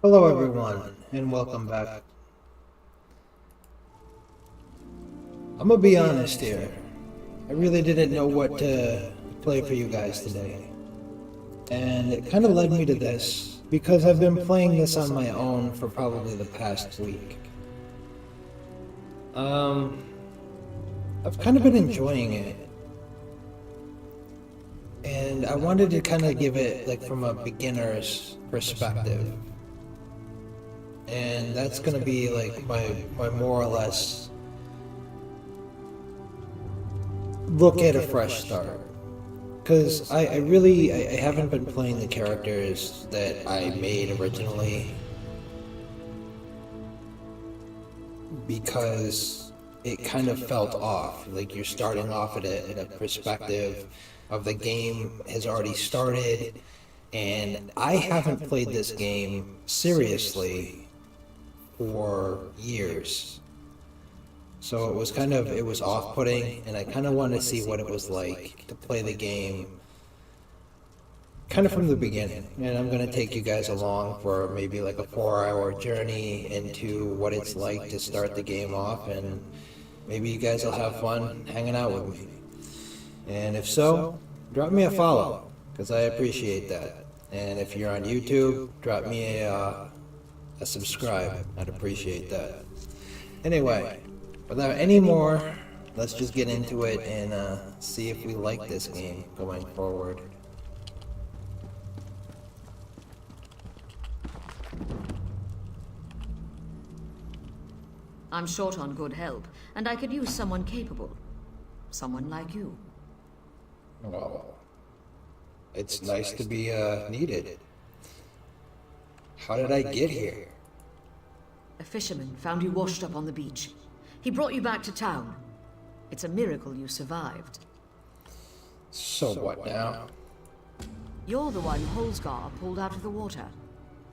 Hello everyone, and welcome back. I'm gonna be honest here. I really didn't know what to play for you guys today. And it kind of led me to this, because I've been playing this on my own for probably the past week. Um, I've kind of been enjoying it. And I wanted to kind of give it like from a beginner's perspective. And that's gonna be like my more or less look at a fresh start. Because I haven't been playing the characters that I made originally because it kind of felt off. Like you're starting off at a perspective of the game has already started, and I haven't played this game seriously for years. So it was off-putting, and I kind of wanted to see what it was like to play the game kind of from the beginning. And I'm going to take you guys along for maybe like a 4-hour journey into what it's like to start the game off, and maybe you guys will have fun hanging out with me. And if so, drop me a follow, because I appreciate that. And if you're on YouTube, drop me a subscribe. I'd appreciate that. Anyway, without any more, let's just get into it and see if we like this game going forward. I'm short on good help, and I could use someone capable. Someone like you. Well, it's nice to be needed. How did I get here? A fisherman found you washed up on the beach. He brought you back to town. It's a miracle you survived. So what now? You're the one Holsgar pulled out of the water.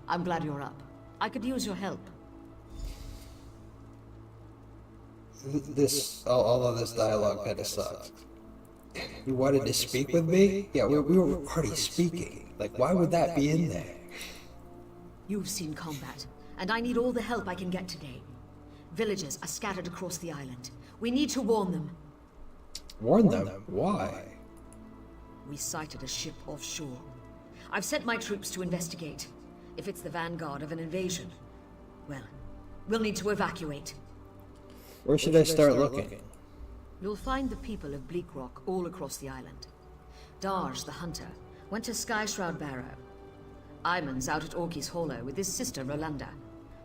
I'm glad you're up. I could use your help. All of this dialogue kind of sucks. You wanted to speak with me? Yeah, we were already speaking. Like, why would that be in there? You've seen combat, and I need all the help I can get today. Villagers are scattered across the island. We need to warn them. Warn them? Why? We sighted a ship offshore. I've sent my troops to investigate. If it's the vanguard of an invasion, well, we'll need to evacuate. Where should I start looking? You'll find the people of Bleak Rock all across the island. Darj, the hunter, went to Skyshroud Barrow. Iman's out at Orky's Hollow with his sister Rolanda.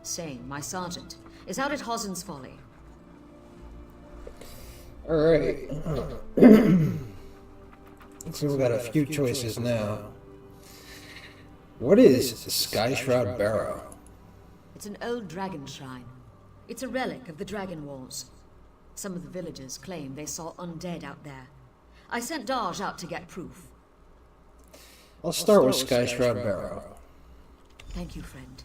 Sane, my sergeant, is out at Hossen's Folly. Alright. So we've got a few choices now. What is Skyshroud Barrow? It's an old dragon shrine. It's a relic of the Dragon Wars. Some of the villagers claim they saw undead out there. I sent Darj out to get proof. I'll start with Skyshroud Barrow. Thank you, friend.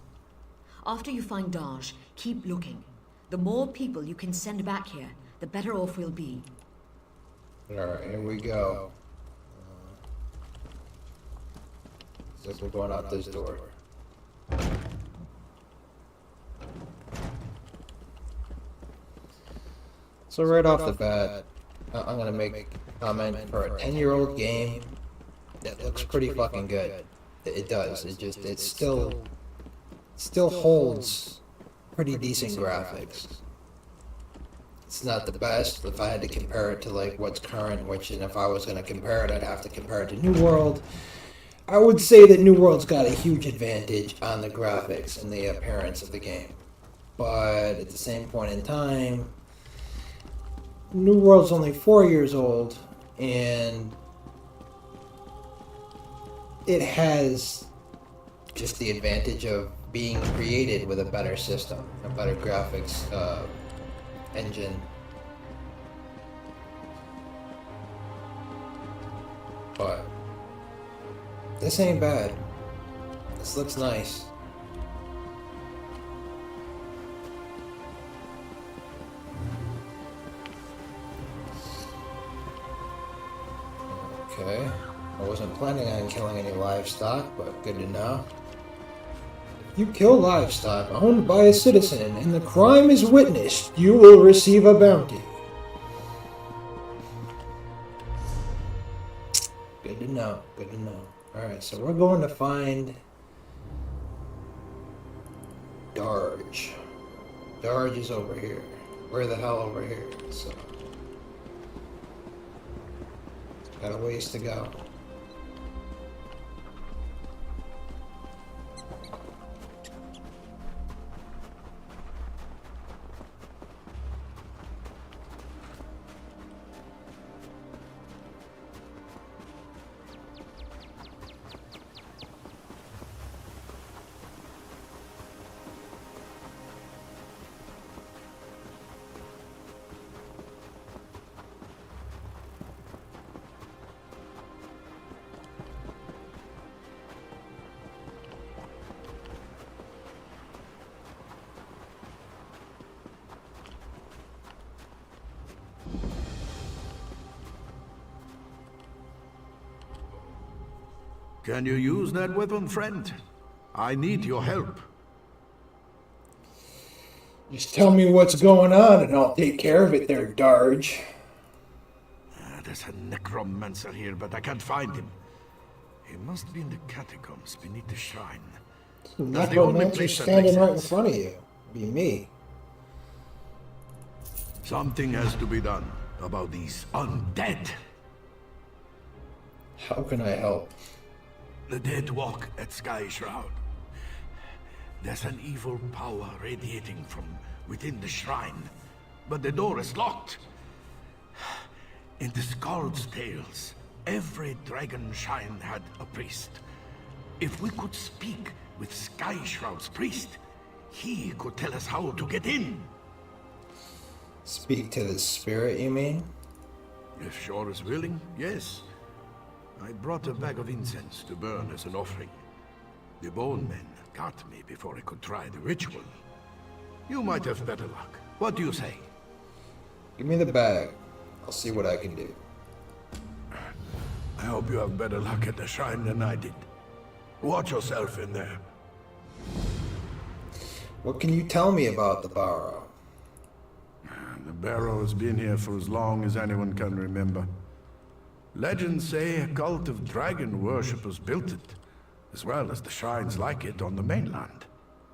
After you find Darj, keep looking. The more people you can send back here, the better off we'll be. Alright, here we go. Looks like we're going out this door. So right off the bat, I'm gonna make a comment for a 10-year-old game that looks pretty fucking good. It does. It still holds pretty decent graphics. It's not the best. If I had to compare it to like what's current, and if I was gonna compare it, I'd have to compare it to New World. I would say that New World's got a huge advantage on the graphics and the appearance of the game. But at the same point in time, New World's only 4 years old, and it has just the advantage of being created with a better system, a better graphics engine. But this ain't bad. This looks nice. Okay. I wasn't planning on killing any livestock, but good to know. If you kill livestock owned by a citizen and the crime is witnessed, you will receive a bounty. Good to know, good to know. Alright, so we're going to find Darge. Darge is over here. Where the hell over here? So, got a ways to go. Can you use that weapon, friend? I need your help. Just tell me what's going on and I'll take care of it there, Darge. There's a necromancer here, but I can't find him. He must be in the catacombs beneath the shrine. That's the only Necromancer place that standing makes right in sense. front of you. Be me. Something has to be done about these undead. How can I help? The dead walk at Sky Shroud. There's an evil power radiating from within the shrine, but the door is locked. In the Skald's tales, every dragon shrine had a priest. If we could speak with Sky Shroud's priest, he could tell us how to get in. Speak to the spirit, you mean? If Shore is willing, yes. I brought a bag of incense to burn as an offering. The bone men got me before I could try the ritual. You might have better luck. What do you say? Give me the bag. I'll see what I can do. I hope you have better luck at the shrine than I did. Watch yourself in there. What can you tell me about the Barrow? The barrow has been here for as long as anyone can remember. Legends say a cult of dragon worshippers built it, as well as the shrines like it on the mainland.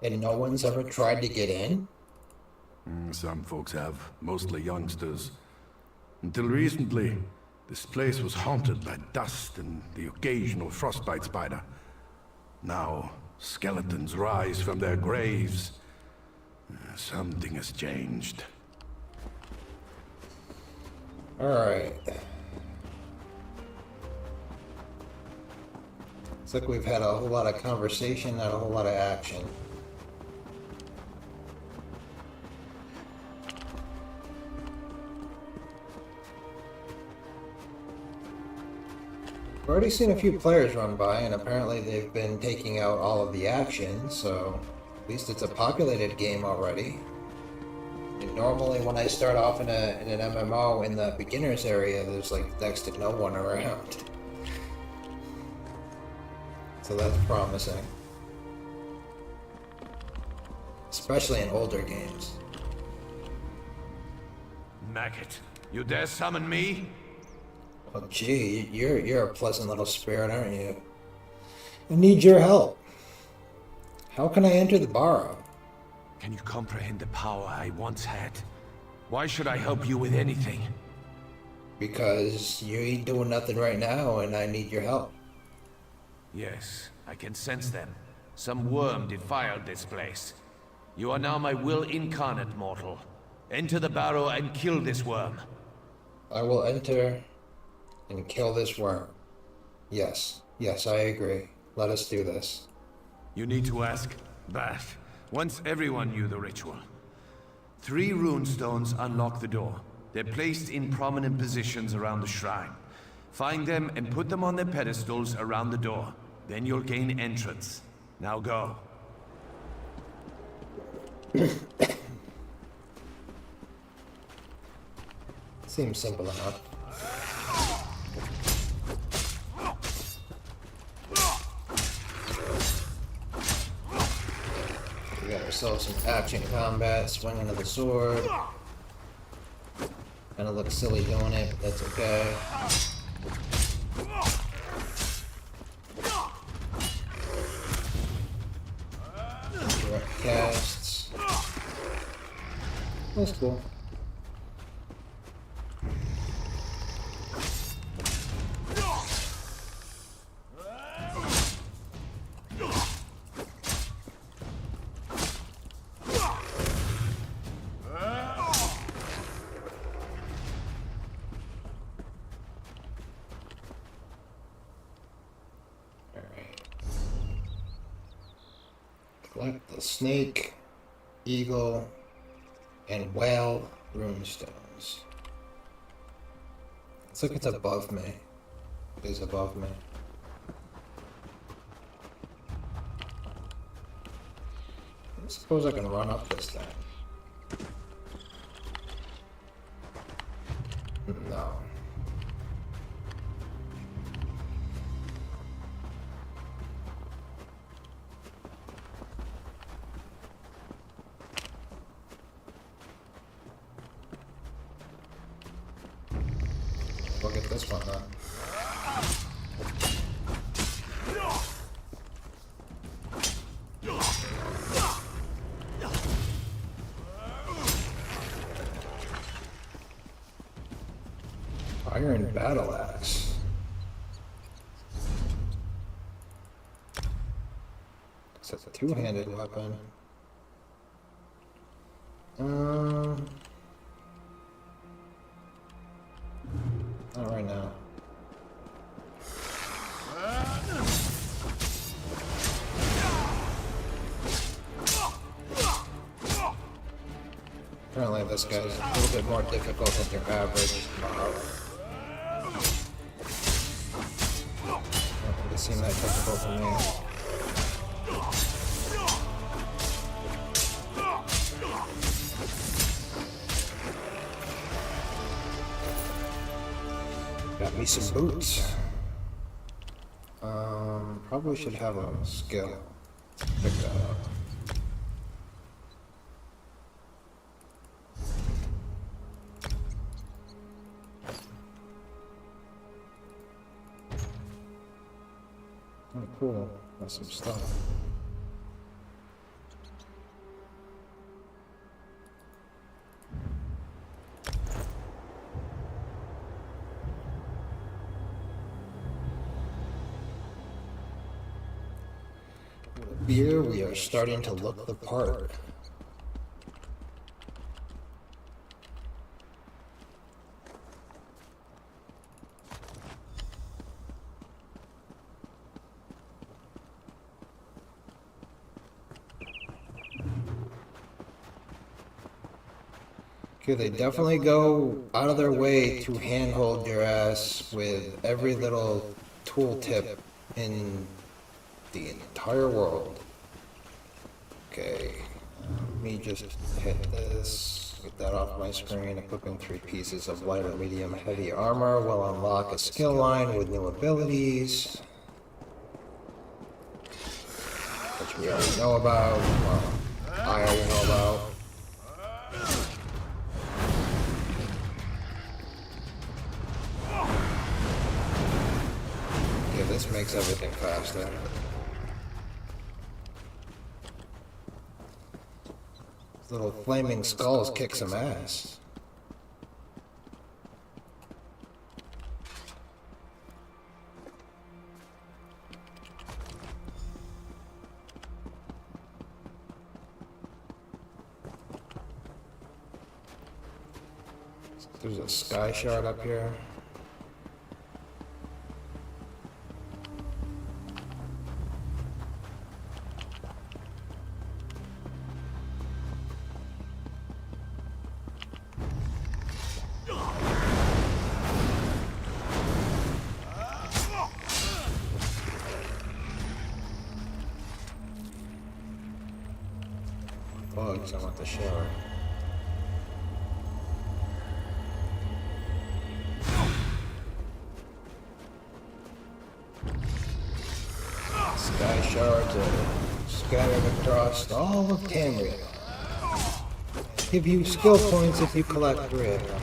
And no one's ever tried to get in? Some folks have, mostly youngsters. Until recently, this place was haunted by dust and the occasional frostbite spider. Now, skeletons rise from their graves. Something has changed. Alright. Looks like we've had a whole lot of conversation, not a whole lot of action. I've already seen a few players run by, and apparently they've been taking out all of the action, so at least it's a populated game already. And normally when I start off in an MMO in the beginners area, there's like next to no one around. So that's promising. Especially in older games. Maggot, you dare summon me? Oh gee, you're a pleasant little spirit, aren't you? I need your help. How can I enter the Barrow? Can you comprehend the power I once had? Why should I help you with anything? Because you ain't doing nothing right now and I need your help. Yes, I can sense them. Some worm defiled this place. You are now my will incarnate, mortal. Enter the barrow and kill this worm. I will enter and kill this worm. Yes, I agree. Let us do this. You need to ask that. Once everyone knew the ritual. 3 runestones unlock the door. They're placed in prominent positions around the shrine. Find them and put them on their pedestals around the door. Then you'll gain entrance. Now go. Seems simple enough. myself some action combat, swinging of the sword. Kinda looks silly doing it, but that's okay. Direct casts. That's cool. Collect the snake, eagle, and whale runestones. Looks like it's above me. It is above me. I suppose I can run up this thing. No. Look at this one, huh? Iron battle axe. It's a two-handed weapon. Not right now. Apparently this guy's a little bit more difficult than your average. It seemed that difficult for me. Got me some boots. Probably should have a skill. Pick that up. Oh, cool. That's some stuff. Here we are starting to look the part. Okay, they definitely go out of their way to handhold your ass with every little tooltip in the entire world. Okay, let me just hit this, get that off my screen. Equipping 3 pieces of light or medium heavy armor will unlock a skill line with new abilities, which we already know about. Well, I already know about. Okay, this makes everything faster. Little flaming skulls kick some ass. There's a sky shard up here. Bugs, I want the shower. Sky shards are scattered across all of Tamriel. Give you skill points if you collect 3 of them.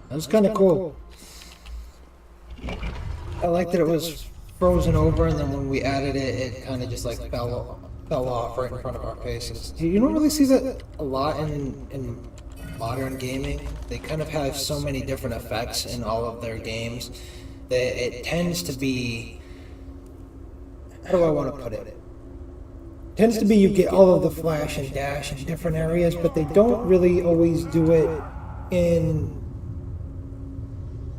That was kind of cool. I liked that it was frozen over, and then when we added it, it kind of just like fell off right in front of our faces. You don't really see that a lot in modern gaming. They kind of have so many different effects in all of their games that it tends to be, how do I want to put it? Tends to be you get all of the flash and dash in different areas, but they don't really always do it in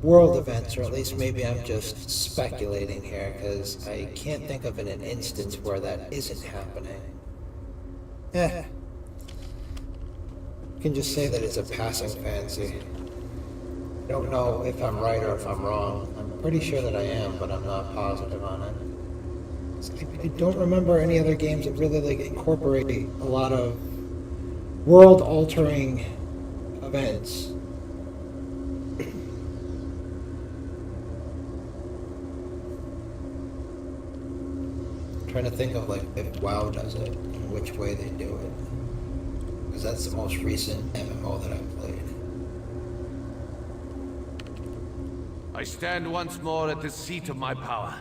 world events, or at least maybe I'm just speculating here, because I can't think of an instance where that isn't happening. You can just say that it's a passing fancy. I don't know if I'm right or if I'm wrong. I'm pretty sure that I am, but I'm not positive on it. I don't remember any other games that really like incorporate a lot of world-altering events. Trying to think of like if WoW does it and which way they do it, because that's the most recent MMO that I've played. I stand once more at the seat of my power.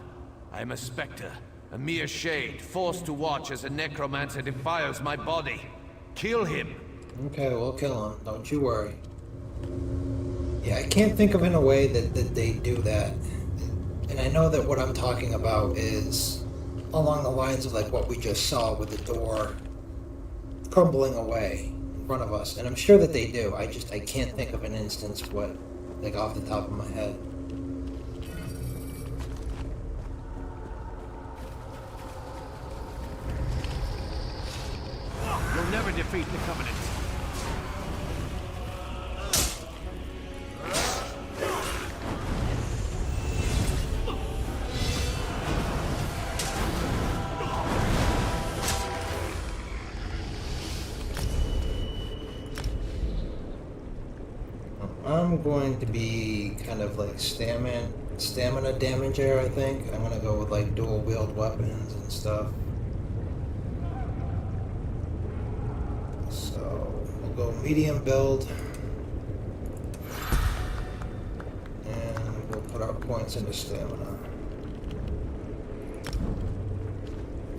I am a specter, a mere shade, forced to watch as a necromancer defiles my body. Kill him! Okay, we'll kill him, don't you worry. Yeah, I can't think of in a way that they do that. And I know that what I'm talking about is along the lines of like what we just saw with the door crumbling away in front of us. And I'm sure that they do. I can't think of an instance what, like off the top of my head. You'll never defeat the Covenant. I'm going to be kind of like stamina damager, I think. I'm gonna go with like dual wield weapons and stuff. So we'll go medium build. And we'll put our points into stamina.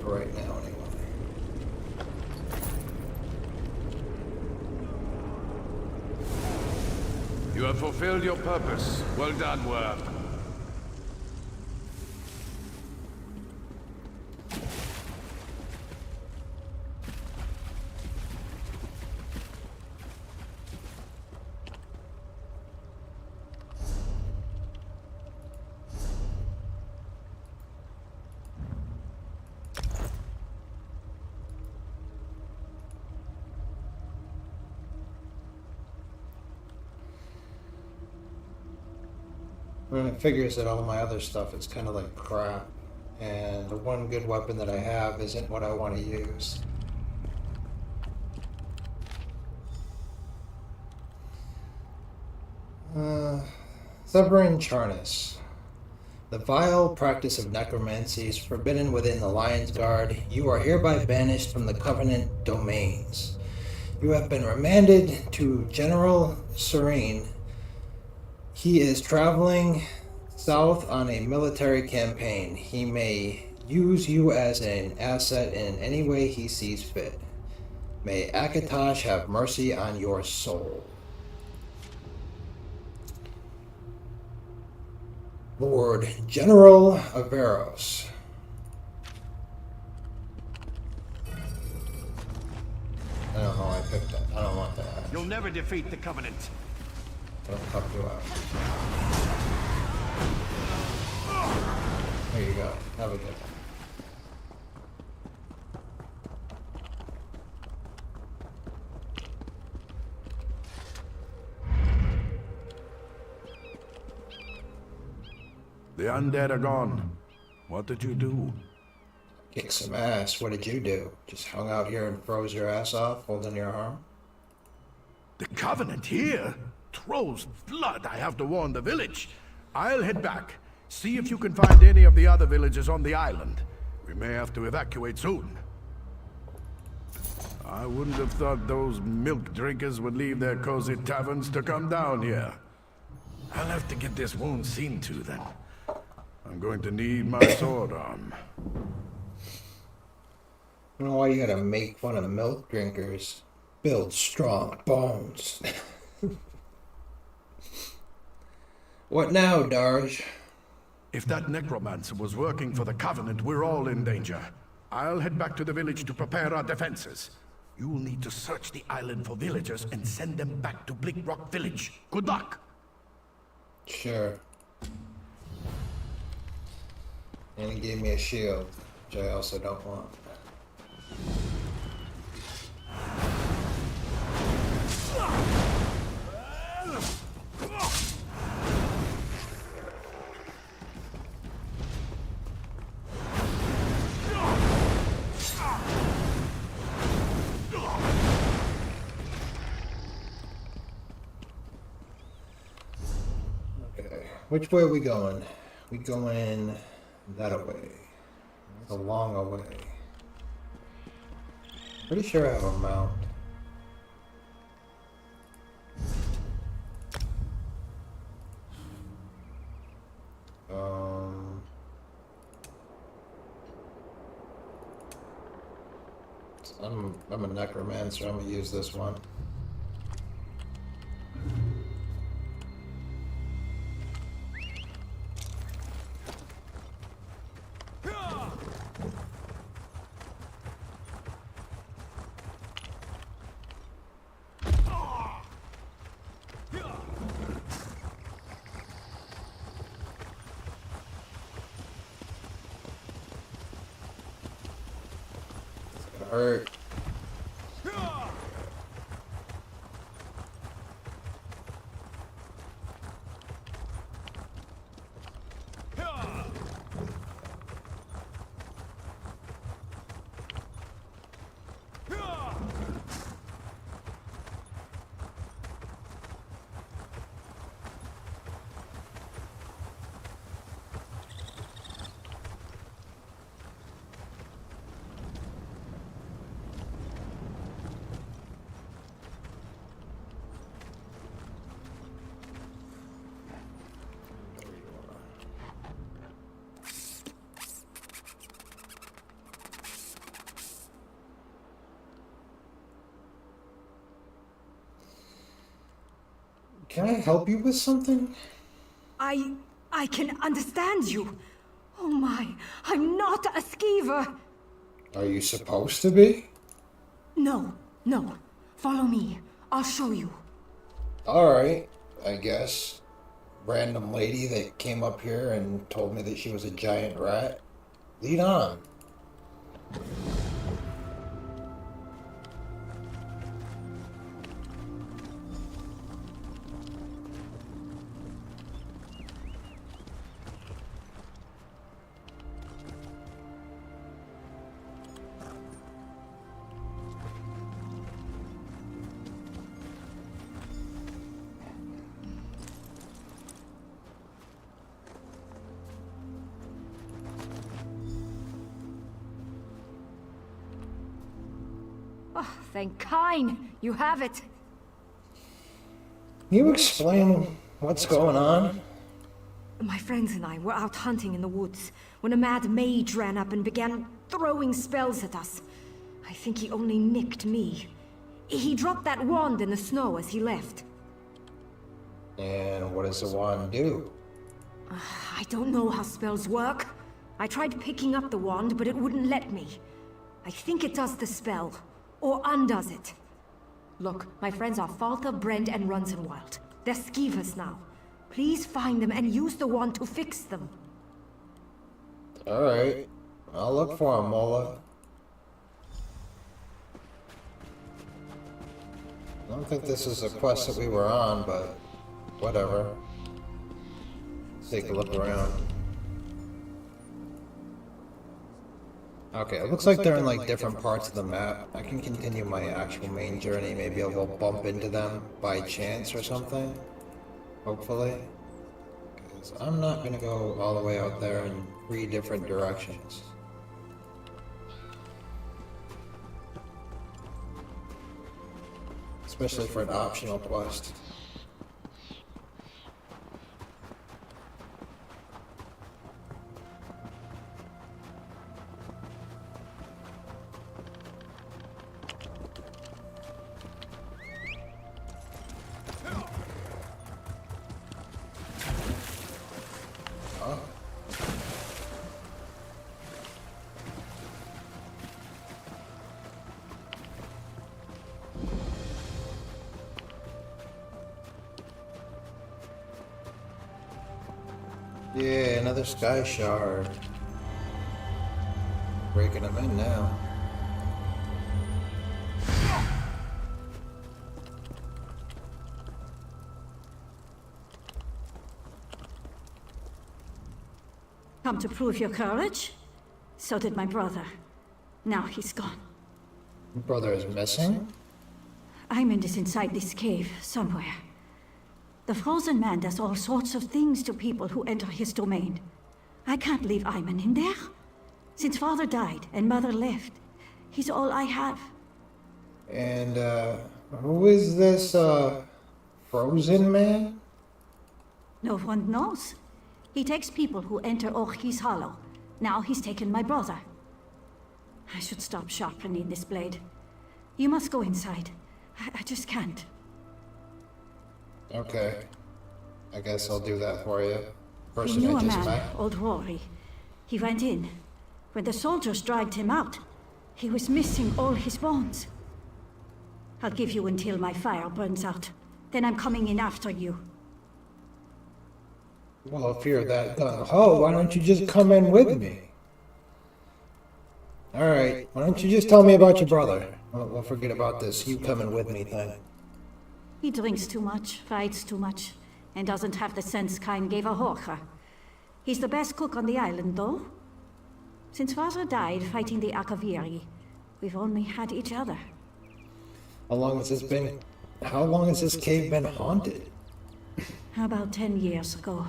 For right now anyway. You have fulfilled your purpose. Well done, Worm. And it figures that all my other stuff is kind of like crap, and the one good weapon that I have isn't what I want to use. Severin Charnus. The vile practice of necromancy is forbidden within the Lion's Guard. You are hereby banished from the Covenant domains. You have been remanded to General Serene. He is traveling south on a military campaign. He may use you as an asset in any way he sees fit. May Akatosh have mercy on your soul. Lord General Averos. I don't know why I picked that. I don't want that. You'll never defeat the Covenant. I'll help you out. There you go. Have a good one. The undead are gone. What did you do? Kick some ass. What did you do? Just hung out here and froze your ass off, holding your arm? The Covenant here? Troll's blood, I have to warn the village. I'll head back. See if you can find any of the other villages on the island. We may have to evacuate soon. I wouldn't have thought those milk drinkers would leave their cozy taverns to come down here. I'll have to get this wound seen to then. I'm going to need my sword arm. I don't know why you gotta make fun of milk drinkers. Build strong bones. What now, Darj? If that necromancer was working for the Covenant, we're all in danger. I'll head back to the village to prepare our defenses. You'll need to search the island for villagers and send them back to Bleak Rock Village. Good luck! Sure. And he gave me a shield, which I also don't want. Okay, which way are we going? We going that way. It's a long way. Pretty sure I have a mount. I'm a necromancer. I'm gonna use this one. Hurt. Can I help you with something? I can understand you. Oh my, I'm not a skeever. Are you supposed to be? No. Follow me. I'll show you. Alright, I guess. Random lady that came up here and told me that she was a giant rat. Lead on. Oh, thank Kine. You have it. Can you explain what's going on? My friends and I were out hunting in the woods when a mad mage ran up and began throwing spells at us. I think he only nicked me. He dropped that wand in the snow as he left. And what does the wand do? I don't know how spells work. I tried picking up the wand, but it wouldn't let me. I think it does the spell, or undoes it. Look, my friends are Falther, Brent, and Runsenwild. They're skeevers now. Please find them and use the wand to fix them. Alright. I'll look for him, Mola. I don't think this is a quest that we were on, but whatever. Let's take a look around. Okay, it looks like they're in like different parts of the map. I can continue my actual main journey. Maybe I'll bump into them by chance or something. Hopefully. Because I'm not gonna go all the way out there in 3 different directions. Especially for an optional quest. Yeah, another sky shard. Breaking them in now. Come to prove your courage? So did my brother. Now he's gone. Your brother is missing? Ayman is inside this cave, somewhere. The Frozen Man does all sorts of things to people who enter his domain. I can't leave Ayman in there. Since father died and mother left, he's all I have. And, who is this, Frozen Man? No one knows. He takes people who enter Orkey's Hollow. Now he's taken my brother. I should stop sharpening this blade. You must go inside. I just can't. Okay. I guess I'll do that for you. He Person knew I a just man, met. old Rory. He went in. When the soldiers dragged him out, he was missing all his bones. I'll give you until my fire burns out. Then I'm coming in after you. Well, if you're that gung-ho, why don't you just come in with me? Alright, why don't you just tell me about your brother? We'll forget about this you coming with me thing. He drinks too much, fights too much, and doesn't have the sense Kain gave a Horka. He's the best cook on the island, though. Since father died fighting the Akaviri, we've only had each other. How long has this cave been haunted? About 10 years ago,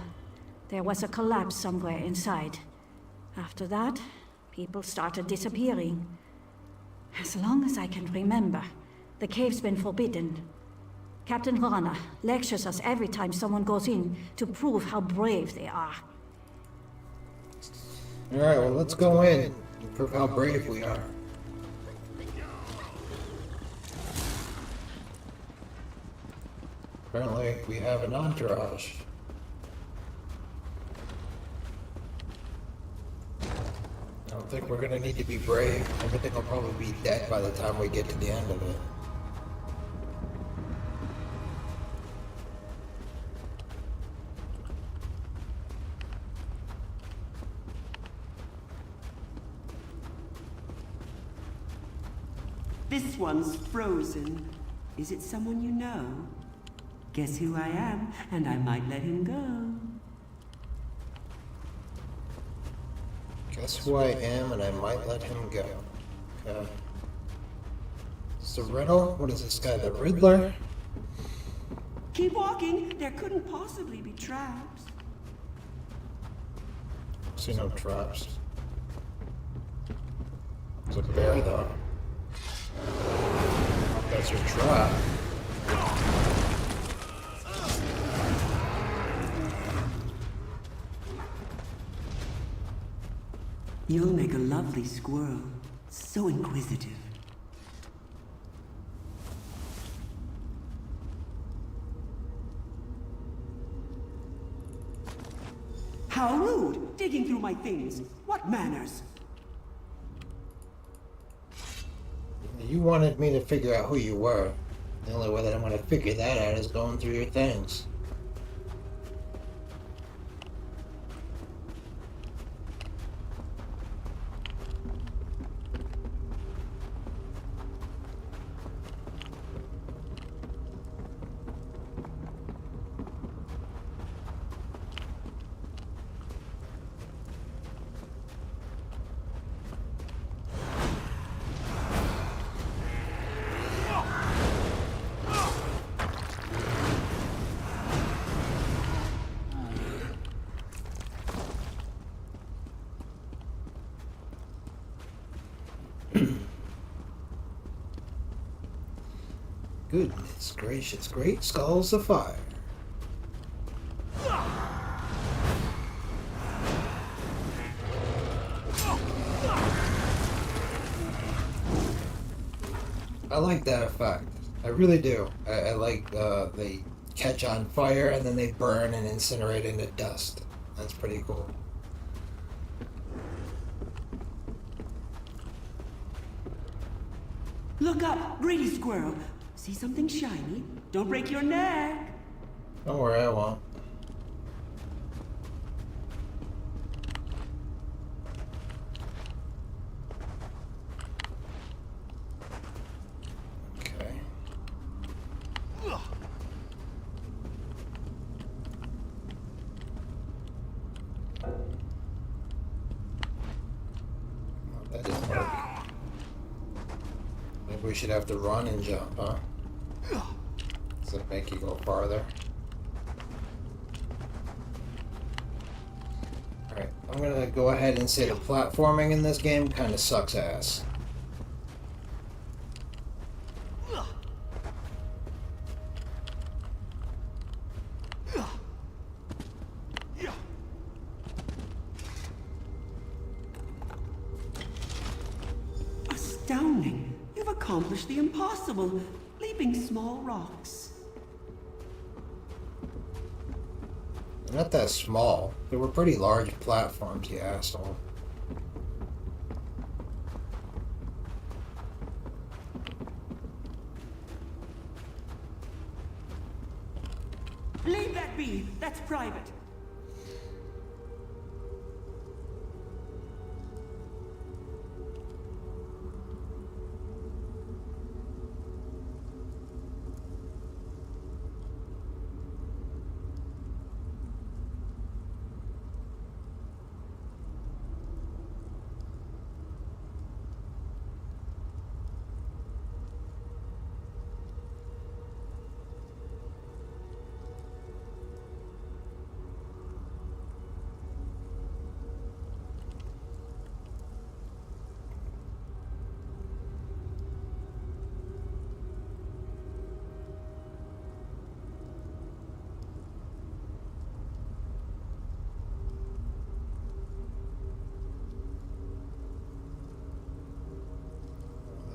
there was a collapse somewhere inside. After that, people started disappearing. As long as I can remember, the cave's been forbidden. Captain Rana lectures us every time someone goes in to prove how brave they are. Alright, well let's go in and prove how brave we are. Apparently, we have an entourage. I don't think we're gonna need to be brave. Everything will probably be dead by the time we get to the end of it. This one's frozen. Is it someone you know? Guess who I am, and I might let him go. Guess who I am, and I might let him go. Okay. It's the riddle? What is this guy, the Riddler? Keep walking. There couldn't possibly be traps. See no traps. There's a bear, though. That's your trap. You'll make a lovely squirrel. So inquisitive. How rude! Digging through my things. What manners? You wanted me to figure out who you were. The only way that I'm going to figure that out is going through your things. Goodness gracious, great skulls of fire. I like that effect. I really do. I like they catch on fire and then they burn and incinerate into dust. That's pretty cool. Look up, greedy squirrel. See something shiny? Don't break your neck. Don't worry, I won't. Okay. Oh, that didn't work. Maybe we should have to run and jump, huh? Does it make you go farther? Alright, I'm gonna go ahead and say the platforming in this game kinda sucks ass. Astounding. You've accomplished the impossible, leaping small rocks. They're not that small. They were pretty large platforms, you asshole. Leave that be. That's private.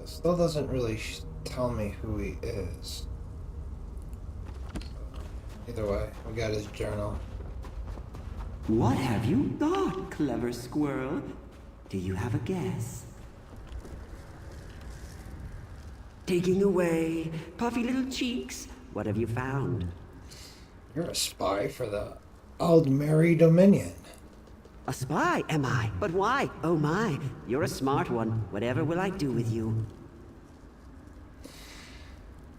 Still doesn't really tell me who he is. Either way, we got his journal. What have you got, clever squirrel? Do you have a guess? Taking away, puffy little cheeks. What have you found? You're a spy for the Aldmeri Dominion. A spy, am I? But why? Oh my, you're a smart one. Whatever will I do with you?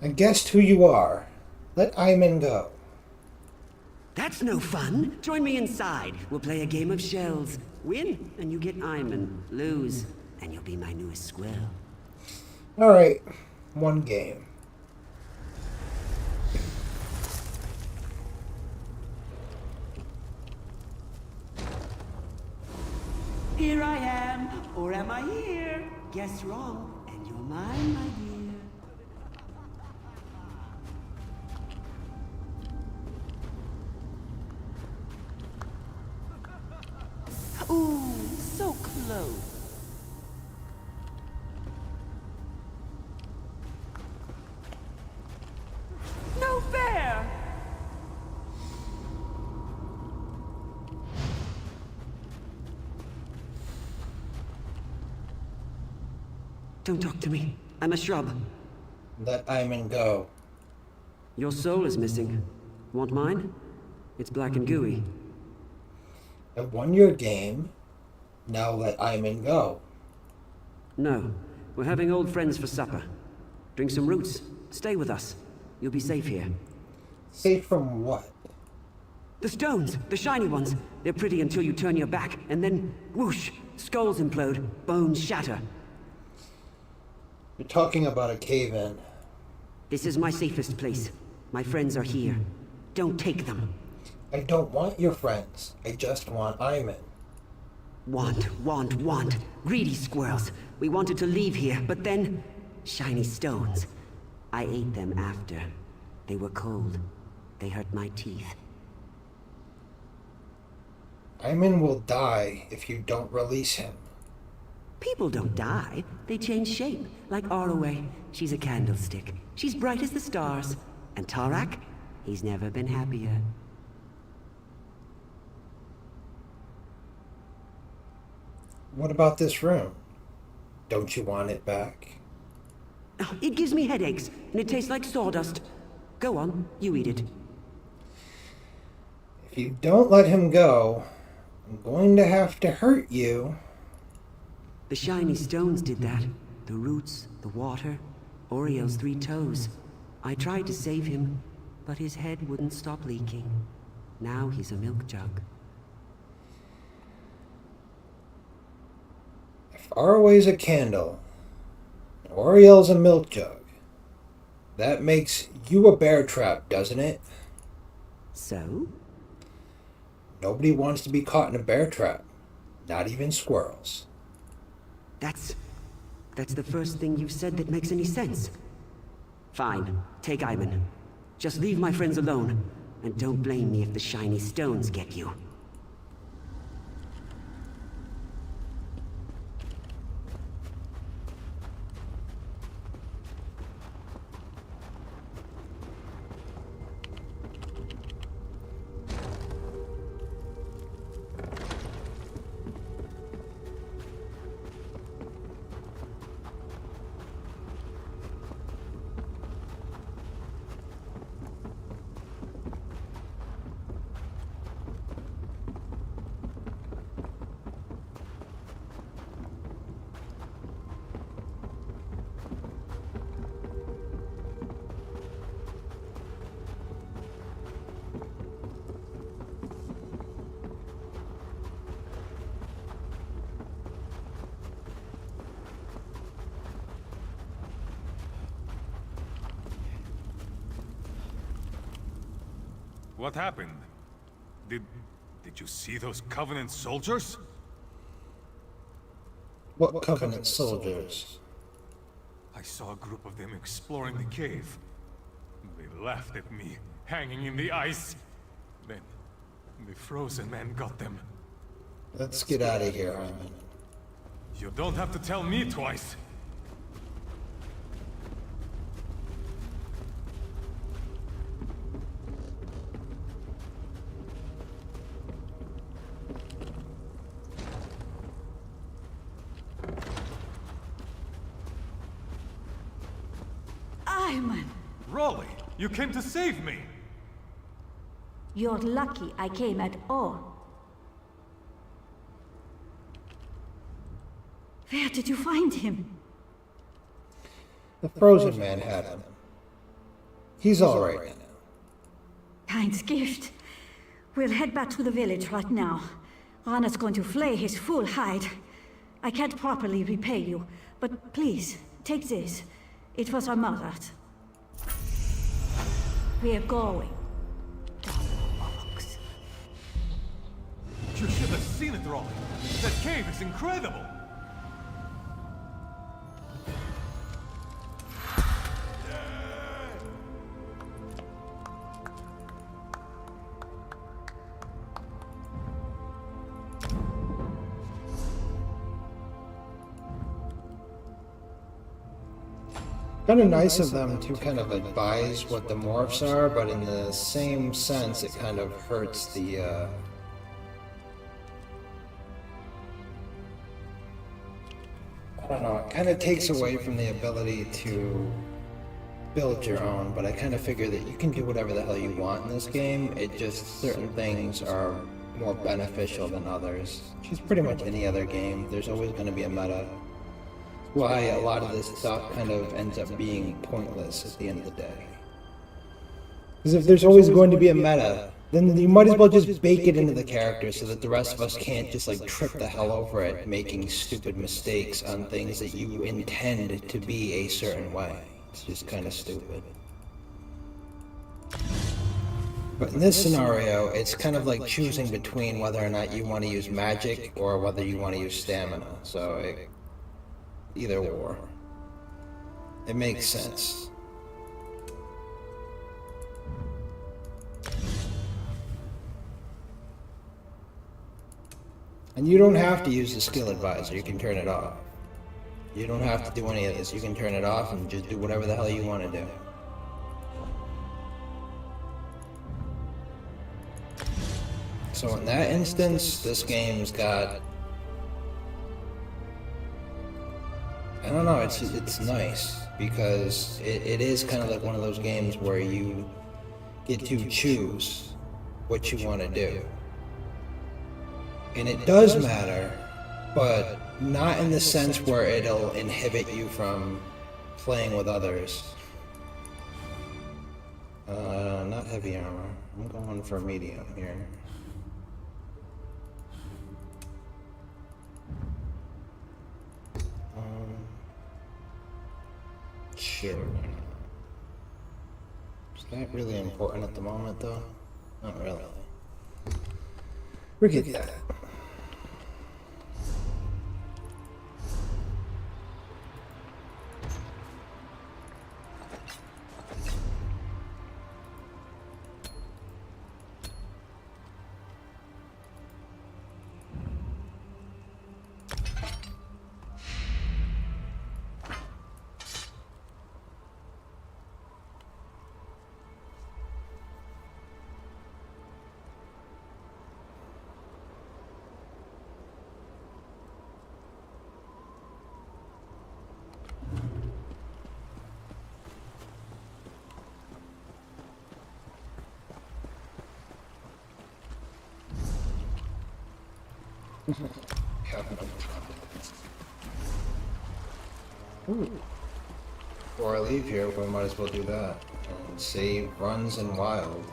I guessed who you are. Let Iman go. That's no fun. Join me inside. We'll play a game of shells. Win, and you get Iman. Lose, and you'll be my newest squirrel. Alright, one game. Here I am, or am I here? Guess wrong, and you're mine, my dear. Ooh, so close. No fair! Don't talk to me. I'm a shrub. Let Iman go. Your soul is missing. Want mine? It's black and gooey. I won your game. Now let Iman go. No. We're having old friends for supper. Drink some roots. Stay with us. You'll be safe here. Safe from what? The stones! The shiny ones! They're pretty until you turn your back, and then whoosh! Skulls implode, bones shatter. You're talking about a cave-in. This is my safest place. My friends are here. Don't take them. I don't want your friends. I just want Iman. Want. Greedy squirrels. We wanted to leave here, but then... Shiny stones. I ate them after. They were cold. They hurt my teeth. Iman will die if you don't release him. People don't die. They change shape. Like Arroway. She's a candlestick. She's bright as the stars. And Tarak? He's never been happier. What about this room? Don't you want it back? Oh, it gives me headaches, and it tastes like sawdust. Go on, you eat it. If you don't let him go, I'm going to have to hurt you. The shiny stones did that. The roots, the water, Oriel's 3 toes. I tried to save him, but his head wouldn't stop leaking. Now he's a milk jug. If Arway's a candle, and Oriel's a milk jug, that makes you a bear trap, doesn't it? So? Nobody wants to be caught in a bear trap. Not even squirrels. That's the first thing you've said that makes any sense. Fine, take Iman. Just leave my friends alone, and don't blame me if the shiny stones get you. What happened? Did you see those Covenant soldiers? What Covenant soldiers? I saw a group of them exploring the cave. They laughed at me, hanging in the ice. Then, the frozen man got them. Let's get out of here, Iman. You don't have to tell me twice. Iman! Rolly, you came to save me! You're lucky I came at all. Where did you find him? The frozen man had him. He's all right now. Kind's gift. We'll head back to the village right now. Rana's going to flay his full hide. I can't properly repay you, but please, take this. It was our mother's. We're going down the rocks. You should have seen it, Rolly. That cave is incredible! Kind of nice of them to kind of advise what the morphs are, but in the same sense, it kind of hurts the, I don't know, it kind of takes away from the ability to build your own, but I kind of figure that you can do whatever the hell you want in this game. It just, certain things are more beneficial than others. Just pretty much any other game, there's always going to be a meta. Why a lot of this stuff kind of ends up being pointless at the end of the day. Because if there's always going to be a meta, then you might as well just bake it into the character so that the rest of us can't just like trip the hell over it, making stupid mistakes on things that you intend to be a certain way. It's just kind of stupid. But in this scenario, it's kind of like choosing between whether or not you want to use magic or whether you want to use stamina. So either or. It makes sense. And you don't have to use the skill advisor, you can turn it off. You don't have to do any of this, you can turn it off and just do whatever the hell you want to do. So in that instance, this game's got... I don't know, it's nice, because it is kind of like one of those games where you get to choose what you want to do. And it does matter, but not in the sense where it'll inhibit you from playing with others. Not heavy armor. I'm going for medium here. Sure. Is that really important at the moment, though? Not really. Forget that. Before I leave here, we might as well do that. And save runs in wild.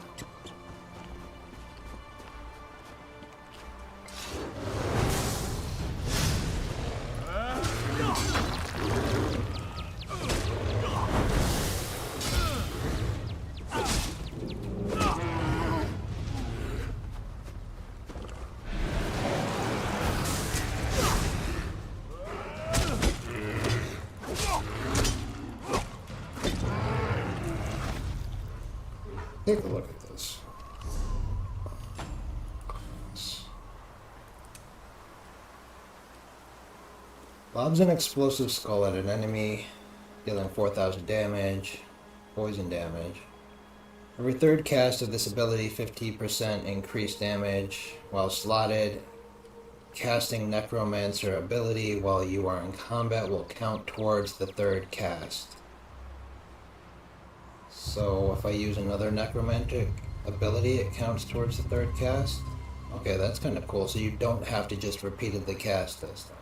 Take a look at this. Lobs an explosive skull at an enemy, dealing 4,000 damage, poison damage. Every third cast of this ability, 50% increased damage. While slotted, casting Necromancer ability while you are in combat will count towards the third cast. So if I use another necromantic ability, it counts towards the third cast? Okay, that's kind of cool, so you don't have to just repeatedly cast this thing.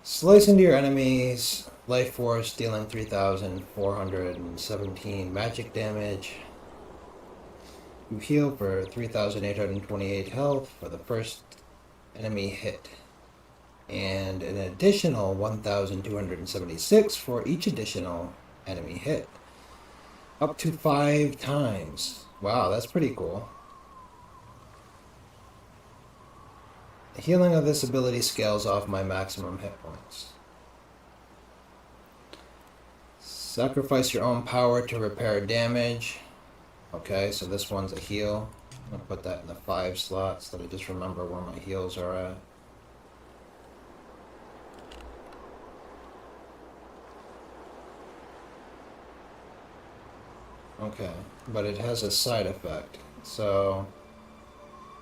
Slice into your enemies, life force, dealing 3,417 magic damage. You heal for 3,828 health for the first enemy hit. And an additional 1,276 for each additional enemy hit. Up to 5 times. Wow, that's pretty cool. The healing of this ability scales off my maximum hit points. Sacrifice your own power to repair damage. Okay, so this one's a heal. I'm going to put that in the 5 slot so that I just remember where my heals are at. Okay, but it has a side effect. So,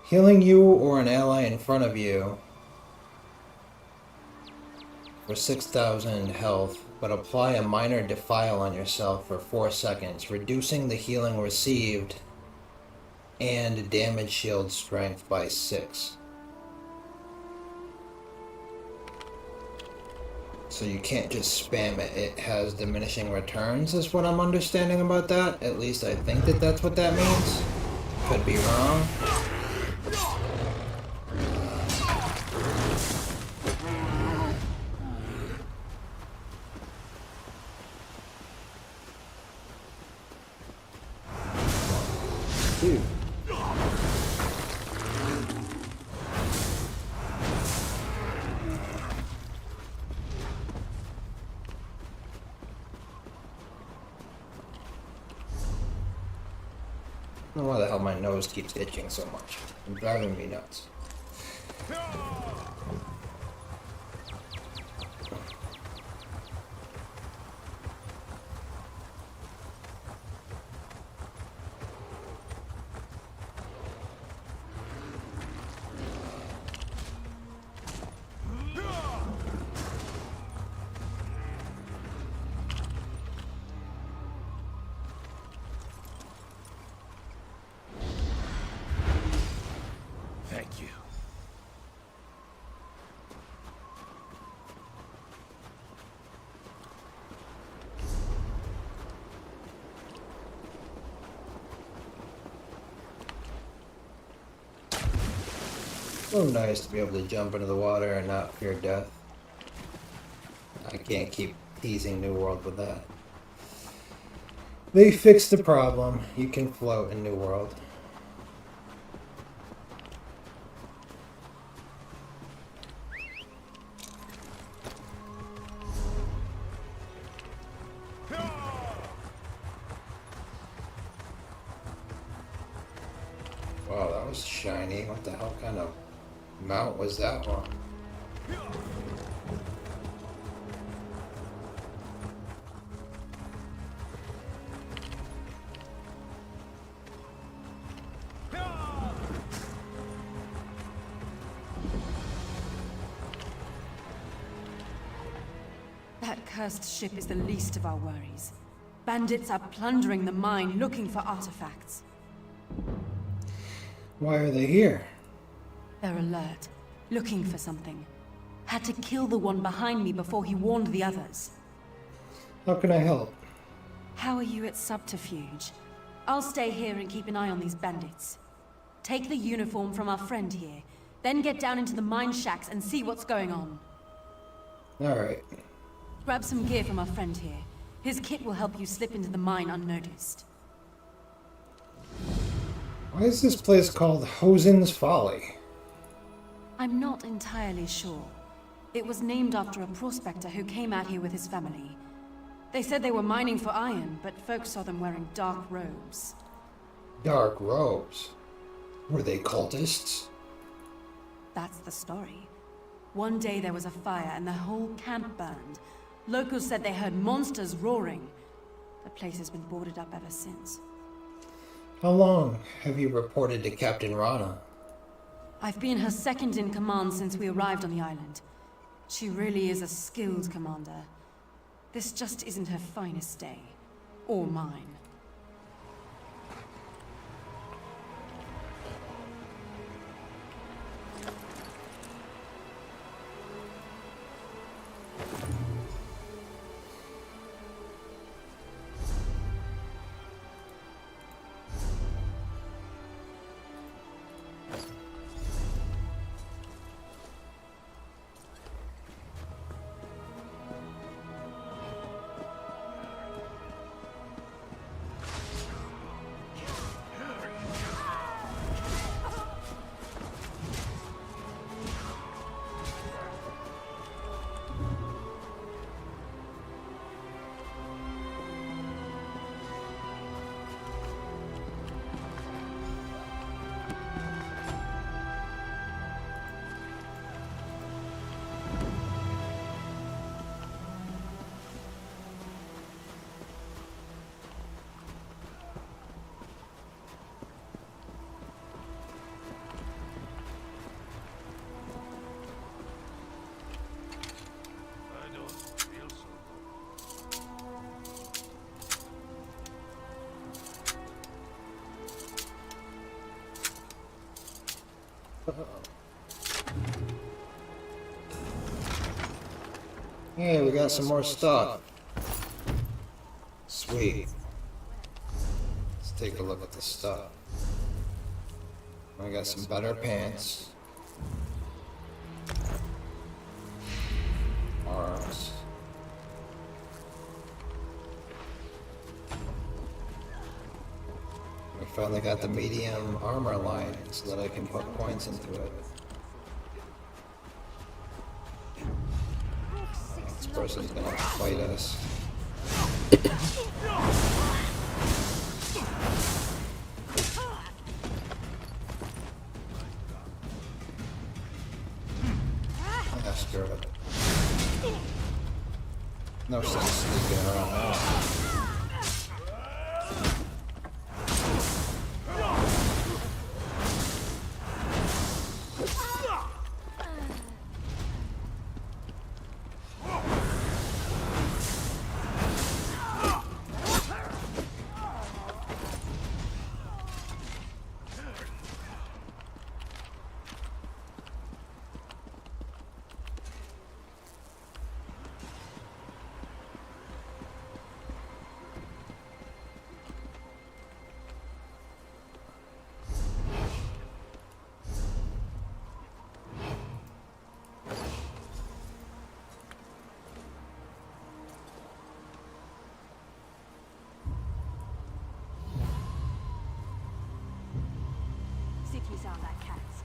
healing you or an ally in front of you for 6,000 health, but apply a minor defile on yourself for 4 seconds, reducing the healing received and damage shield strength by 6. So you can't just spam it. It has diminishing returns, is what I'm understanding about that. At least I think that that's what that means. Could be wrong. Dude. I don't know why the hell my nose keeps itching so much. It's driving me nuts. Thank you. So nice to be able to jump into the water and not fear death. I can't keep teasing New World with that. They fixed the problem. You can float in New World. Wow, that was shiny. What the hell kind of mount was that one? That cursed ship is the least of our worries. Bandits are plundering the mine looking for artifacts. Why are they here? They're alert, looking for something. Had to kill the one behind me before he warned the others. How can I help? How are you at subterfuge? I'll stay here and keep an eye on these bandits. Take the uniform from our friend here, then get down into the mine shacks and see what's going on. Alright. Grab some gear from our friend here. His kit will help you slip into the mine unnoticed. Why is this place called Hosen's Folly? I'm not entirely sure. It was named after a prospector who came out here with his family. They said they were mining for iron, but folks saw them wearing dark robes. Dark robes? Were they cultists? That's the story. One day there was a fire and the whole camp burned. Locals said they heard monsters roaring. The place has been boarded up ever since. How long have you reported to Captain Rana? I've been her second in command since we arrived on the island. She really is a skilled commander. This just isn't her finest day. Or mine. Hey, we got some more stuff. Sweet. Let's take a look at this stuff. I got some better pants. Arms. We finally got the medium armor line so that I can put points into it. This person's gonna fight us. Ah, screw it. No sense sneaking around now. Cities are like cats.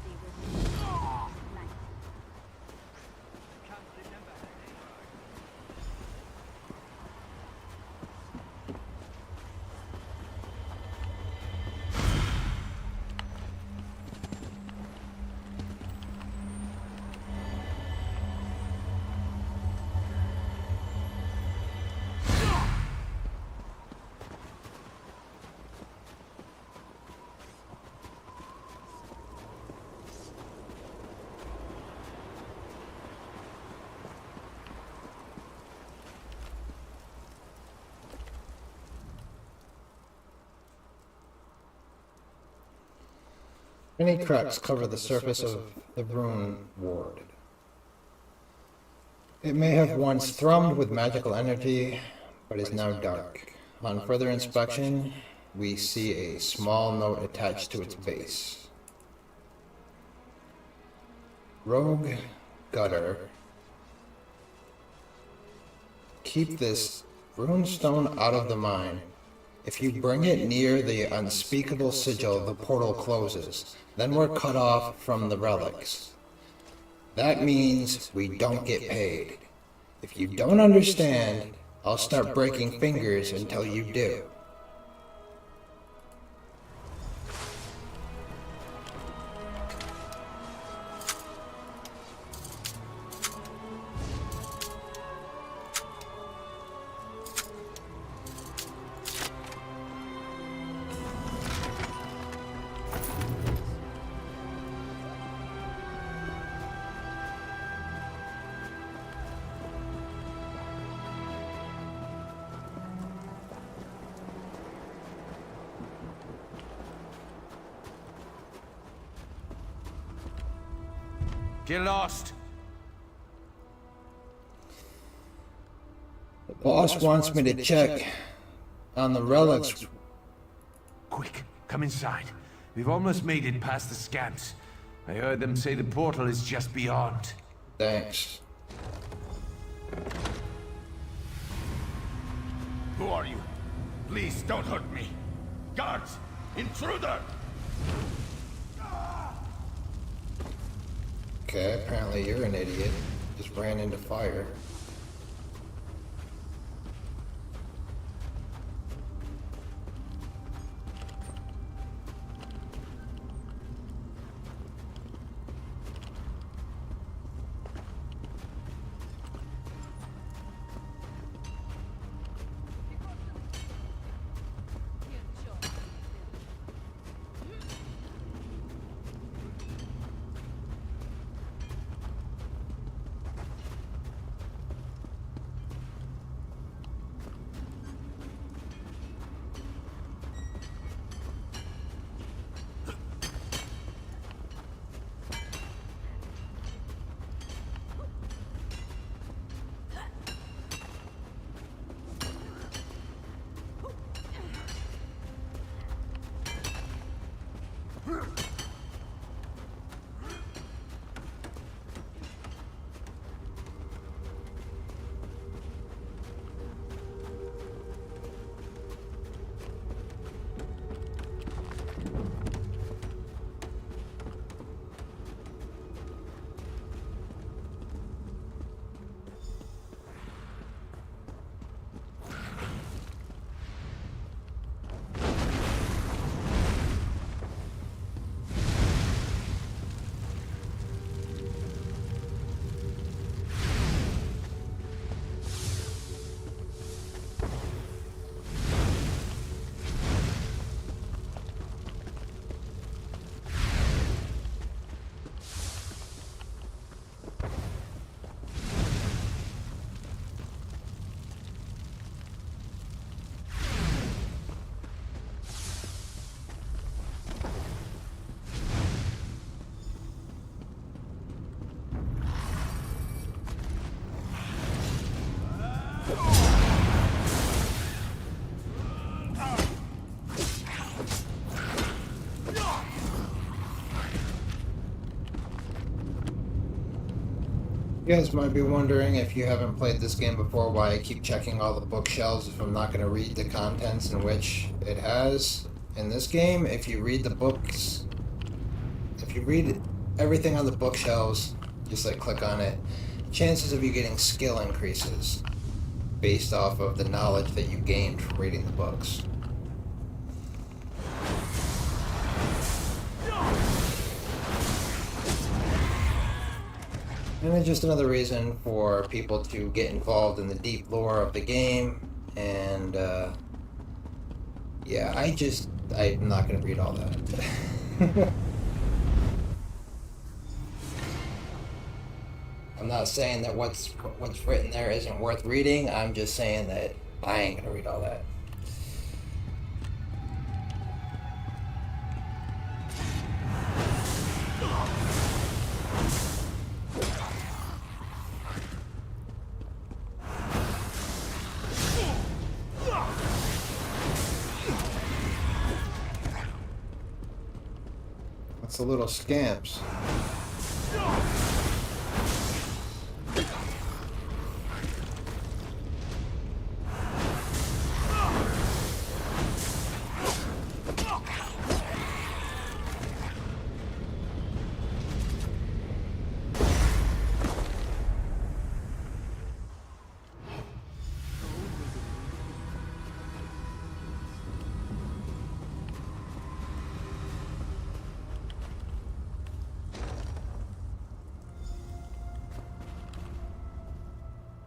They will night. Many cracks cover the surface of the rune ward. It may have once thrummed with magical energy, but is now dark. On further inspection, we see a small note attached to its base. Rogue Gutter. Keep this runestone out of the mine. If you bring it near the unspeakable sigil, the portal closes. Then we're cut off from the relics. That means we don't get paid. If you don't understand, I'll start breaking fingers until you do. Get lost! The boss wants me to check on the relics. Quick, come inside. We've almost made it past the scans. I heard them say the portal is just beyond. Thanks. Who are you? Please don't hurt me. Guards! Intruder! Okay, apparently you're an idiot. Just ran into fire. You guys might be wondering, if you haven't played this game before, why I keep checking all the bookshelves if I'm not going to read the contents in which it has. In this game, if you read the books, if you read everything on the bookshelves, just like click on it, chances of you getting skill increases based off of the knowledge that you gained from reading the books. And it's just another reason for people to get involved in the deep lore of the game. And, yeah, I'm not going to read all that. I'm not saying that what's written there isn't worth reading. I'm just saying that I ain't going to read all that. That's the little scamps.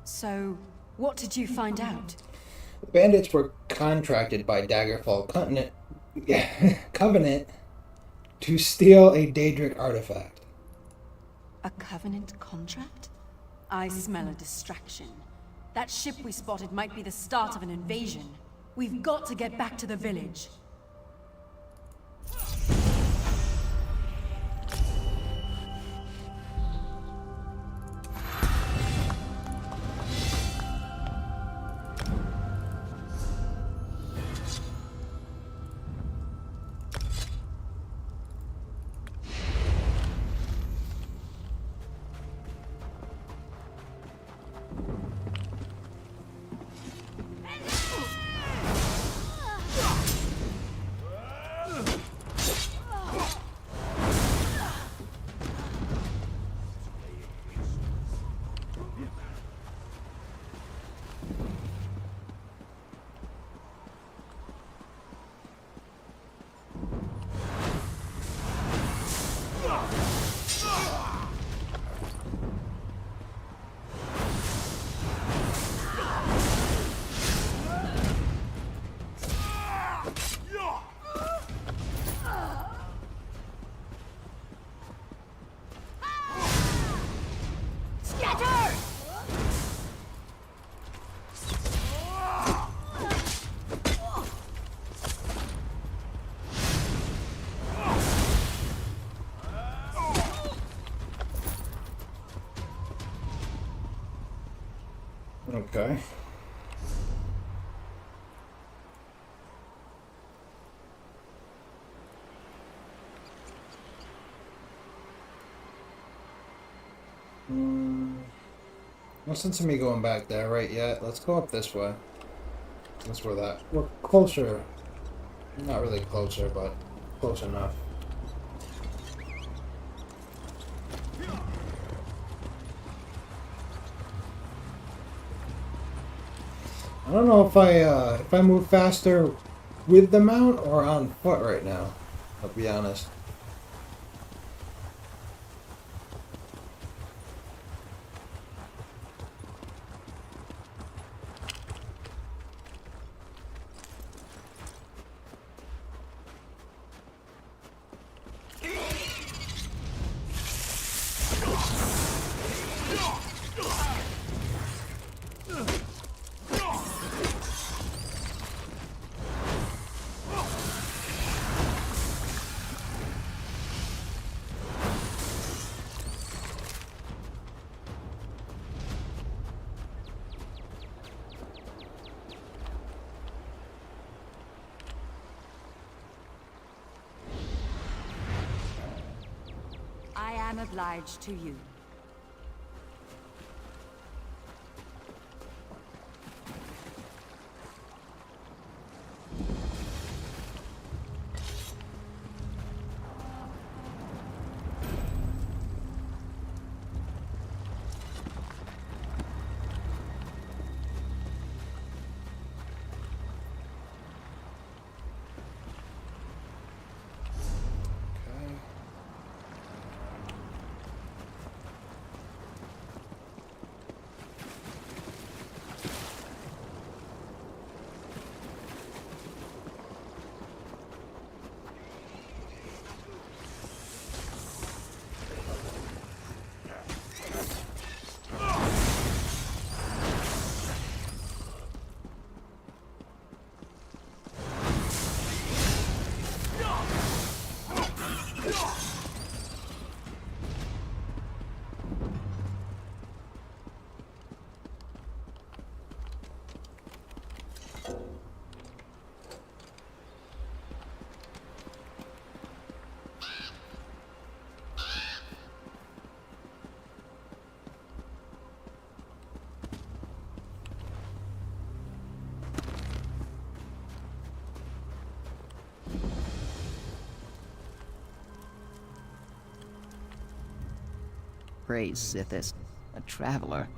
So, what did you find out? The bandits were contracted by Daggerfall Covenant to steal a Daedric artifact. A Covenant contract? I smell a distraction. That ship we spotted might be the start of an invasion. We've got to get back to the village. Okay. No sense of me going back there right yet. Let's go up this way. That's where that... We're closer. Not really closer, but close enough. I don't know if I move faster with the mount or on foot right now. I'll be honest. I am obliged to you. Praise Sithis, a traveler.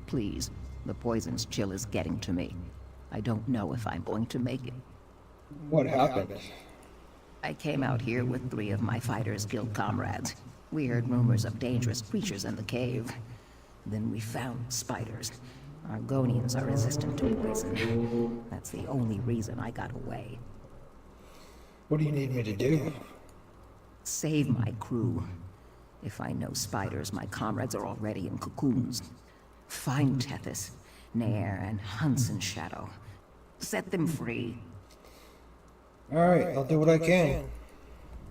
Please, the poison's chill is getting to me. I don't know if I'm going to make it. What happened? I came out here with 3 of my Fighters Guild comrades. We heard rumors of dangerous creatures in the cave. Then we found spiders. Argonians are resistant to poison. That's the only reason I got away. What do you need me to do? Save my crew. If I know spiders, my comrades are already in cocoons. Find Tethys, Nair, and Hunson Shadow. Set them free. Alright, I'll do what I can.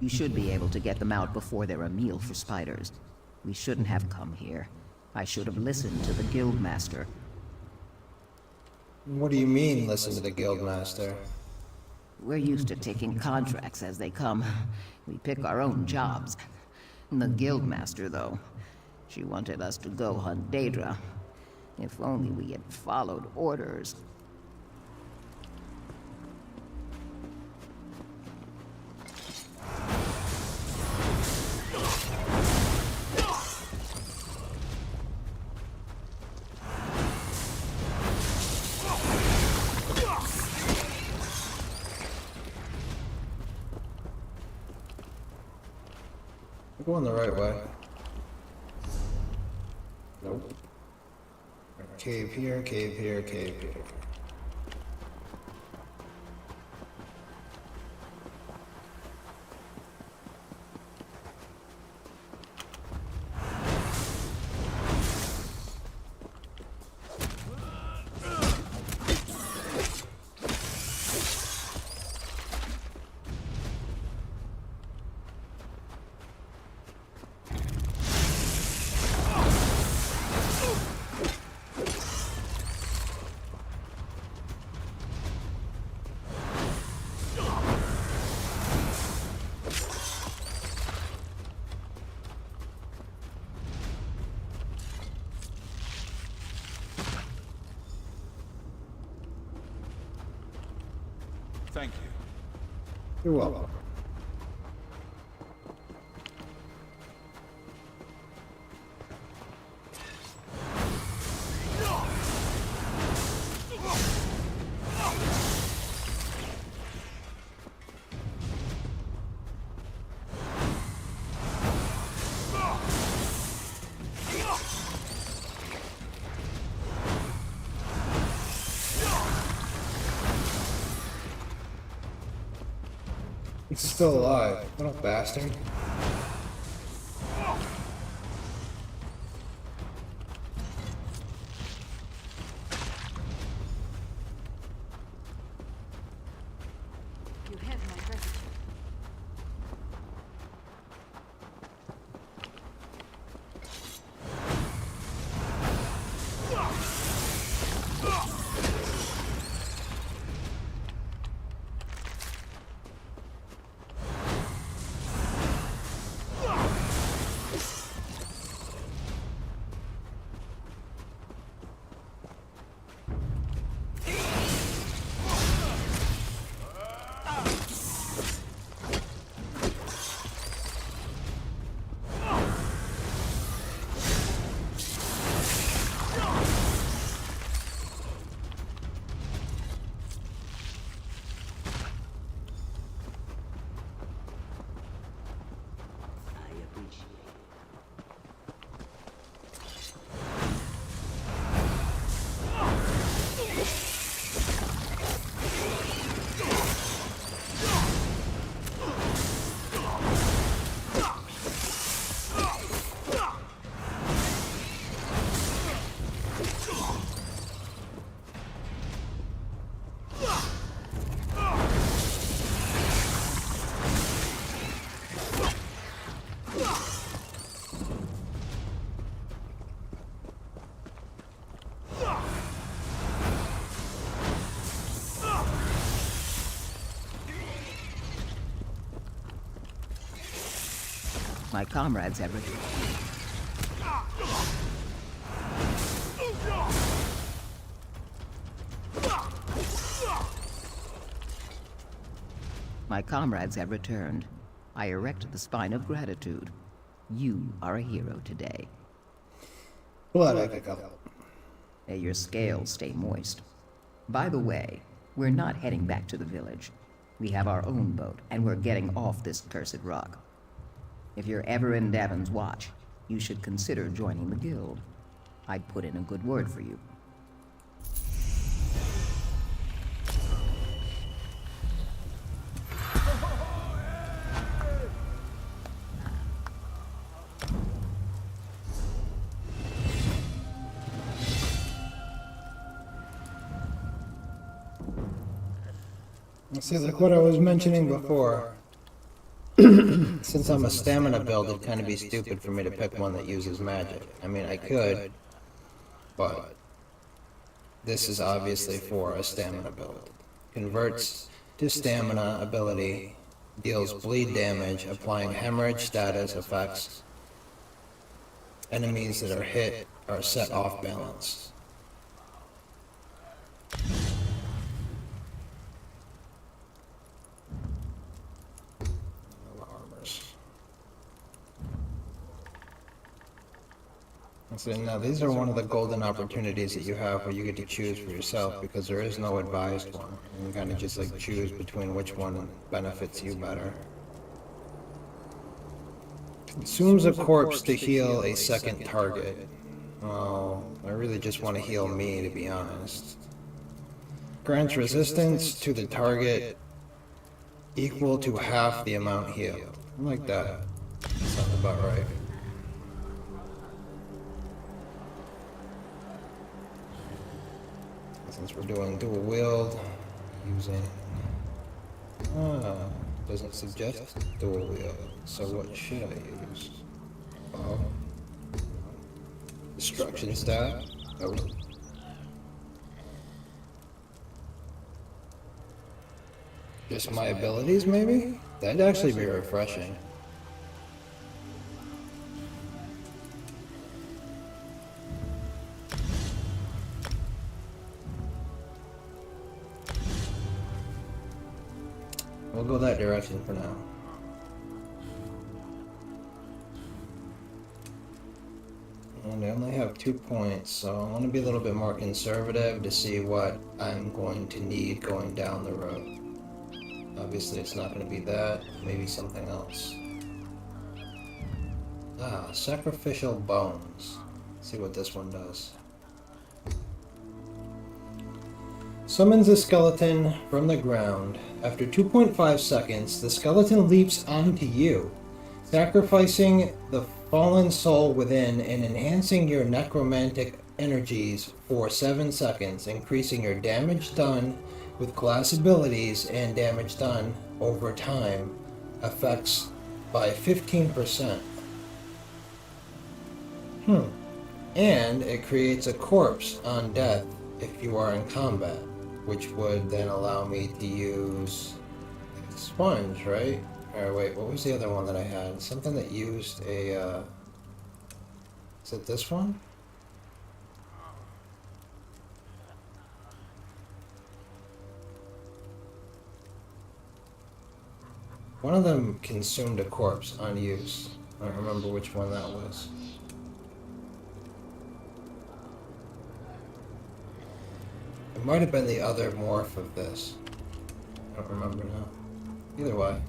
You should be able to get them out before they're a meal for spiders. We shouldn't have come here. I should have listened to the Guildmaster. What do you mean, listen to the Guildmaster? We're used to taking contracts as they come. We pick our own jobs. The Guildmaster, though, she wanted us to go hunt Daedra. If only we had followed orders. We're going the right way. Nope. Cave here, cave here, cave here. You're welcome. He's still alive. What a bastard. You have my gratitude. My comrades have returned. My comrades have returned. I erect the spine of gratitude. You are a hero today. Blood I could go. May your scales stay moist. By the way, we're not heading back to the village. We have our own boat, and we're getting off this cursed rock. If you're ever in Davon's watch, you should consider joining the guild. I'd put in a good word for you. See, like what I was mentioning before, since I'm a stamina build, it'd kind of be stupid for me to pick one that uses magic. I mean, I could, but this is obviously for a stamina build. Converts to stamina ability, deals bleed damage, applying hemorrhage status effects. Enemies that are hit are set off balance. So now these are one of the golden opportunities that you have where you get to choose for yourself, because there is no advised one. You kind of just like choose between which one benefits you better. Consumes a corpse to heal a second target. Well, I really just want to heal me, to be honest. Grants resistance to the target equal to half the amount healed. I like that. Sounds about right. Since we're doing dual wield, using doesn't suggest dual wield. So what should I use? Oh, destruction stab. Oh. Just my abilities, maybe? That'd actually be refreshing. We'll go that direction for now. And I only have 2 points, so I want to be a little bit more conservative to see what I'm going to need going down the road. Obviously it's not going to be that, maybe something else. Ah, sacrificial bones. Let's see what this one does. Summons a skeleton from the ground. After 2.5 seconds, the skeleton leaps onto you, sacrificing the fallen soul within and enhancing your necromantic energies for 7 seconds, increasing your damage done with class abilities and damage done over time effects by 15%. And it creates a corpse on death if you are in combat, which would then allow me to use sponge, right? Or wait, what was the other one that I had? Something that used a, is it this one? One of them consumed a corpse on use. I don't remember which one that was. It might have been the other morph of this. I don't remember now. Either way.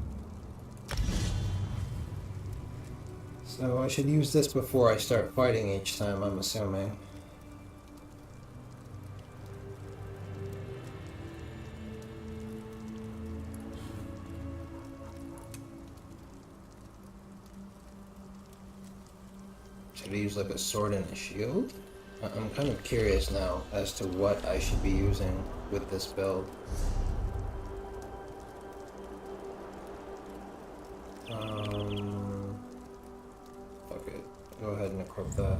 So I should use this before I start fighting each time, I'm assuming. Should I use like a sword and a shield? I'm kind of curious now as to what I should be using with this build. Fuck it. Go ahead and equip that.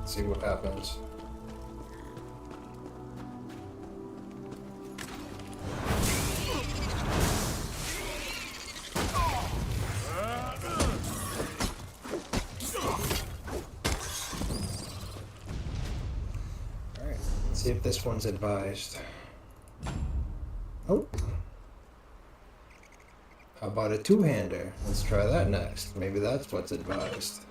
See what happens. Alright, let's see if this one's advised. Oh. How about a two-hander? Let's try that next. Maybe that's what's advised.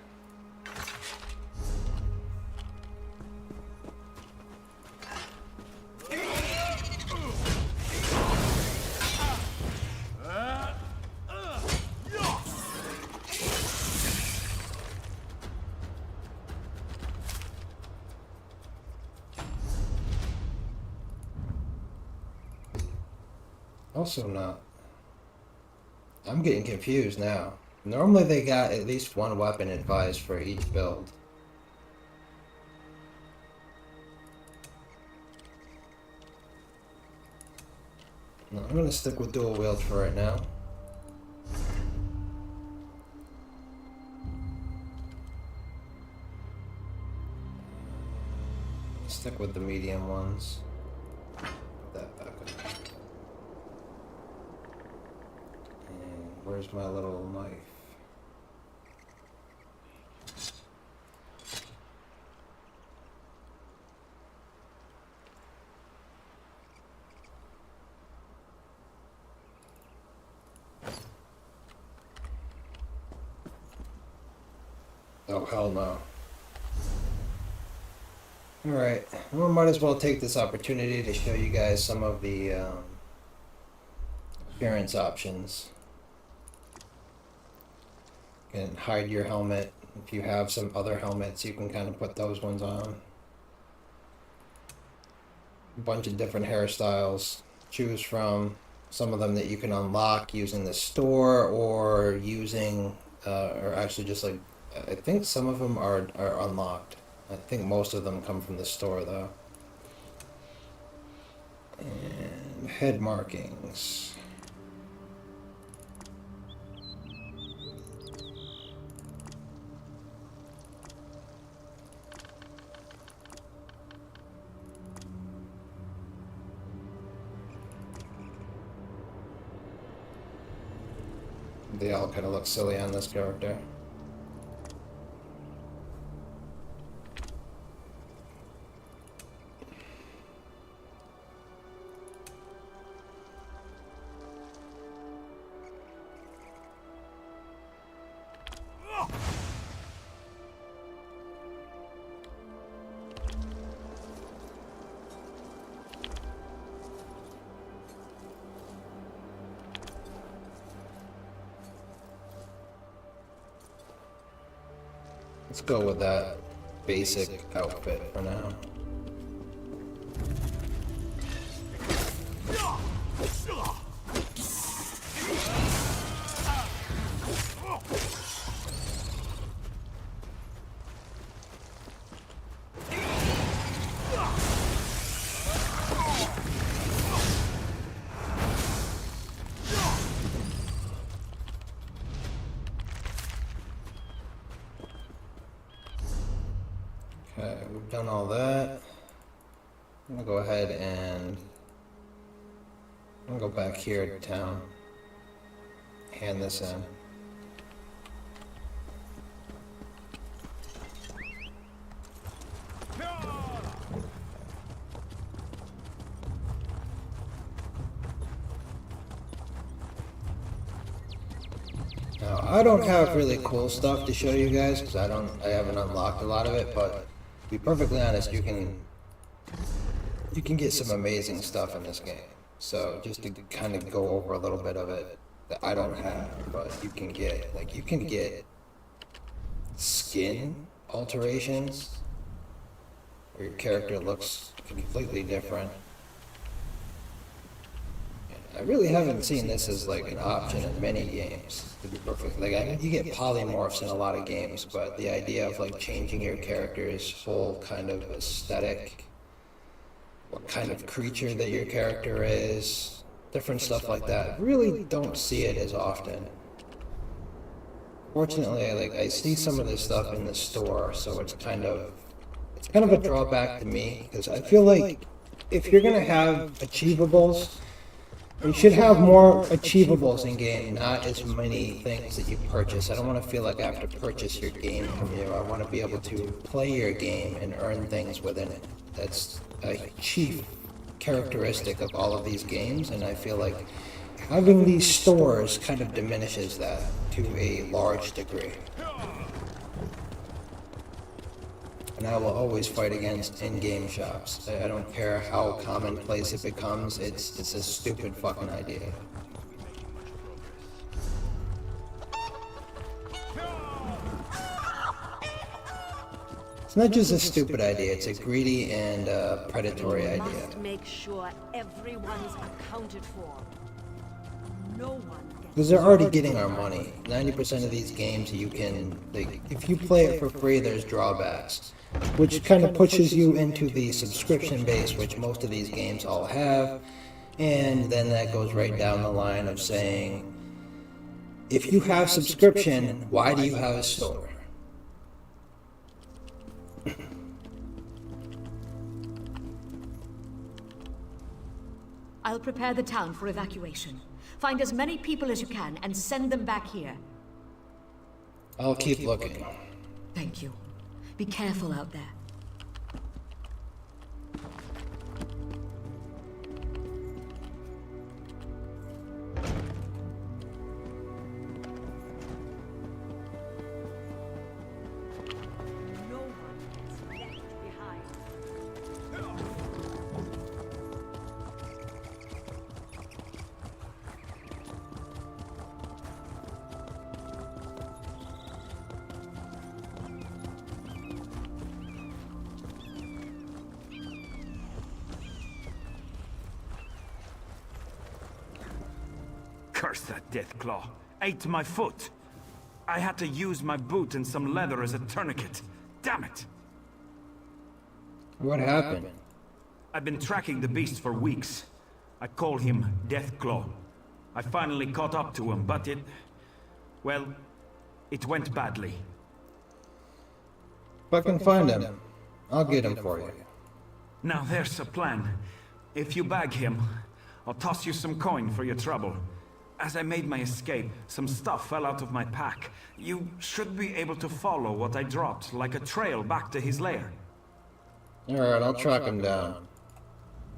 Also not. I'm getting confused now. Normally they got at least one weapon advised for each build. No, I'm gonna stick with dual wield for right now. Stick with the medium ones. Put that back up. And where's my little knife? Oh, hell no. Alright, well, might as well take this opportunity to show you guys some of the appearance options. You can hide your helmet. If you have some other helmets, you can kind of put those ones on. A bunch of different hairstyles. Choose from. Some of them that you can unlock using the store or using, or actually just like, I think some of them are unlocked. I think most of them come from the store though. And head markings. They all kind of look silly on this character. Let's go with that basic outfit for now. Okay, we've done all that. I'm gonna go ahead and I'm gonna go back here to town. Hand this in. Now, I don't have really cool stuff to show you guys because I haven't unlocked a lot of it, but to be perfectly honest, you can get some amazing stuff in this game. So just to kind of go over a little bit of it that I don't have, but you can get, like, you can get skin alterations where your character looks completely different. I really haven't seen this as like an option in many games, to be perfect. Like, I mean, you get polymorphs in a lot of games, but the idea of like changing your character's whole kind of aesthetic, what kind of creature that your character is, different stuff like that, really don't see it as often. Fortunately, like, I see some of this stuff in the store, so it's kind of a drawback to me, because I feel like if you're gonna have achievables, you should have more achievables in game, not as many things that you purchase. I don't want to feel like I have to purchase your game from you. I want to be able to play your game and earn things within it. That's a chief characteristic of all of these games, and I feel like having these stores kind of diminishes that to a large degree. And I will always fight against in-game shops. I don't care how commonplace it becomes, it's a stupid fucking idea. It's not just a stupid idea, it's a greedy and predatory idea. Must make sure everyone's accounted for. No one gets... Because they're already getting our money. 90% of these games you can, like, if you play it for free, there's drawbacks, which kind of pushes you into the subscription base, which most of these games all have, and then that goes right down the line of saying, if you have subscription, why do you have a store? I'll prepare the town for evacuation. Find as many people as you can and send them back here. I'll keep looking. Thank you. Be careful out there. No one gets left behind. Curse that Deathclaw. Ate my foot. I had to use my boot and some leather as a tourniquet. Damn it! What happened? I've been tracking the beast for weeks. I call him Deathclaw. I finally caught up to him, but well, it went badly. If I can find him, I'll get him for you. Now there's a plan. If you bag him, I'll toss you some coin for your trouble. as I made my escape, some stuff fell out of my pack. You should be able to follow what I dropped, like a trail back to his lair. Alright, I'll track him down.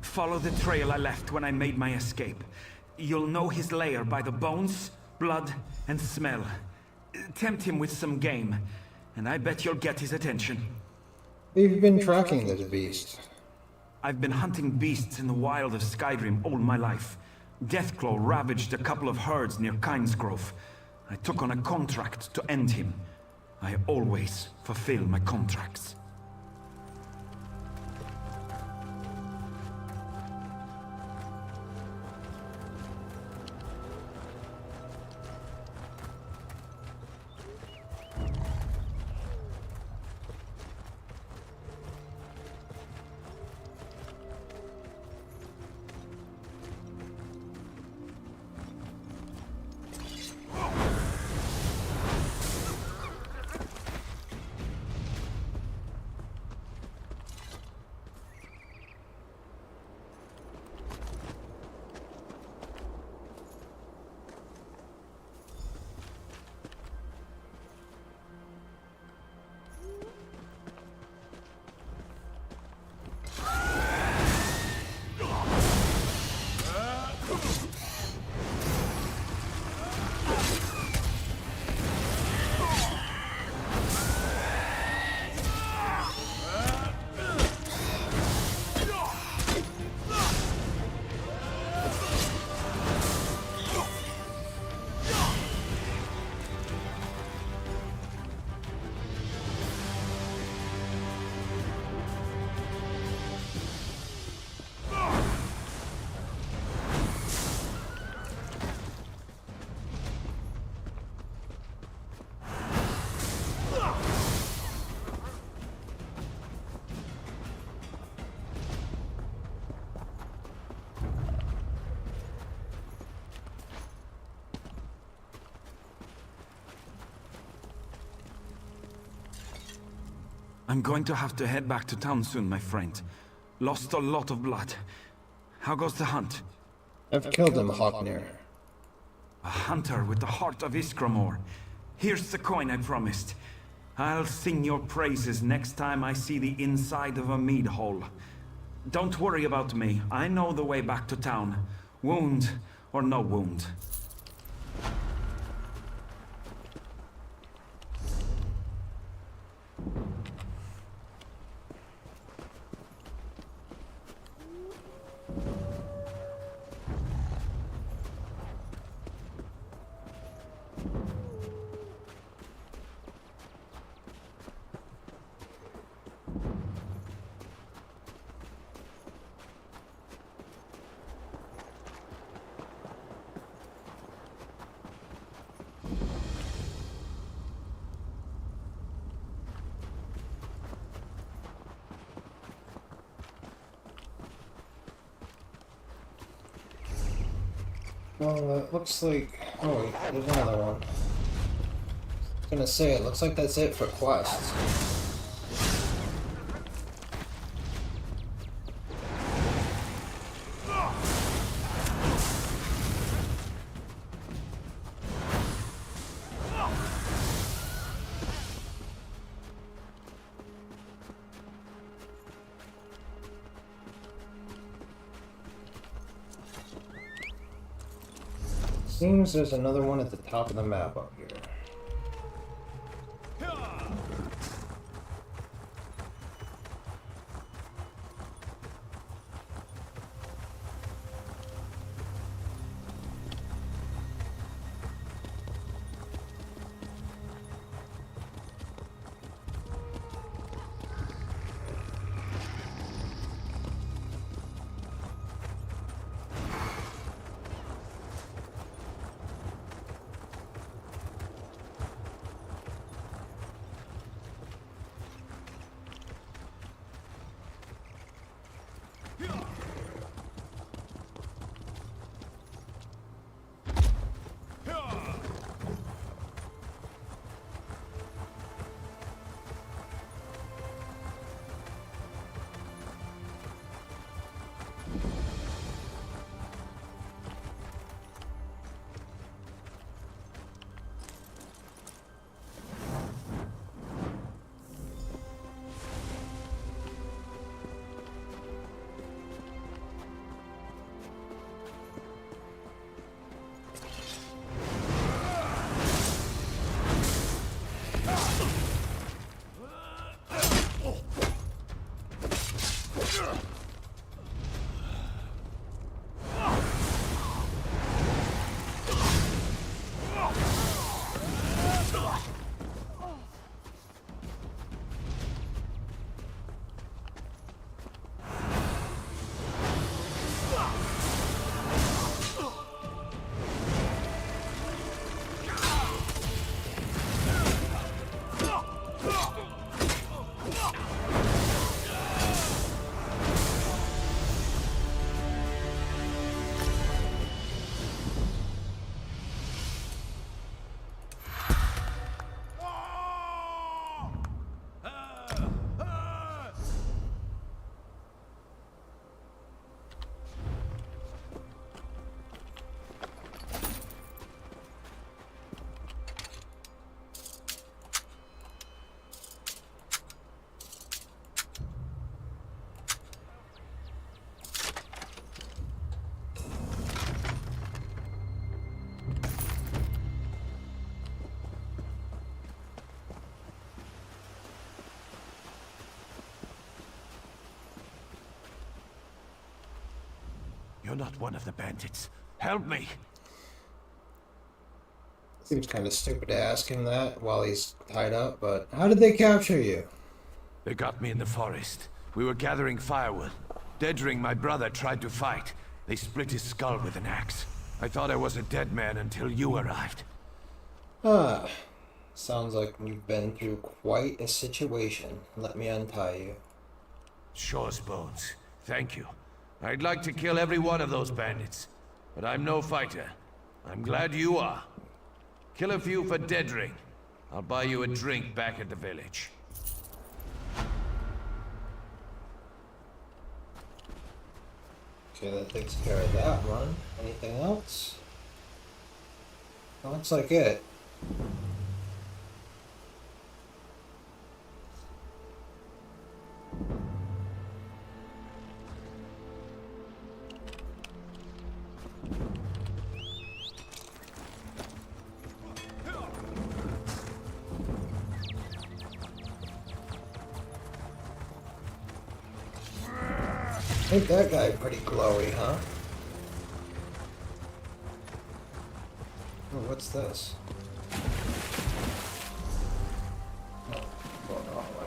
Follow the trail I left when I made my escape. You'll know his lair by the bones, blood, and smell. Tempt him with some game, and I bet you'll get his attention. We've been tracking this beast. I've been hunting beasts in the wild of Skydream all my life. Deathclaw ravaged a couple of herds near Kynesgrove. I took on a contract to end him. I always fulfill my contracts. I'm going to have to head back to town soon, my friend. Lost a lot of blood. How goes the hunt? I've killed him, Hawknir. A hunter with the heart of Iskramor. Here's the coin I promised. I'll sing your praises next time I see the inside of a mead hole. Don't worry about me. I know the way back to town. Wound or no wound. Well, it looks like... Oh, wait, there's another one. I was gonna say, it looks like that's it for quests. Seems there's another one at the top of the map up here. You're not one of the bandits. Help me! Seems kind of stupid to ask him that while he's tied up, but how did they capture you? They got me in the forest. We were gathering firewood. Dedring, my brother, tried to fight. They split his skull with an axe. I thought I was a dead man until you arrived. Ah, sounds like we've been through quite a situation. Let me untie you. Sure, Bones. Thank you. I'd like to kill every one of those bandits, but I'm no fighter. I'm glad you are. Kill a few for Dedring. I'll buy you a drink back at the village. Okay, that takes care of that one. Anything else? That looks like it. Ain't that guy pretty glowy, huh? Oh, what's this? Oh, going the wrong way.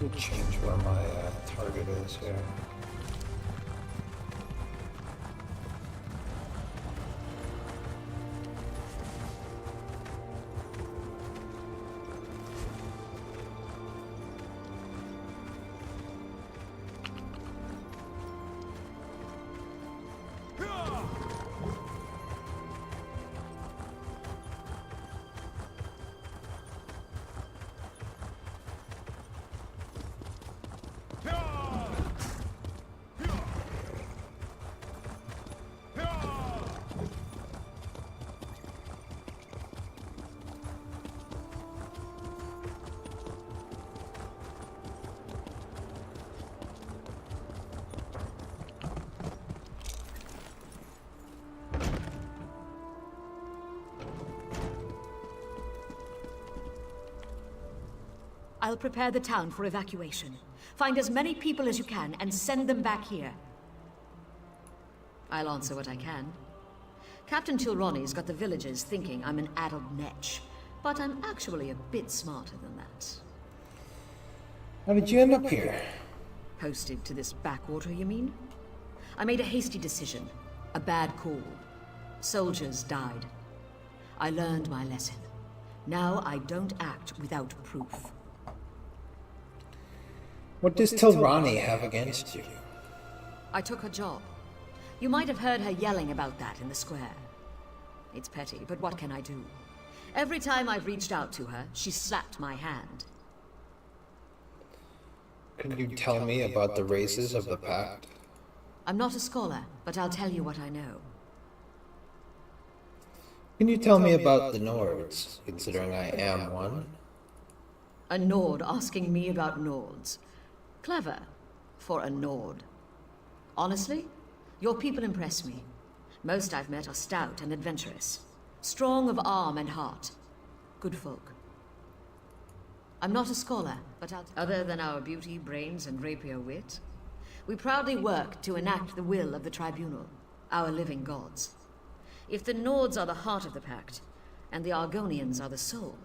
Let me change where my target is here. I'll prepare the town for evacuation. Find as many people as you can and send them back here. I'll answer what I can. Captain Tilroni's got the villagers thinking I'm an addled netch, but I'm actually a bit smarter than that. How did you end up here? Posted to this backwater, you mean? I made a hasty decision. A bad call. Soldiers died. I learned my lesson. Now I don't act without proof. What does Tilrani have against you? I took her job. You might have heard her yelling about that in the square. It's petty, but what can I do? Every time I've reached out to her, she slapped my hand. Could you tell me about the races of the Pact? I'm not a scholar, but I'll tell you what I know. Can you tell me about the Nords, considering I am one? A Nord asking me about Nords. Clever for a Nord. Honestly, your people impress me. Most I've met are stout and adventurous, strong of arm and heart. Good folk. I'm not a scholar, but other than our beauty, brains, and rapier wit, we proudly work to enact the will of the Tribunal, our living gods. If the Nords are the heart of the Pact, and the Argonians are the soul,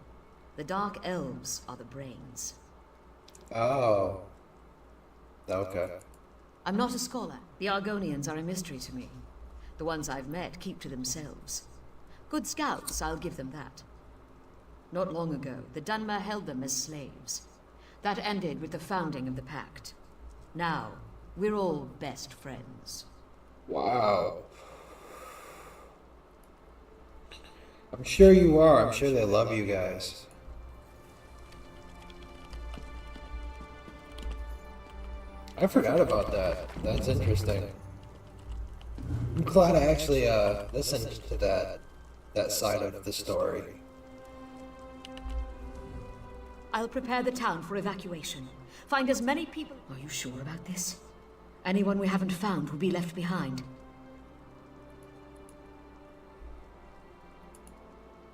the Dark Elves are the brains. Oh. Okay. I'm not a scholar. The Argonians are a mystery to me. The ones I've met keep to themselves. Good scouts, I'll give them that. Not long ago, the Dunmer held them as slaves. That ended with the founding of the Pact. Now, we're all best friends. Wow. I'm sure you are. I'm sure they love you guys. I forgot about that. That's interesting. I'm glad I actually listened to that side of the story. I'll prepare the town for evacuation. Find as many people... Are you sure about this? Anyone we haven't found will be left behind.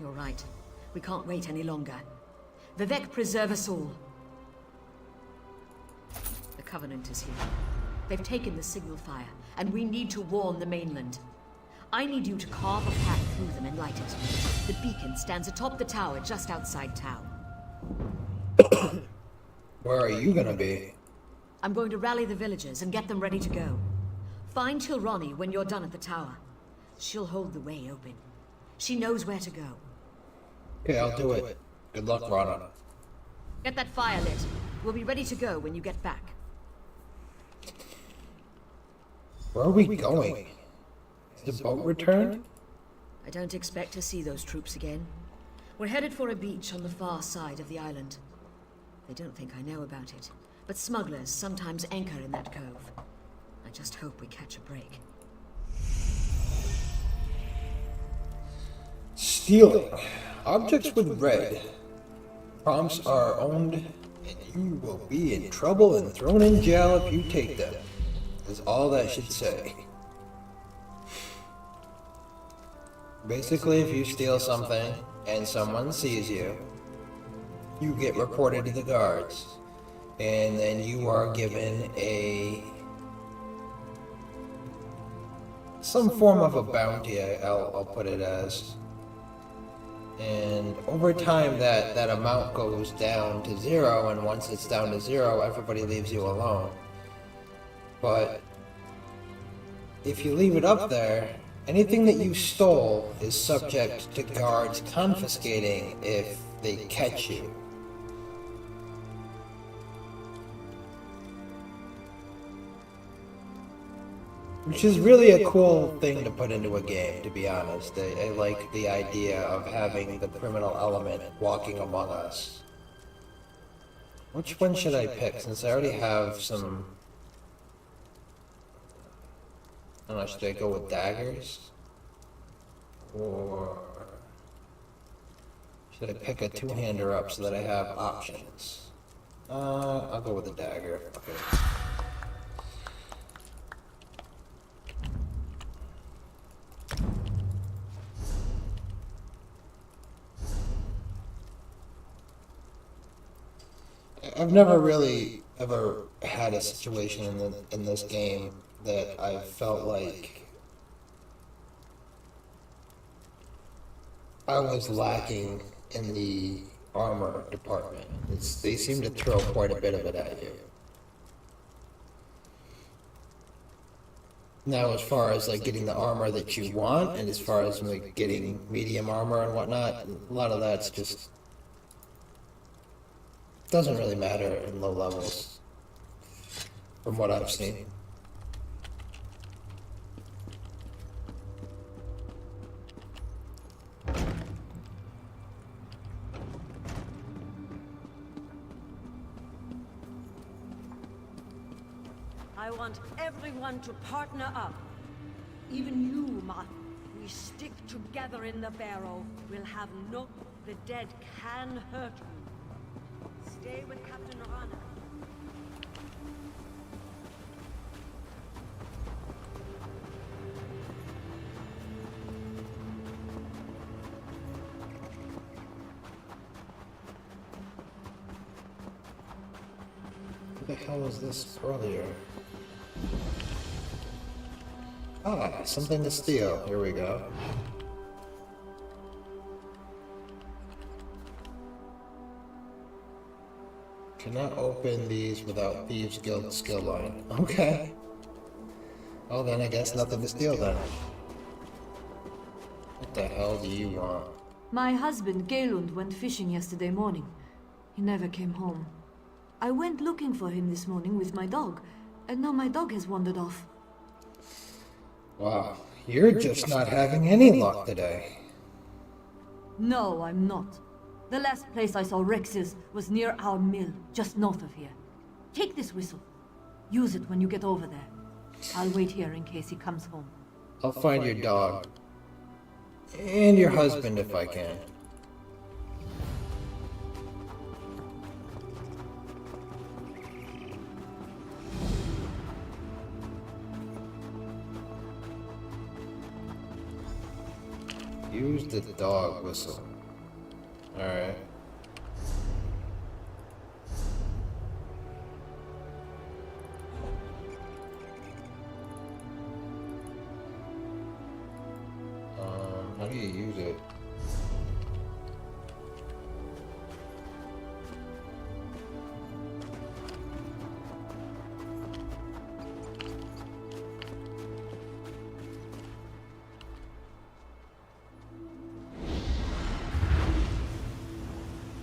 You're right. We can't wait any longer. Vivek, preserve us all. The Covenant is here. They've taken the signal fire, and we need to warn the mainland. I need you to carve a path through them and light it. The beacon stands atop the tower just outside town. Where are you gonna be? I'm going to rally the villagers and get them ready to go. Find Tilrani when you're done at the tower. She'll hold the way open. She knows where to go. Okay, I'll do it. Good luck, Rana. Get that fire lit. We'll be ready to go when you get back. Where are we going? Has the boat returned? I don't expect to see those troops again. We're headed for a beach on the far side of the island. They don't think I know about it, but smugglers sometimes anchor in that cove. I just hope we catch a break. Stealing. Objects with red. Prompts are owned, and you will be in trouble and thrown in jail if you take them. Is all that should say. Basically, if you steal something and someone sees you, you get reported to the guards, and then you are given some form of a bounty, I'll put it as. And over time that amount goes down to 0, and once it's down to 0, everybody leaves you alone. But if you leave it up there, anything that you stole is subject to guards confiscating if they catch you. Which is really a cool thing to put into a game, to be honest. I like the idea of having the criminal element walking among us. Which one should I pick, since I already have some... I don't know, should I go with daggers? Or... should I pick a two-hander up so that I have options? I'll go with the dagger. Okay. I've never really ever had a situation in this game that I felt like I was lacking in the armor department. They seem to throw quite a bit of it at you. Now, as far as like getting the armor that you want, and as far as like getting medium armor and whatnot, a lot of that's just doesn't really matter in low levels, from what I've seen. I want everyone to partner up. Even you, Moth. We stick together in the barrow. We'll have no... The dead can hurt you. Stay with Captain Rana. What the hell was this earlier? Ah, something to steal. Here we go. Cannot open these without Thieves Guild skill line. Okay. Well then I guess nothing to steal then. What the hell do you want? My husband, Galund, went fishing yesterday morning. He never came home. I went looking for him this morning with my dog, and now my dog has wandered off. Wow, you're just not having any luck today. No, I'm not. The last place I saw Rex's was near our mill, just north of here. Take this whistle. Use it when you get over there. I'll wait here in case he comes home. I'll find your dog. And your husband if I can. Use the dog whistle. Alright. How do you use it?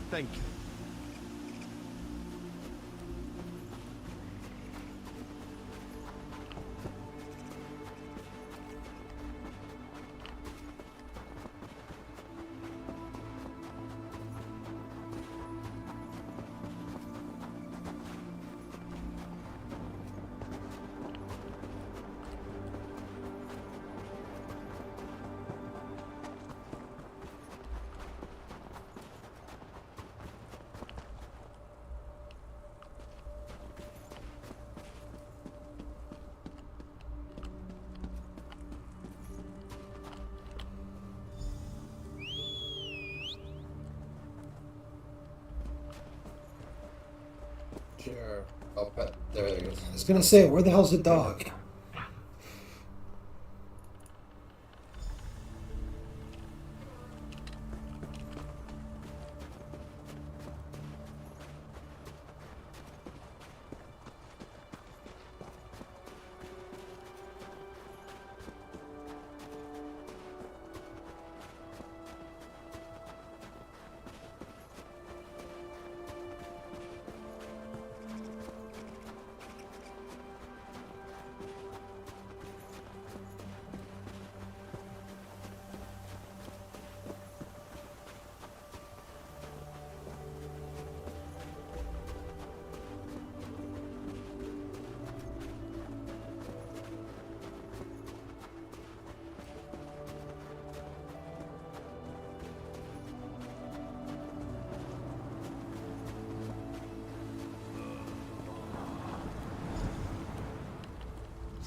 Thank you. Sure. I'll pet. There it is. I was gonna say, where the hell's the dog?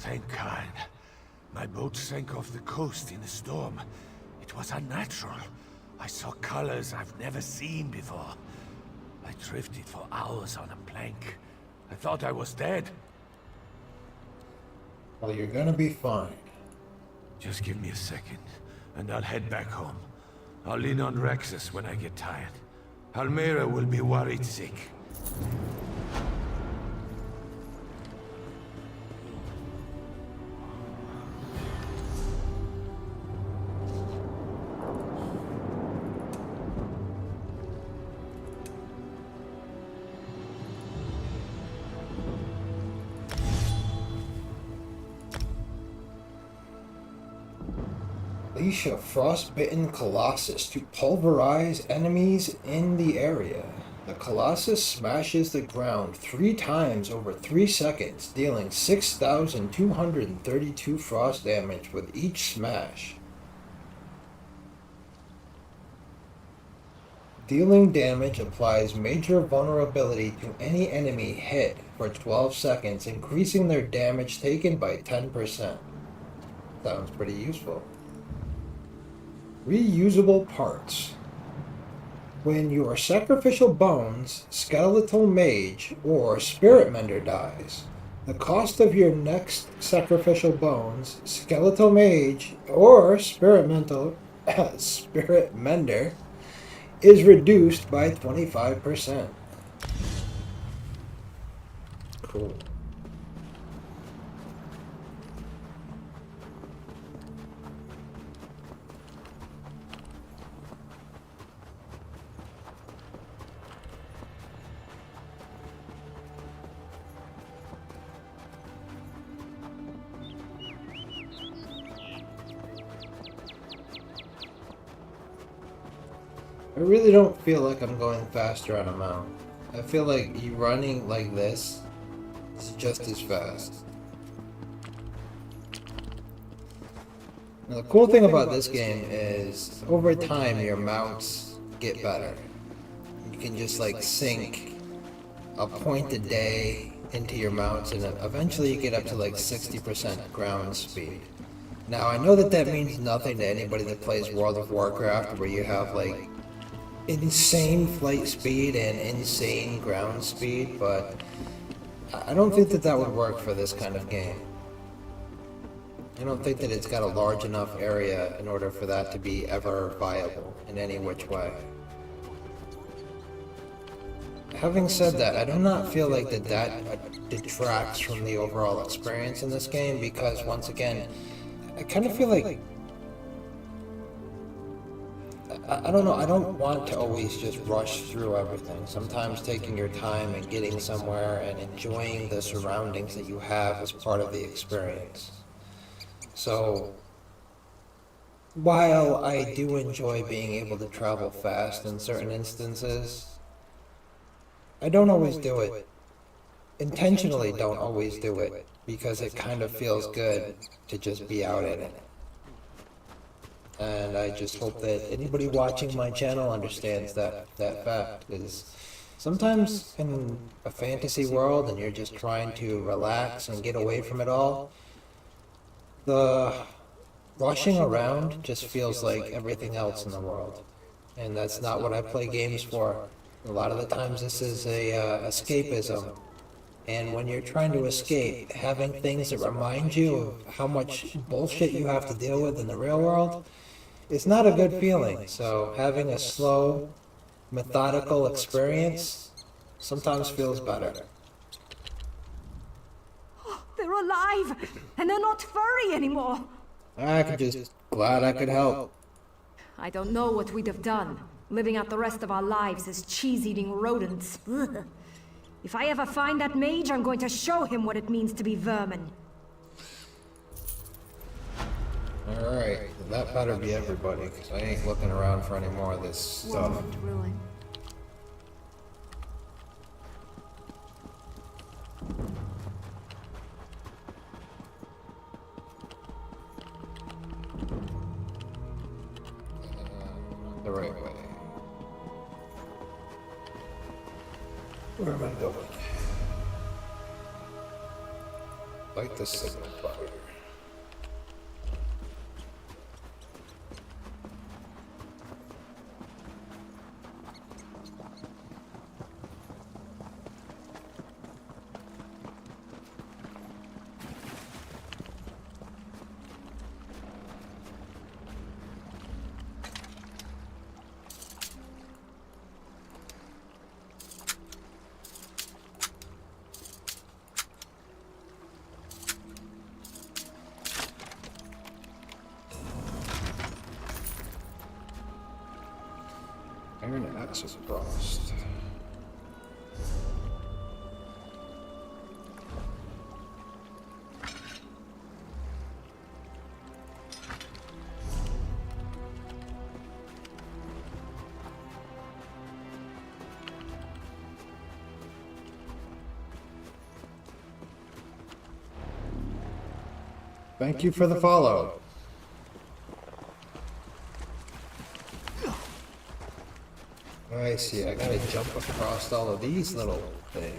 Thank God. My boat sank off the coast in a storm. It was unnatural. I saw colors I've never seen before. I drifted for hours on a plank. I thought I was dead. Well, you're gonna be fine. Just give me a second, and I'll head back home. I'll lean on Rexus when I get tired. Almera will be worried sick. Unleash a frostbitten Colossus to pulverize enemies in the area. The Colossus smashes the ground 3 times over 3 seconds, dealing 6,232 frost damage with each smash. Dealing damage applies major vulnerability to any enemy hit for 12 seconds, increasing their damage taken by 10%. Sounds pretty useful. Reusable parts. When your sacrificial bones, skeletal mage, or spirit mender dies, the cost of your next sacrificial bones, skeletal mage, or spirit mender is reduced by 25%. Cool. I really don't feel like I'm going faster on a mount. I feel like you running like this is just as fast. Now, the cool thing about this game is over time your mounts get better. You can just like sink a point a day into your mounts, and then eventually you get up to like 60% ground speed. Now, I know that that means nothing to anybody that plays World of Warcraft, where you have, like, insane flight speed and insane ground speed, but I don't think that that would work for this kind of game. I don't think that it's got a large enough area in order for that to be ever viable in any which way. Having said that, I do not feel like that detracts from the overall experience in this game, because once again, I kind of feel like, I don't know, I don't want to always just rush through everything. Sometimes taking your time and getting somewhere and enjoying the surroundings that you have is part of the experience. So, while I do enjoy being able to travel fast in certain instances, I don't always do it. Intentionally don't always do it, because it kind of feels good to just be out in it. And I just hope that anybody watching my channel understands that fact, is sometimes in a fantasy world and you're just trying to relax and get away from it all, the rushing around just feels like everything else in the world. And that's not what I play games for. A lot of the times this is a escapism. And when you're trying to escape, having things that remind you of how much bullshit you have to deal with in the real world, it's not a good feeling. So having a slow, methodical experience sometimes feels better. They're alive! And they're not furry anymore! I'm just glad I could help. I don't know what we'd have done, living out the rest of our lives as cheese-eating rodents. Ugh. If I ever find that mage, I'm going to show him what it means to be vermin. Alright, that better be everybody, because I ain't looking around for any more of this stuff. Ruin. The right way. Where am I going? Like the signal fire. Iron acid frost. Thank you for the follow. I see, I gotta jump across all of these little things.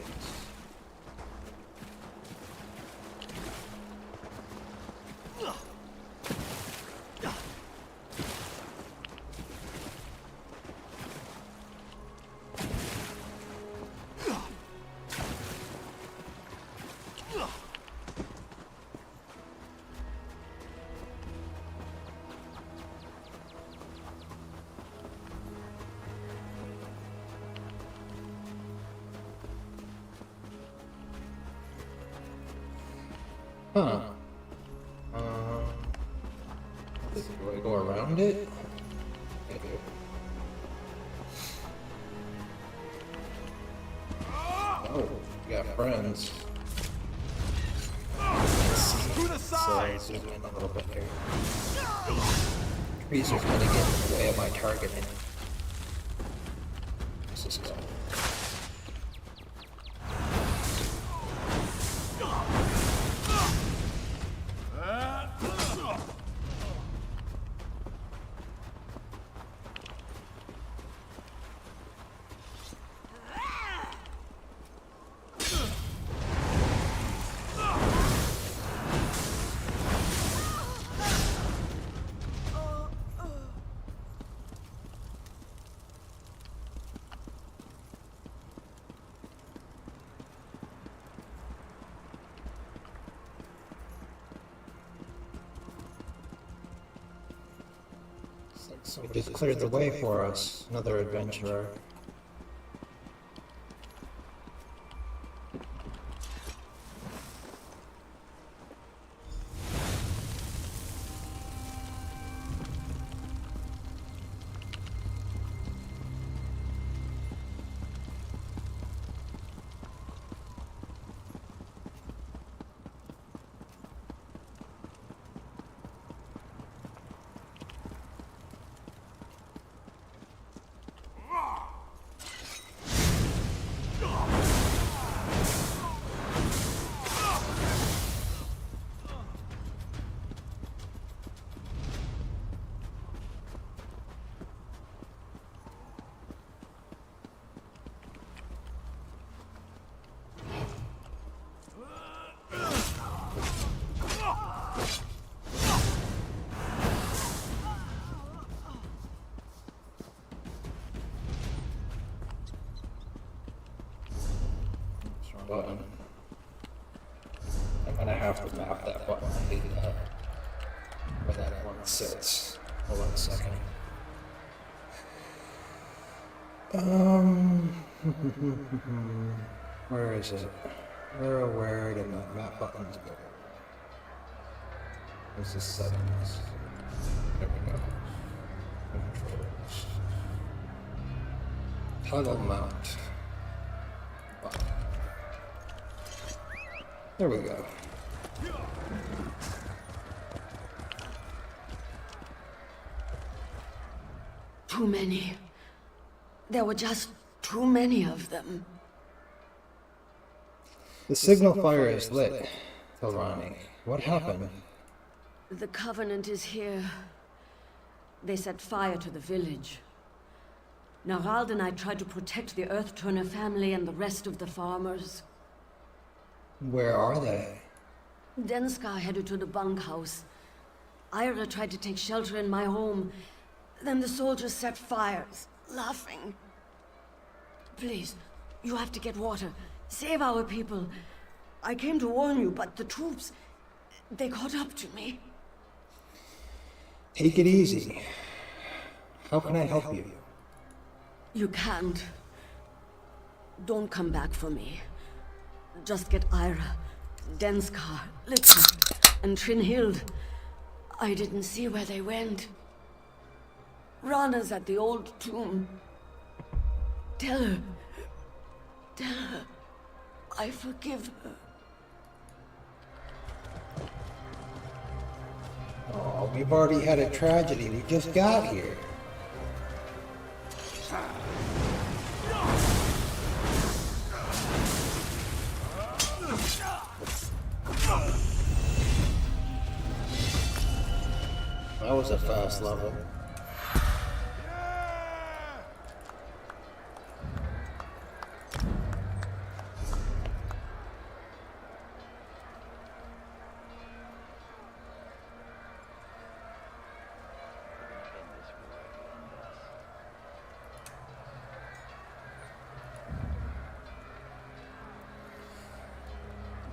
Huh. Do I go around it? I do. Oh, we got friends. To the side! So, zoom in a little bit here. Trees are gonna get in the way of my targeting. This is good. Somebody just cleared the way for us. Another adventurer. Button. I'm gonna have to map that button where that one sits. Hold on a second. Where is it? Where did my map buttons go? This is settings. There we go. Controls. Toggle mount. Button. There we go. Too many. There were just too many of them. The signal fire is lit, Tilrani. What happened? The Covenant is here. They set fire to the village. Narald and I tried to protect the Earth-Turner family and the rest of the farmers. Where are they? Denskar headed to the bunkhouse. Ira tried to take shelter in my home. Then the soldiers set fires, laughing. Please, you have to get water. Save our people. I came to warn you, but the troops, they caught up to me. Take it easy. How can I help you? You can't. Don't come back for me. Just get Ira, Denskar, Lippert, and Trinhild. I didn't see where they went. Rana's at the old tomb. Tell her. I forgive her. Oh, we've already had a tragedy. We just got here. That was a fast level.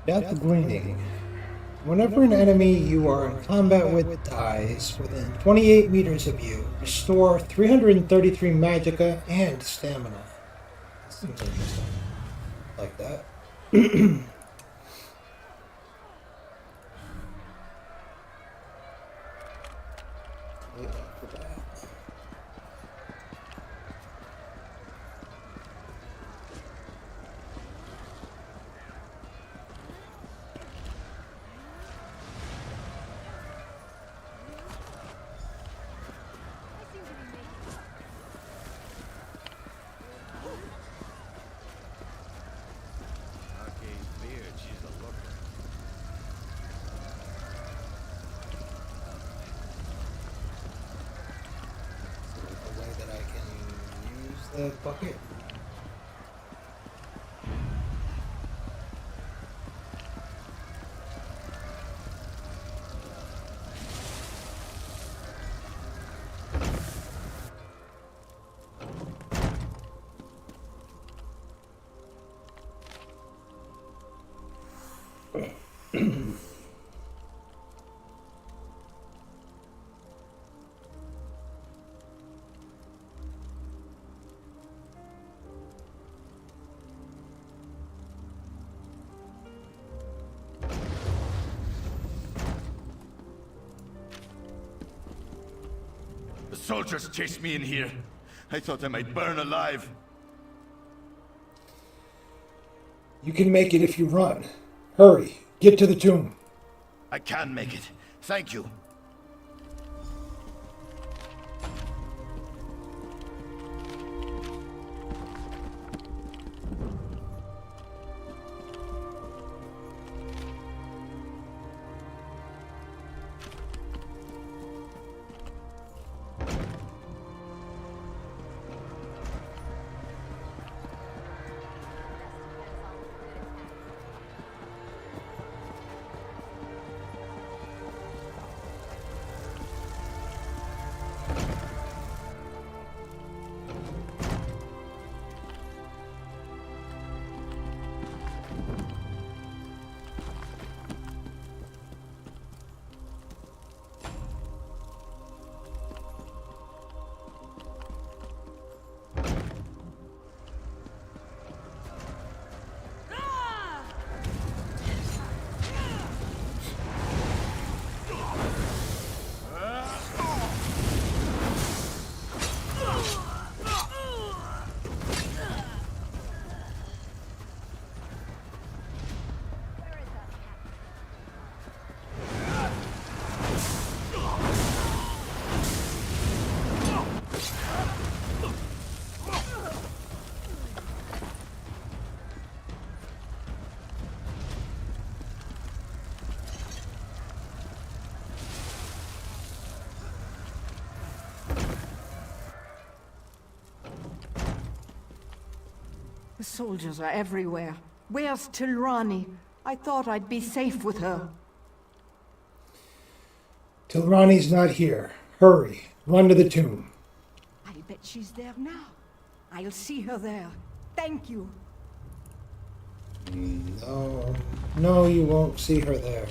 Death Gleaning. Whenever an enemy you are in combat with dies within 28 meters of you, restore 333 magicka and stamina. Seems interesting. Like that. The bucket. soldiers chased me in here. I thought I might burn alive. You can make it if you run. Hurry, get to the tomb. I can make it. Thank you. The soldiers are everywhere. Where's Tilrani? I thought I'd be safe with her. Tilrani's not here. Hurry, run to the tomb. I bet she's there now. I'll see her there. Thank you. No, you won't see her there.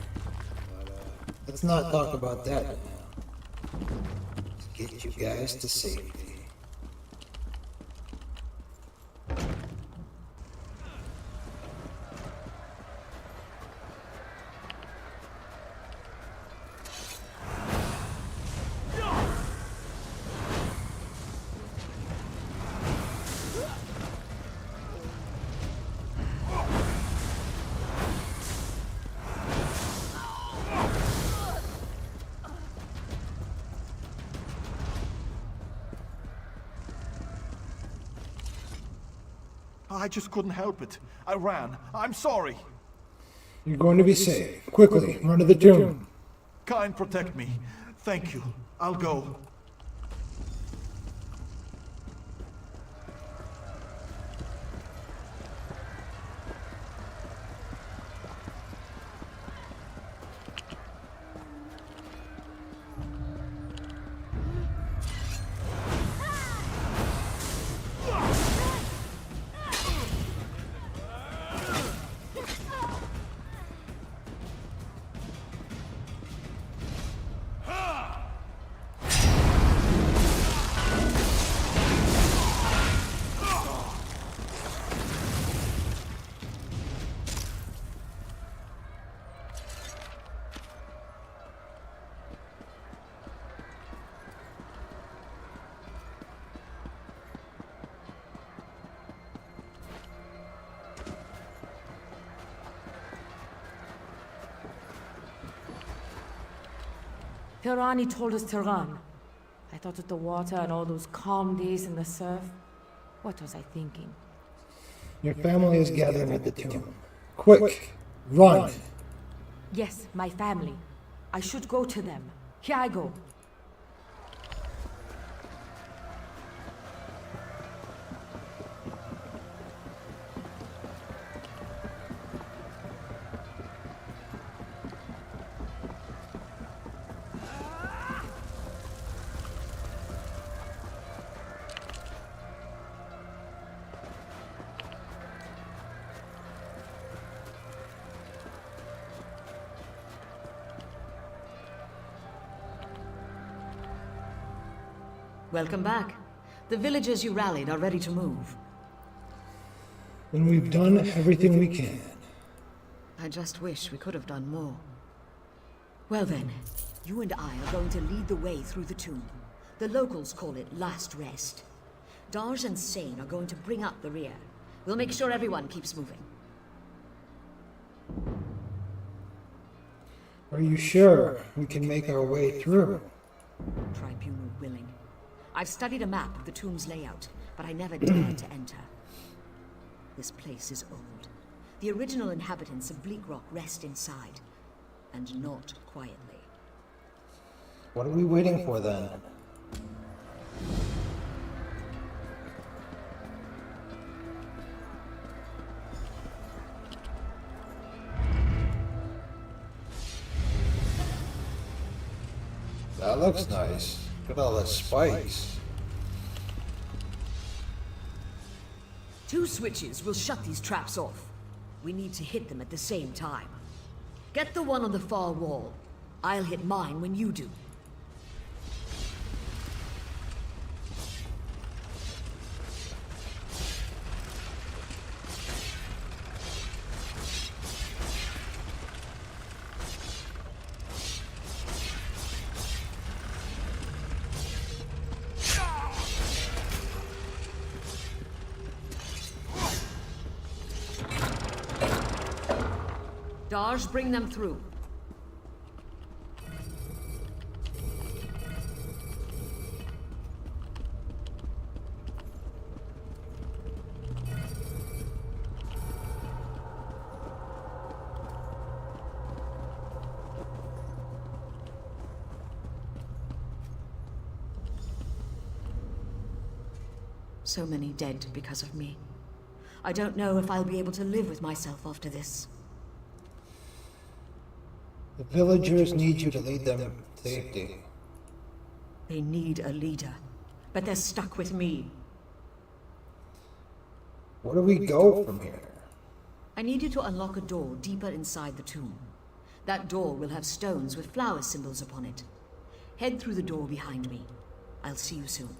But, let's not talk about that now. Let's get you guys to safety. I just couldn't help it. I ran. I'm sorry. You're going to be safe. Quickly, run to the tomb. Kain, protect me. Thank you. I'll go. Tilrani told us to run. I thought of the water and all those calm days in the surf. What was I thinking? Your family is gathering at the tomb. Quick, run. Yes, my family. I should go to them. Here I go. Welcome back. The villagers you rallied are ready to move. And we've done everything we can. I just wish we could have done more. Well then, you and I are going to lead the way through the tomb. The locals call it Last Rest. Darsh and Sane are going to bring up the rear. We'll make sure everyone keeps moving. Are you sure we can make our way through? Tribunal willing. I've studied a map of the tomb's layout, but I never dared to enter. This place is old. The original inhabitants of Bleak Rock rest inside, and not quietly. What are we waiting for then? That looks nice. Look at all the spikes. 2 switches will shut these traps off. We need to hit them at the same time. Get the one on the far wall. I'll hit mine when you do. Darsh, bring them through. So many dead because of me. I don't know if I'll be able to live with myself after this. The villagers need you to lead them to safety. They need a leader, but they're stuck with me. Where do we go from here? I need you to unlock a door deeper inside the tomb. That door will have stones with flower symbols upon it. Head through the door behind me. I'll see you soon.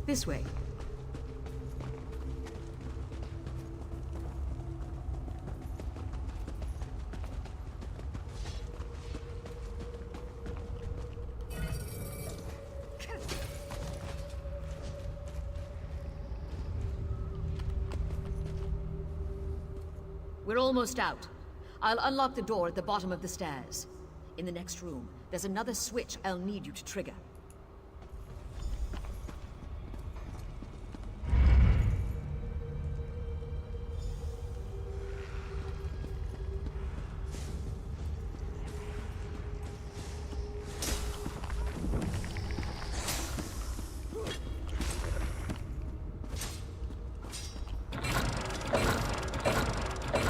This way. We're almost out. I'll unlock the door at the bottom of the stairs. In the next room, there's another switch I'll need you to trigger.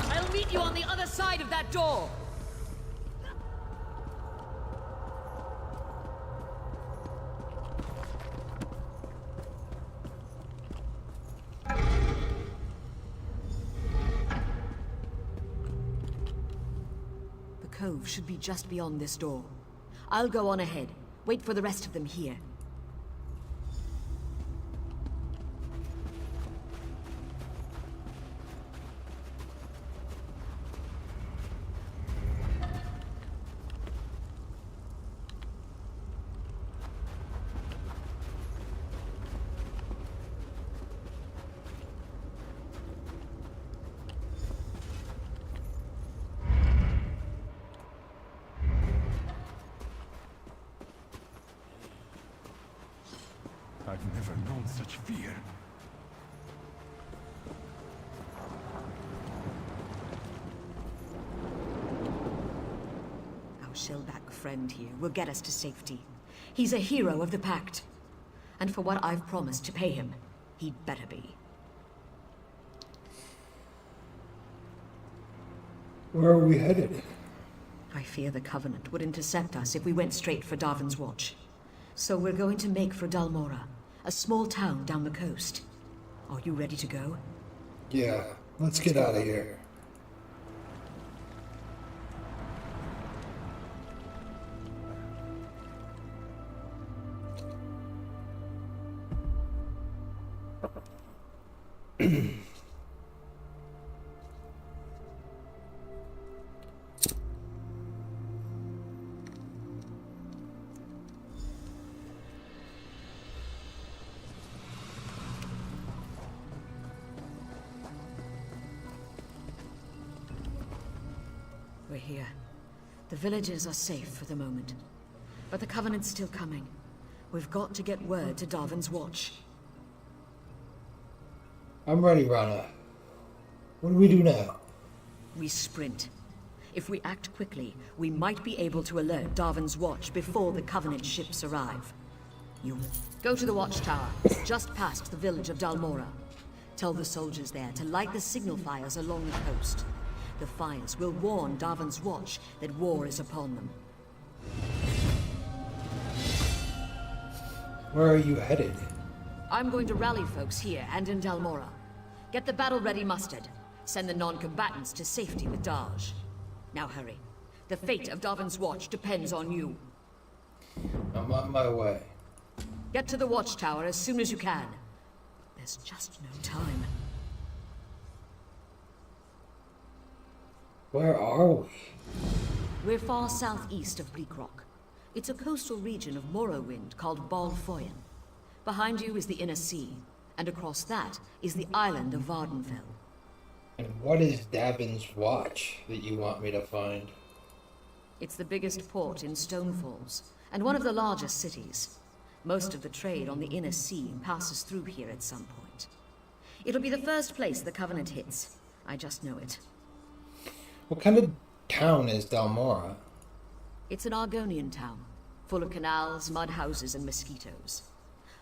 I'll meet you on the other side of that door! cove should be just beyond this door. I'll go on ahead. Wait for the rest of them here. I've never known such fear. Our shellback friend here will get us to safety. He's a hero of the Pact. And for what I've promised to pay him, he'd better be. Where are we headed? I fear the Covenant would intercept us if we went straight for Darvin's Watch. So we're going to make for Dalmora, a small town down the coast. Are you ready to go? Yeah, let's get out of here. We're here. The villages are safe for the moment. But the Covenant's still coming. We've got to get word to Darvin's Watch. I'm ready, Rana. What do we do now? We sprint. If we act quickly, we might be able to alert Darvin's Watch before the Covenant ships arrive. You go to the watchtower, just past the village of Dalmora. Tell the soldiers there to light the signal fires along the coast. The fires will warn Darvin's Watch that war is upon them. Where are you headed? I'm going to rally folks here and in Dalmora. Get the battle ready mustered. Send the non-combatants to safety with Daj. Now hurry. The fate of Darvin's Watch depends on you. I'm on my way. Get to the watchtower as soon as you can. There's just no time. Where are we? We're far southeast of Bleakrock. It's a coastal region of Morrowind called Bal Foyen. Behind you is the Inner Sea, and across that is the island of Vardenfell. And what is Darvin's Watch that you want me to find? It's the biggest port in Stonefalls, and one of the largest cities. Most of the trade on the Inner Sea passes through here at some point. It'll be the first place the Covenant hits. I just know it. What kind of town is Dalmora? It's an Argonian town, full of canals, mud houses, and mosquitoes.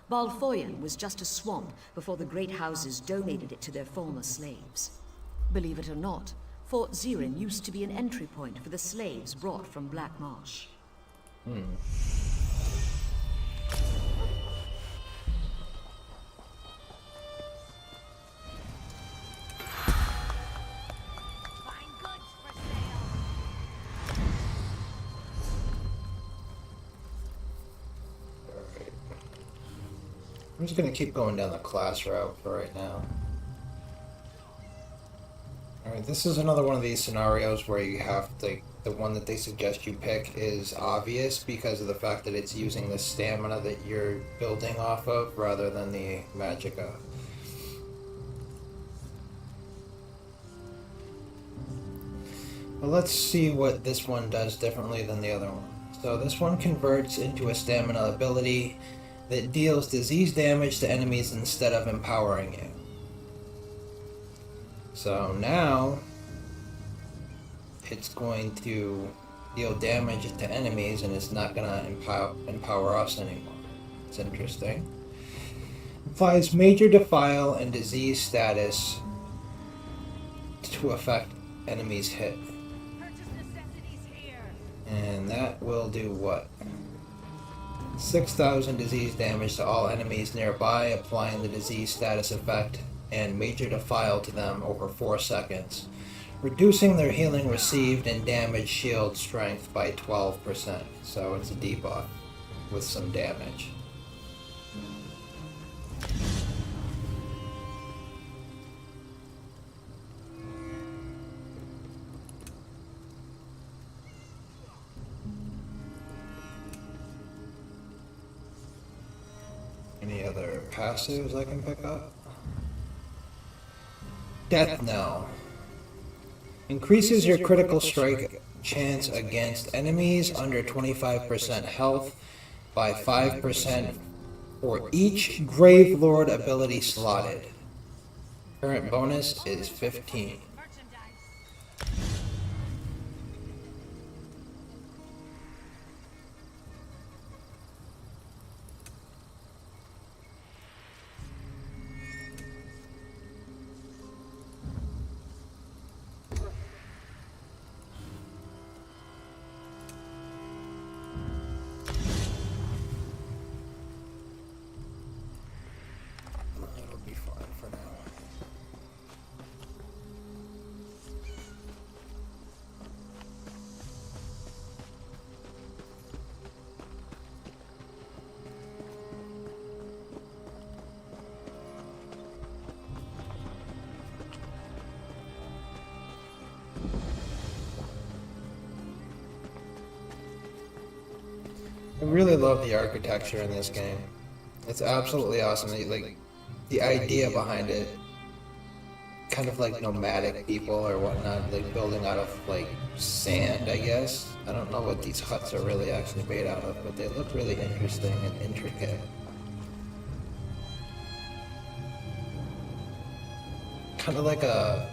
Bal Foyen was just a swamp before the great houses donated it to their former slaves. Believe it or not, Fort Zirin used to be an entry point for the slaves brought from Black Marsh. I'm just gonna keep going down the class route for right now. Alright, this is another one of these scenarios where you have to, the one that they suggest you pick is obvious because of the fact that it's using the stamina that you're building off of rather than the magicka. Well, let's see what this one does differently than the other one. So this one converts into a stamina ability that deals disease damage to enemies instead of empowering you. So now it's going to deal damage to enemies and it's not going to empower us anymore. It's interesting. Applies major defile and disease status to affect enemies hit. And that will do what? 6,000 disease damage to all enemies nearby, applying the disease status effect and major defile to them over 4 seconds. reducing their healing received and damage shield strength by 12%. So it's a debuff with some damage. Any other passives I can pick up? Death Knell. Increases your critical strike chance against enemies under 25% health by 5% for each Grave Lord ability slotted. Current bonus is 15. It'll be fine for now. I really love the architecture in this game. It's absolutely awesome. Like the idea behind it, kind of like nomadic people or whatnot, like building out of like sand, I guess. I don't know what these huts are really actually made out of, but they look really interesting and intricate. Kind of like a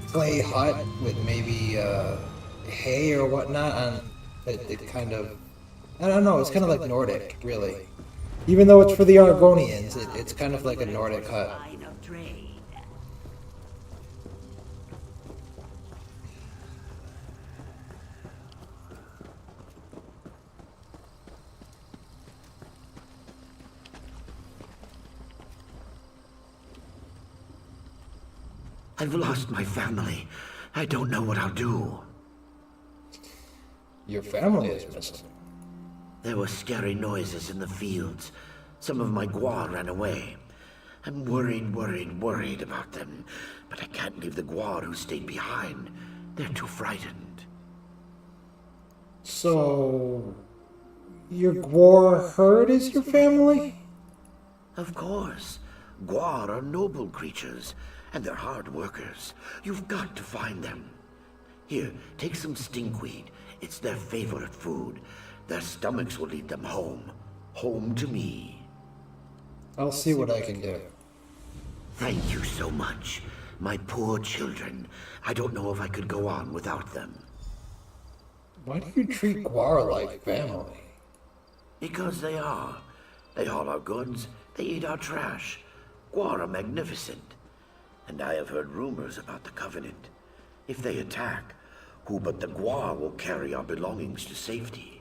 clay hut with maybe hay or whatnot on it kind of, I don't know, it's kind of like Nordic, really. Even though it's for the Argonians, it's kind of like a Nordic hut. I've lost my family. I don't know what I'll do. Your family is missing. There were scary noises in the fields. Some of my Gwar ran away. I'm worried about them. But I can't leave the Gwar who stayed behind. They're too frightened. So, your Gwar herd is your family? Of course. Gwar are noble creatures, and they're hard workers. You've got to find them. Here, take some stinkweed. It's their favorite food. Their stomachs will lead them home. Home to me. I'll see what I can do. Thank you so much. My poor children. I don't know if I could go on without them. Why do you treat Gwar like family? Because they are. They haul our goods. They eat our trash. Gwar are magnificent. And I have heard rumors about the Covenant. If they attack, who but the Gwar will carry our belongings to safety?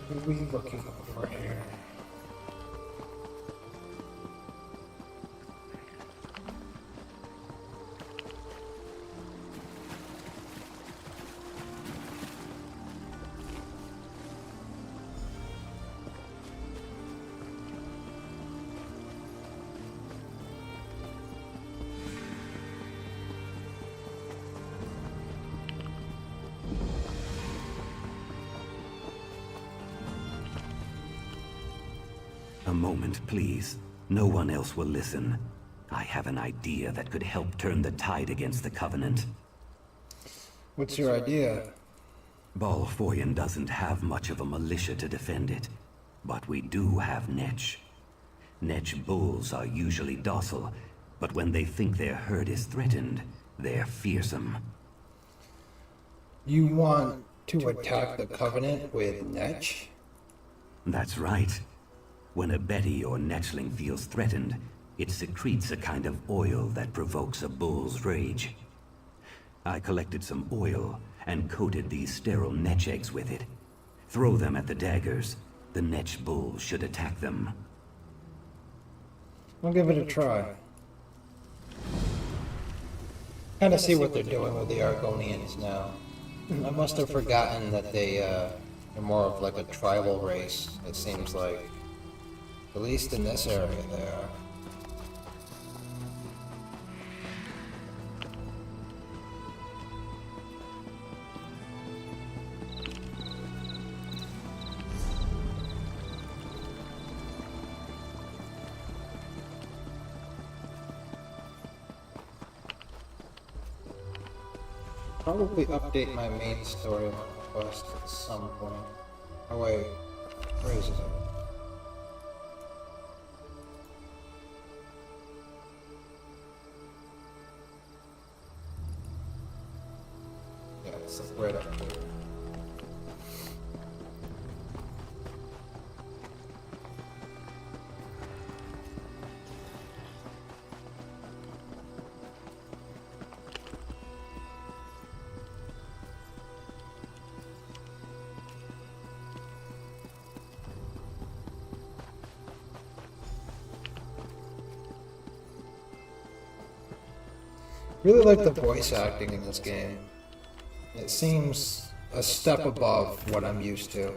What are we looking for here? A moment, please. No one else will listen. I have an idea that could help turn the tide against the Covenant. What's your idea? Balfoyan doesn't have much of a militia to defend it, but we do have Netch. Netch bulls are usually docile, but when they think their herd is threatened, they're fearsome. You want to attack the Covenant with Netch? That's right. When a Betty or Netchling feels threatened, it secretes a kind of oil that provokes a bull's rage. I collected some oil and coated these sterile Netch eggs with it. Throw them at the daggers. The Netch bull should attack them. I'll give it a try. Kind of see what they're doing with the Argonians now. I must have forgotten that they're more of like a tribal race, it seems like. At least in this area they are. Probably update my main story quest at some point. Oh wait, where is it? Yeah, it's right up here. Really like the voice acting in this game. It seems a step above what I'm used to.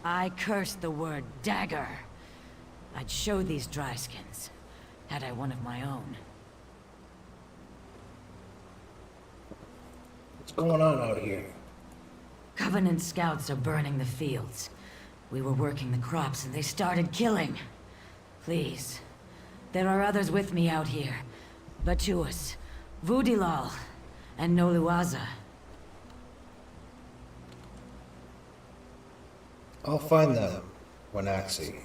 I cursed the word dagger. I'd show these dryskins, had I one of my own. What's going on out here? Covenant scouts are burning the fields. We were working the crops and they started killing. Please. There are others with me out here. Batuus, Vudilal, and Noluaza. I'll find them, Wanaxi.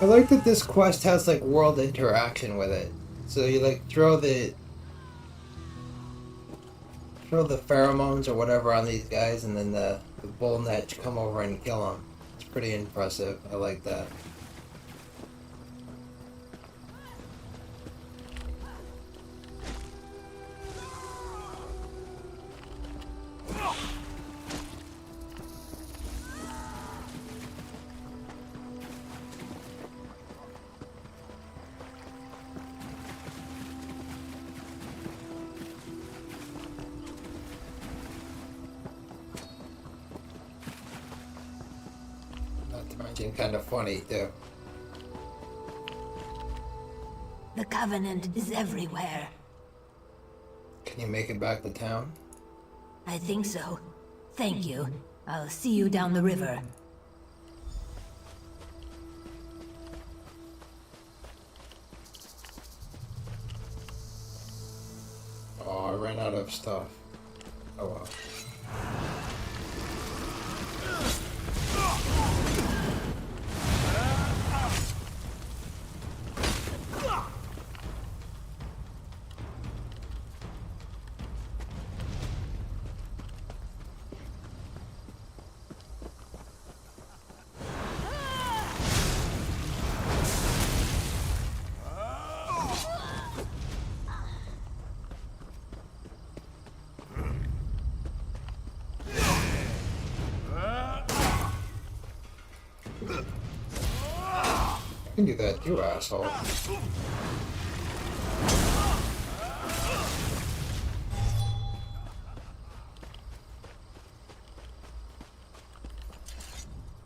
I like that this quest has like world interaction with it. So you like throw the pheromones or whatever on these guys, and then the bull netch come over and kill them. It's pretty impressive. I like that. Imagine kind of funny too. The Covenant is everywhere. Can you make it back to town? I think so. Thank you. I'll see you down the river. Oh, I ran out of stuff. Oh well. You can do that too, asshole.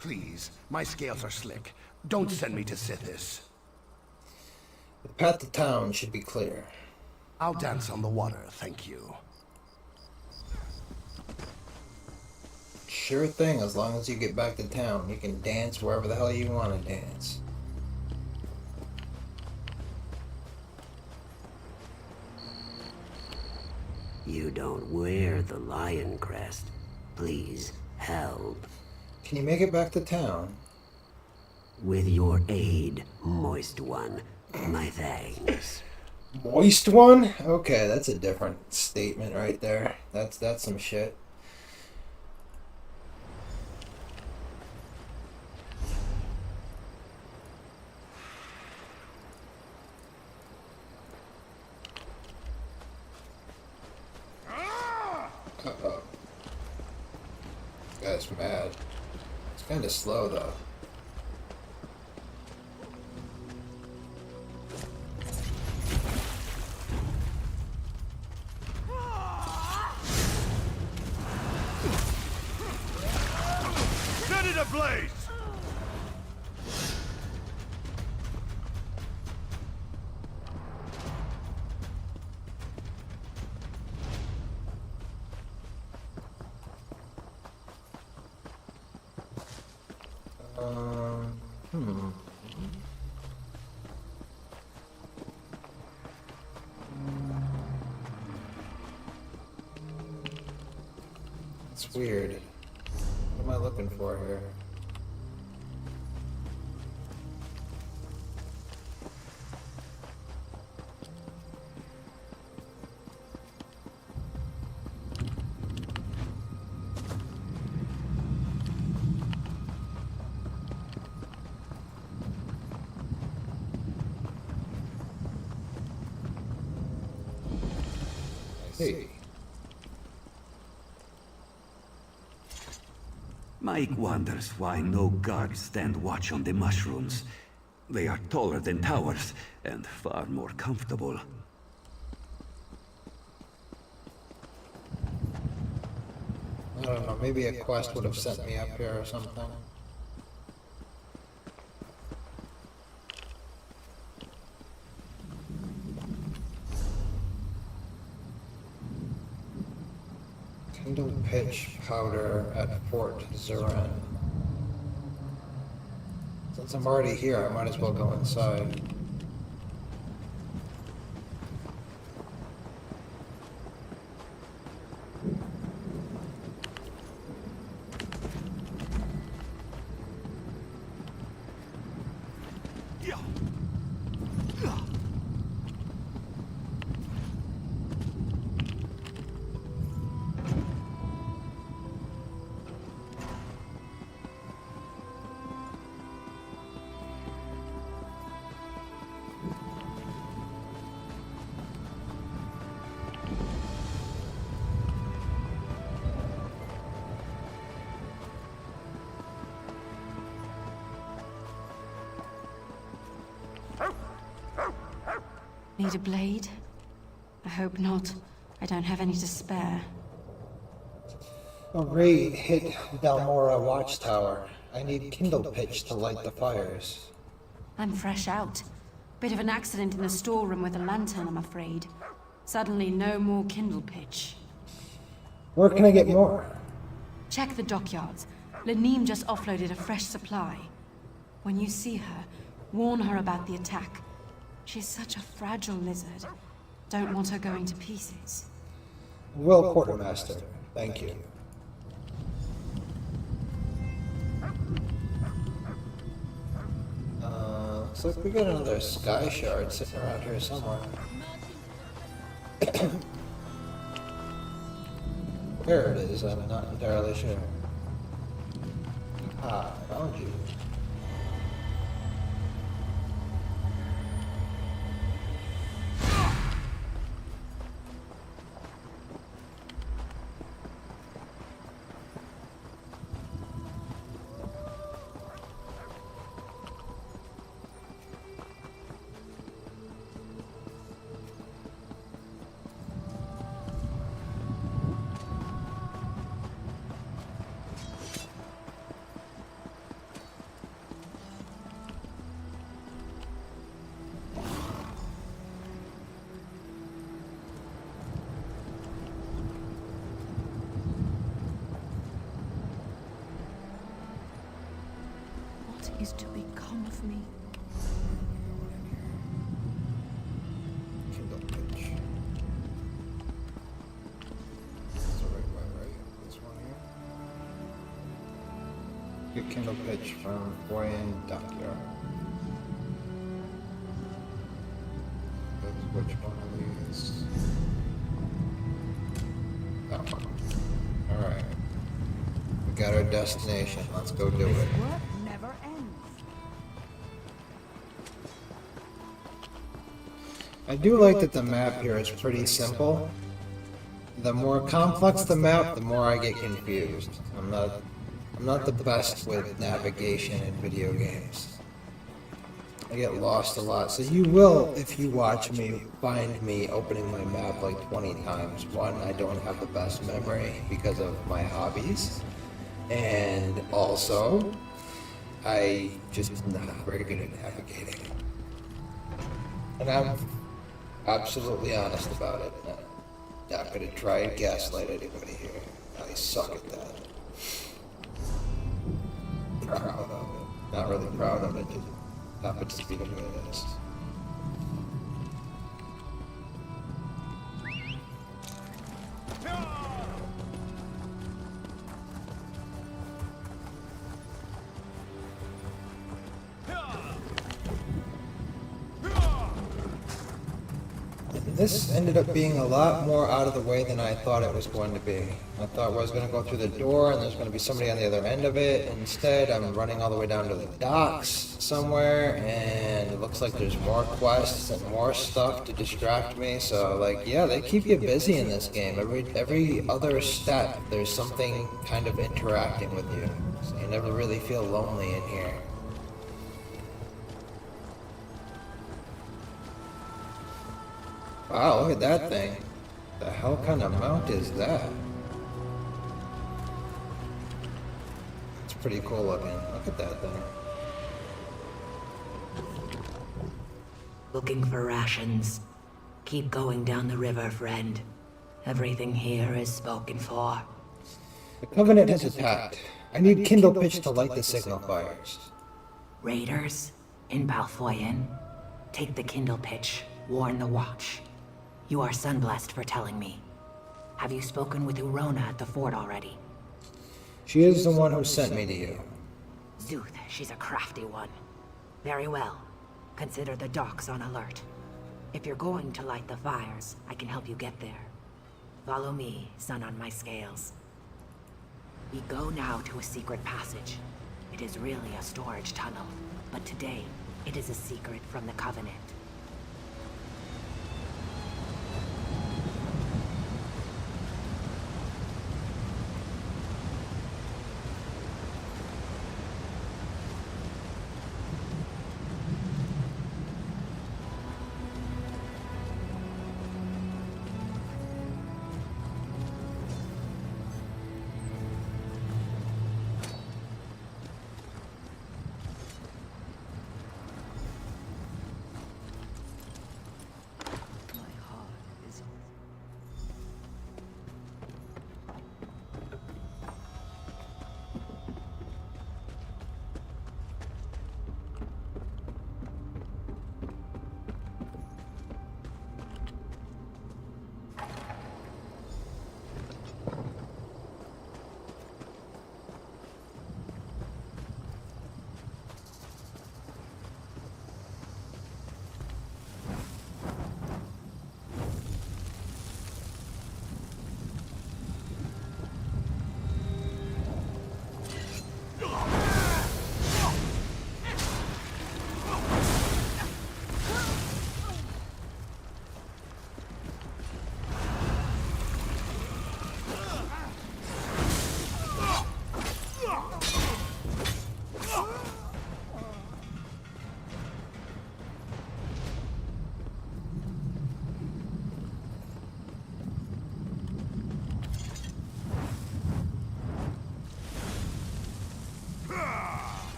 Please, my scales are slick. Don't send me to Sithis. The path to town should be clear. I'll dance on the water, thank you. Sure thing, as long as you get back to town, you can dance wherever the hell you want to dance. You don't wear the lion crest. Please, help. Can you make it back to town? With your aid, Moist One. My thanks. Moist one? Okay, that's a different statement right there. That's some shit. Uh-oh. This guy's mad. It's kind of slow though. Set it ablaze! It's weird. What am I looking for here? I see. Mike wonders why no guards stand watch on the mushrooms. They are taller than towers, and far more comfortable. I don't know, maybe a quest would have sent me up here or something. Kindle pitch powder at Fort Zuran. Since I'm already here, I might as well go inside. Need a blade? I hope not. I don't have any to spare. A raid hit Dalmora Watchtower. I need kindle pitch to light the fires. I'm fresh out. Bit of an accident in the storeroom with a lantern, I'm afraid. Suddenly, no more kindle pitch. Where can I get more? Check the dockyards. Laneem just offloaded a fresh supply. When you see her, warn her about the attack. She's such a fragile lizard. Don't want her going to pieces. Will, Quartermaster. Thank you. Looks like we got another sky shard sitting around here somewhere. Where it is, I'm not entirely sure. Ah, I found you. What is to become of me? Kindle pitch. That's the right way, right? This one here. Get kindle pitch from Boyan Dockyard. Which one of these? That one. Alright. We got our destination. Let's go do it. Never ends. I do like that the map here is pretty simple. The more complex the map, the more I get confused. I'm not the best with navigation in video games. I get lost a lot. So you will, if you watch me, find me opening my map like 20 times. One, I don't have the best memory because of my hobbies. And also, I just not very good at navigating. And I'm absolutely honest about it. I'm not gonna try and gaslight anybody here. I suck at that. Proud of it. Not really proud of it, just happens to be the way it is. This ended up being a lot more out of the way than I thought it was going to be. I thought I was going to go through the door and there's going to be somebody on the other end of it. Instead, I'm running all the way down to the docks somewhere, and it looks like there's more quests and more stuff to distract me. So, like, yeah, they keep you busy in this game. Every other step, there's something kind of interacting with you. So you never really feel lonely in here. Wow, look at that thing. The hell kind of mount is that? It's pretty cool looking. Look at that thing. Looking for rations. Keep going down the river, friend. Everything here is spoken for. The Covenant has attacked. I need kindle pitch to light the signal fires. Raiders? In Balfoyen? Take the kindle pitch. Warn the watch. You are sunblessed for telling me. Have you spoken with Urona at the fort already? She is the one who sent me to you. Zuth, she's a crafty one. Very well. Consider the docks on alert. If you're going to light the fires, I can help you get there. Follow me, sun on my scales. We go now to a secret passage. It is really a storage tunnel, but today, it is a secret from the Covenant.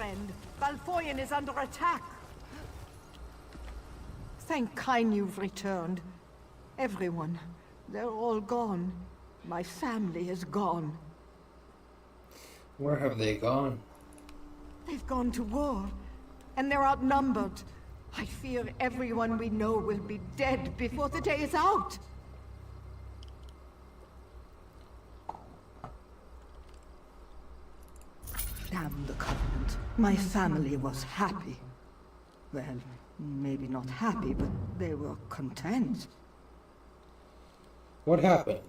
friend. Balfoyen is under attack. Thank Kine you've returned. Everyone. They're all gone. My family is gone. Where have they gone? They've gone to war. And they're outnumbered. I fear everyone we know will be dead before the day is out. Damn the Covenant. My family was happy. Well, maybe not happy, but they were content. What happened?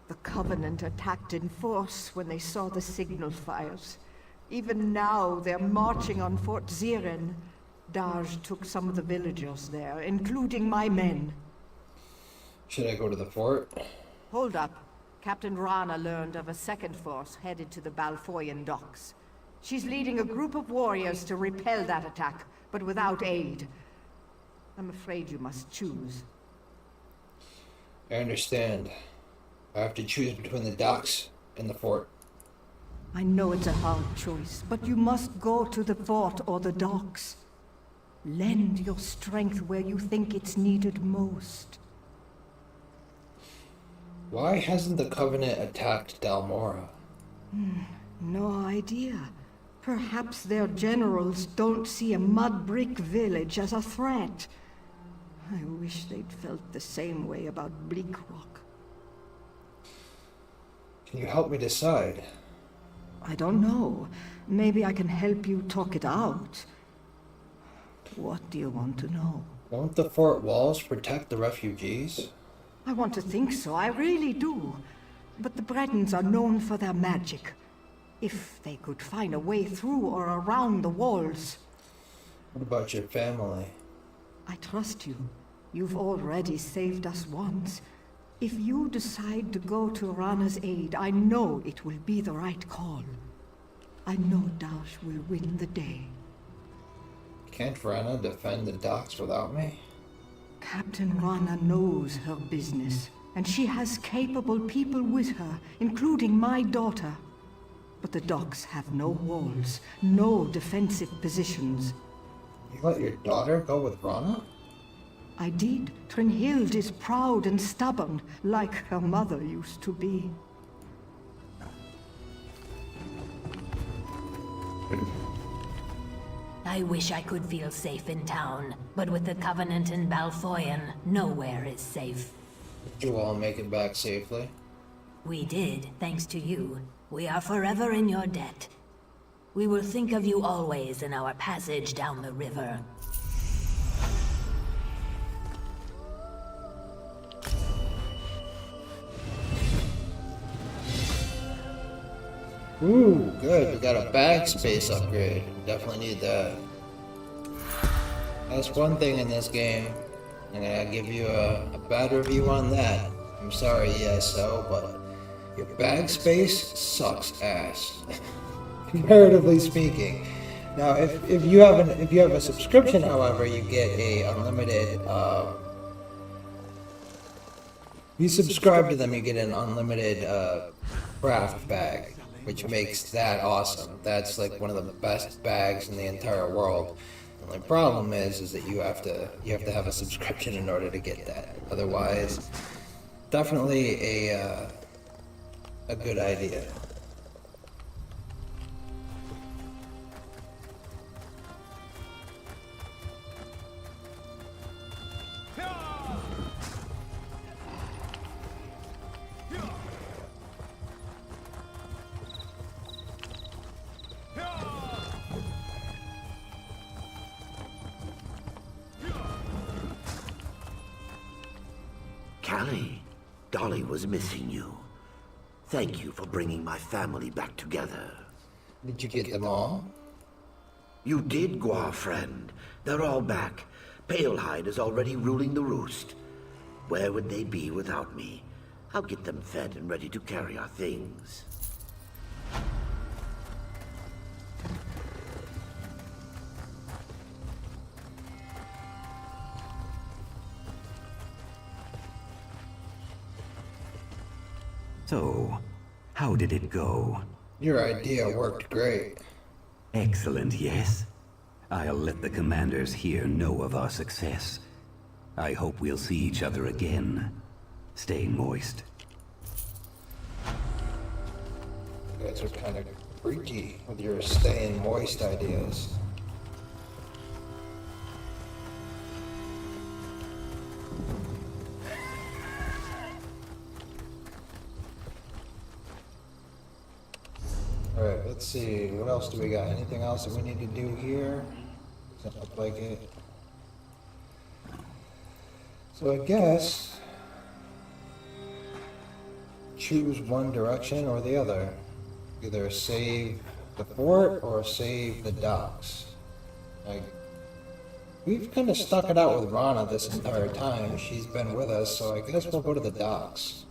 The Covenant attacked in force when they saw the signal fires. Even now, they're marching on Fort Ziren. Darj took some of the villagers there, including my men. Should I go to the fort? Hold up. Captain Rana learned of a second force headed to the Balfoyen docks. She's leading a group of warriors to repel that attack, but without aid. I'm afraid you must choose. I understand. I have to choose between the docks and the fort. I know it's a hard choice, but you must go to the fort or the docks. Lend your strength where you think it's needed most. Why hasn't the Covenant attacked Dalmora? No idea. Perhaps their generals don't see a mud brick village as a threat. I wish they'd felt the same way about Bleak Rock. Can you help me decide? I don't know. Maybe I can help you talk it out. What do you want to know? Won't the fort walls protect the refugees? I want to think so, I really do. But the Bretons are known for their magic. If they could find a way through or around the walls. What about your family? I trust you. You've already saved us once. If you decide to go to Rana's aid, I know it will be the right call. I know Darsh will win the day. Can't Rana defend the docks without me? Captain Rana knows her business, and she has capable people with her, including my daughter. But the docks have no walls, no defensive positions. You let your daughter go with Rana? I did. Trinhild is proud and stubborn, like her mother used to be. I wish I could feel safe in town, but with the Covenant in Balfoyen, nowhere is safe. Did you all make it back safely? We did, thanks to you. We are forever in your debt. We will think of you always in our passage down the river. Ooh, good. We got a bag space upgrade. Definitely need that. That's one thing in this game. I'm gonna give you a bad review on that. I'm sorry, ESO, but your bag space sucks ass. Comparatively speaking. Now, if you have a subscription, however, you get a unlimited. If you subscribe to them, you get an unlimited craft bag, which makes that awesome. That's like one of the best bags in the entire world. The only problem is that you have to have a subscription in order to get that. Otherwise, definitely a good idea. Callie, Dolly was missing you. Thank you for bringing my family back together. Did you get them all? You did, Gua friend. They're all back. Palehide is already ruling the roost. Where would they be without me? I'll get them fed and ready to carry our things. So, how did it go? Your idea worked great. Excellent, yes? I'll let the commanders here know of our success. I hope we'll see each other again. Stay moist. You guys are kind of freaky with your staying moist ideas. Alright, let's see. What else do we got? Anything else that we need to do here? Doesn't look like it. So I guess choose one direction or the other. Either save the fort or save the docks. Like, we've kind of stuck it out with Rana this entire time. She's been with us, so I guess we'll go to the docks.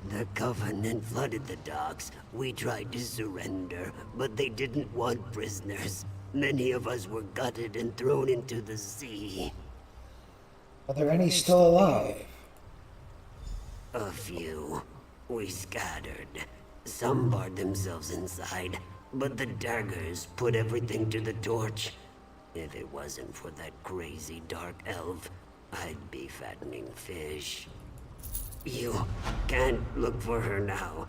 The Covenant flooded the docks. We tried to surrender, but they didn't want prisoners. Many of us were gutted and thrown into the sea. Are there any still alive? A few. We scattered. Some barred themselves inside, but the daggers put everything to the torch. If it wasn't for that crazy dark elf, I'd be fattening fish. You can't look for her now.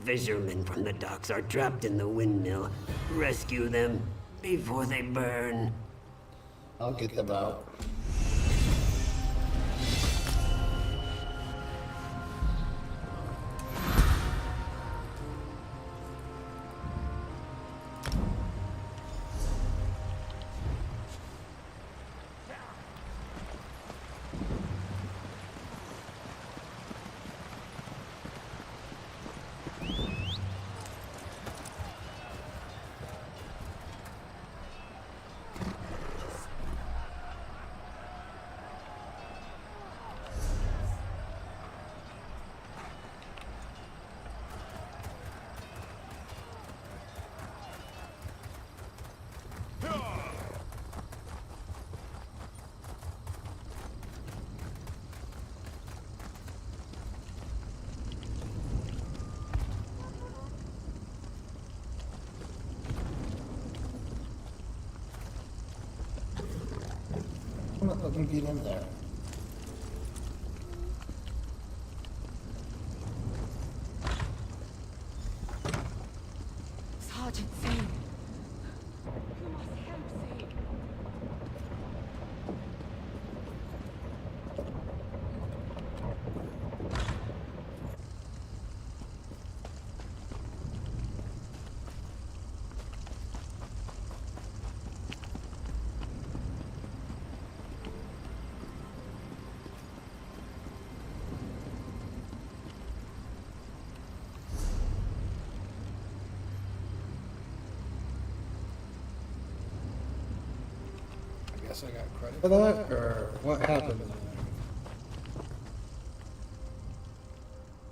Fishermen from the docks are trapped in the windmill. Rescue them before they burn. I'll get them out. I'm not letting me get in there. Sergeant Zane. You must help Zane. I guess I got credit for that, or what happened?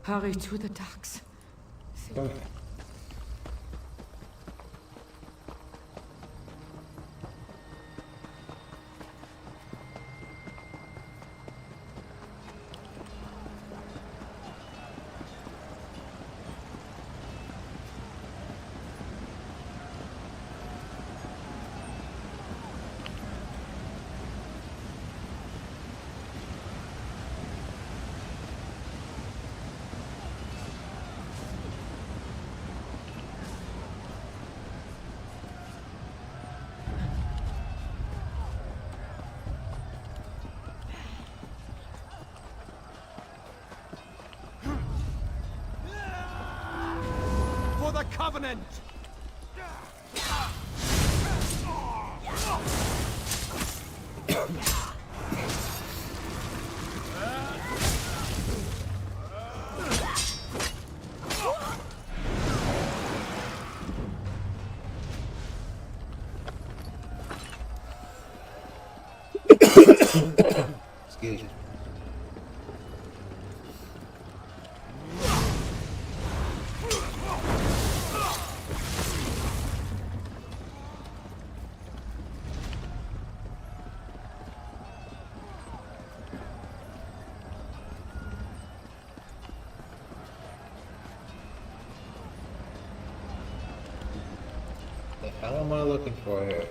Hurry to the docks. Okay. For the Covenant! hell am I looking for here?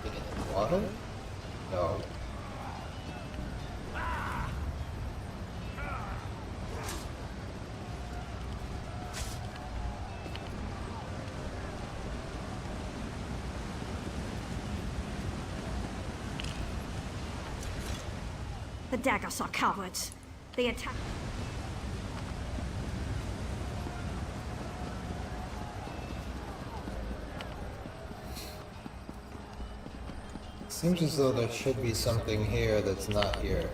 Is it in water? No. The daggers are cowards. They attack. Seems as though there should be something here that's not here.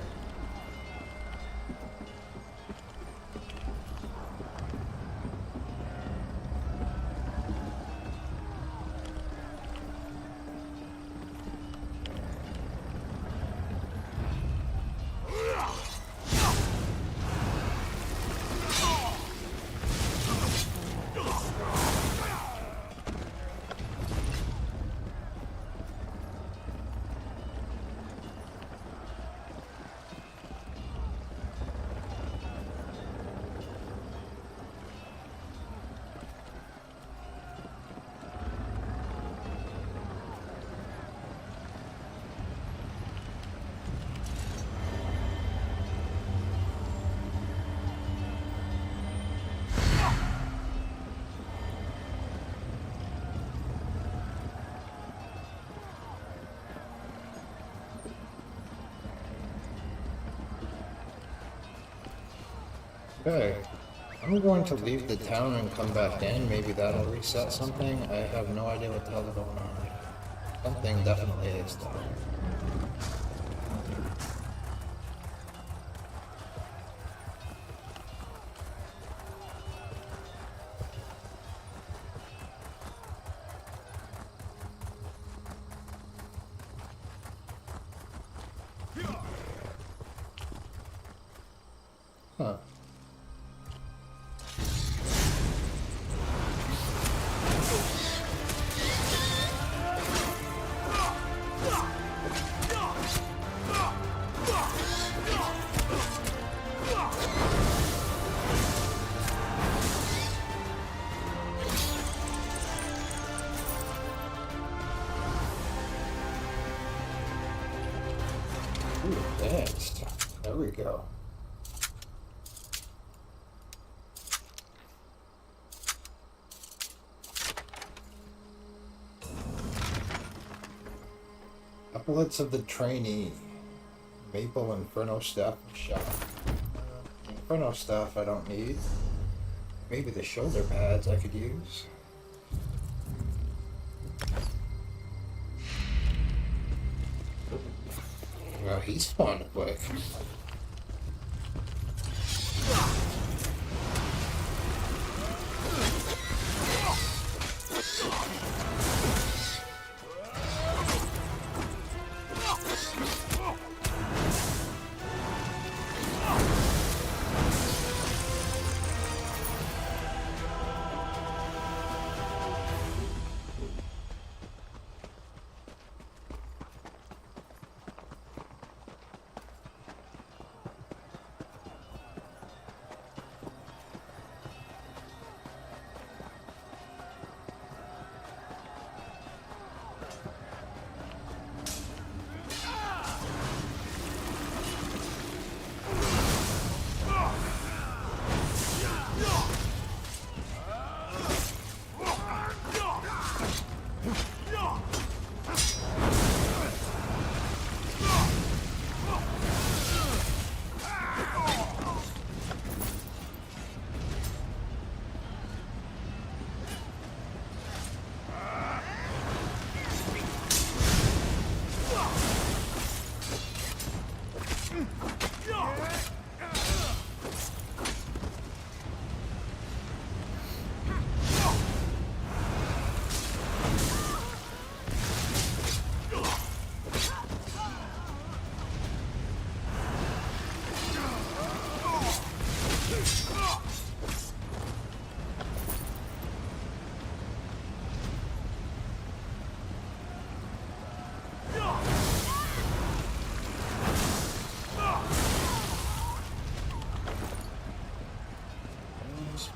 Okay. I'm going to leave the town and come back in. Maybe that'll reset something. I have no idea what the hell's going on. Something definitely is though. Huh. Ooh, thanks. There we go. Bullets of the trainee. Maple Inferno staff and shot. Inferno staff I don't need. Maybe the shoulder pads I could use. Well, he spawned quick.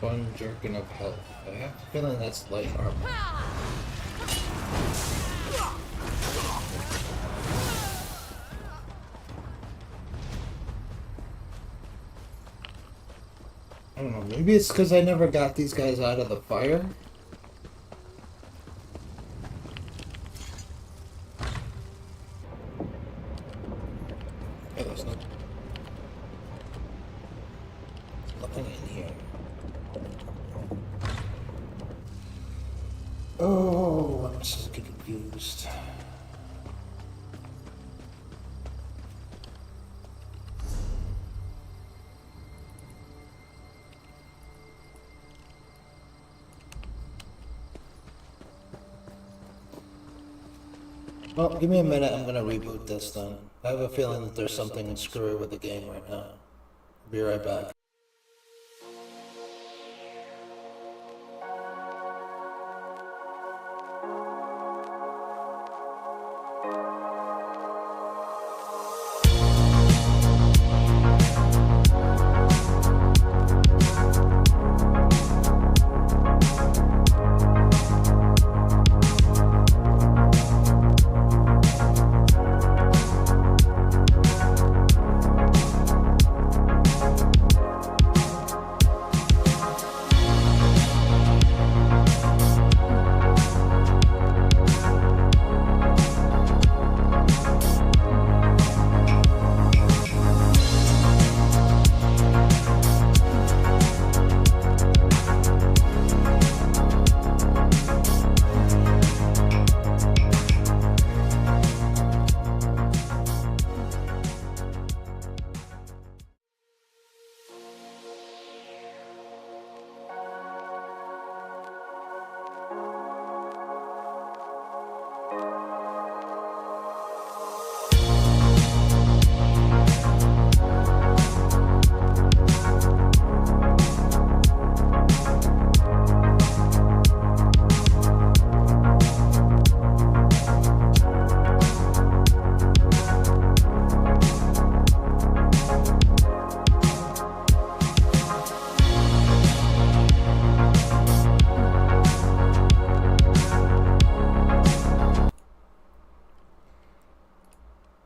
One jerkin of health. I have a feeling that's light armor. I don't know, maybe it's because I never got these guys out of the fire? Hey, there's nothing in here. Oh, I'm so confused. Well, give me a minute, I'm gonna reboot this then. I have a feeling that there's something screwy with the game right now. Be right back.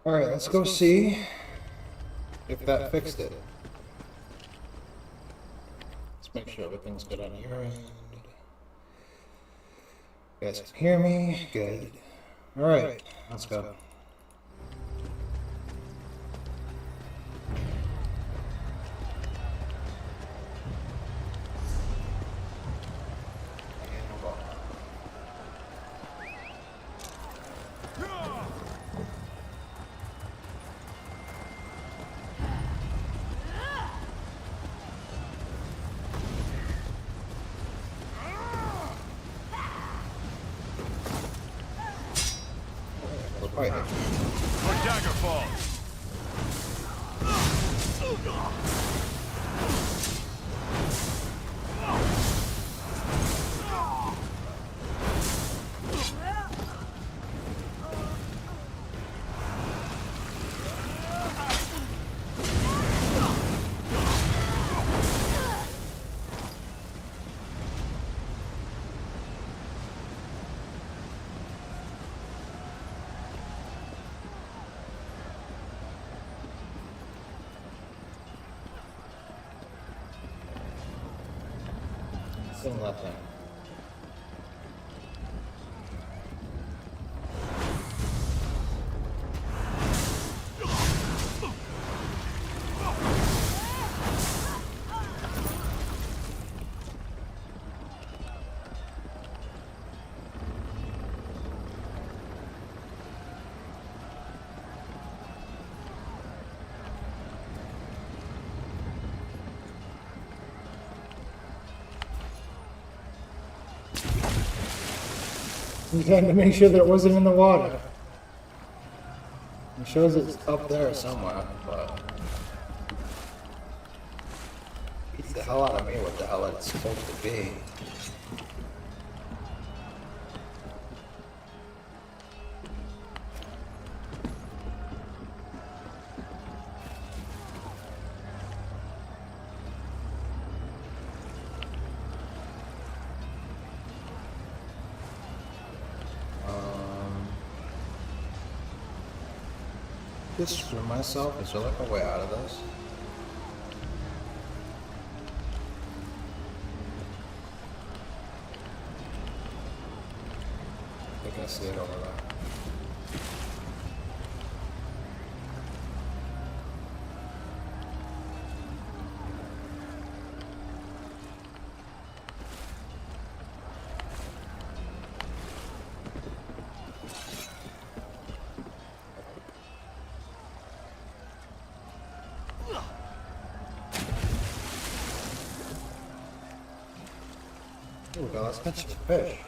Alright, let's go see if that fixed it. Let's make sure everything's good on your end. You guys can hear me? Good. Alright, let's go. Right. For Daggerfall. Still nothing. You had to make sure that it wasn't in the water. It shows it's up there somewhere, but beats the hell out of me what the hell it's supposed to be. Just screw myself. Is there like a way out of this? I think I see it over there. Ooh, got let's catch some fish.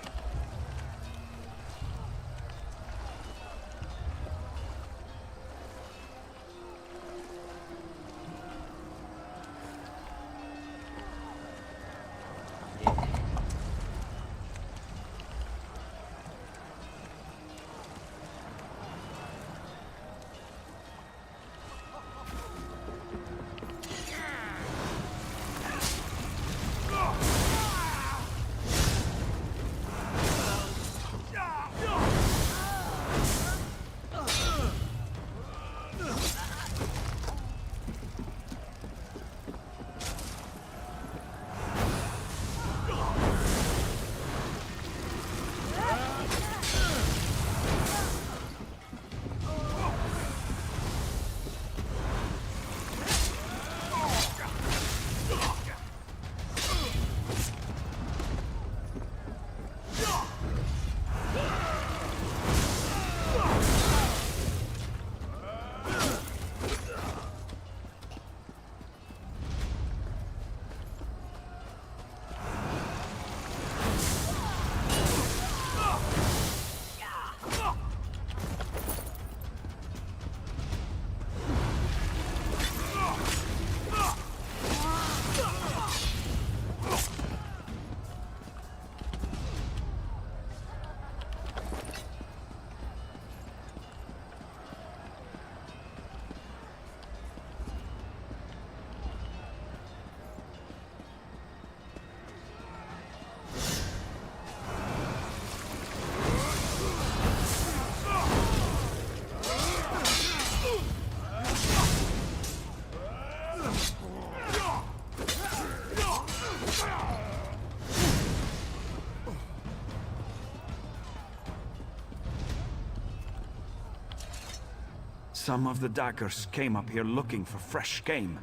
Some of the daggers came up here looking for fresh game.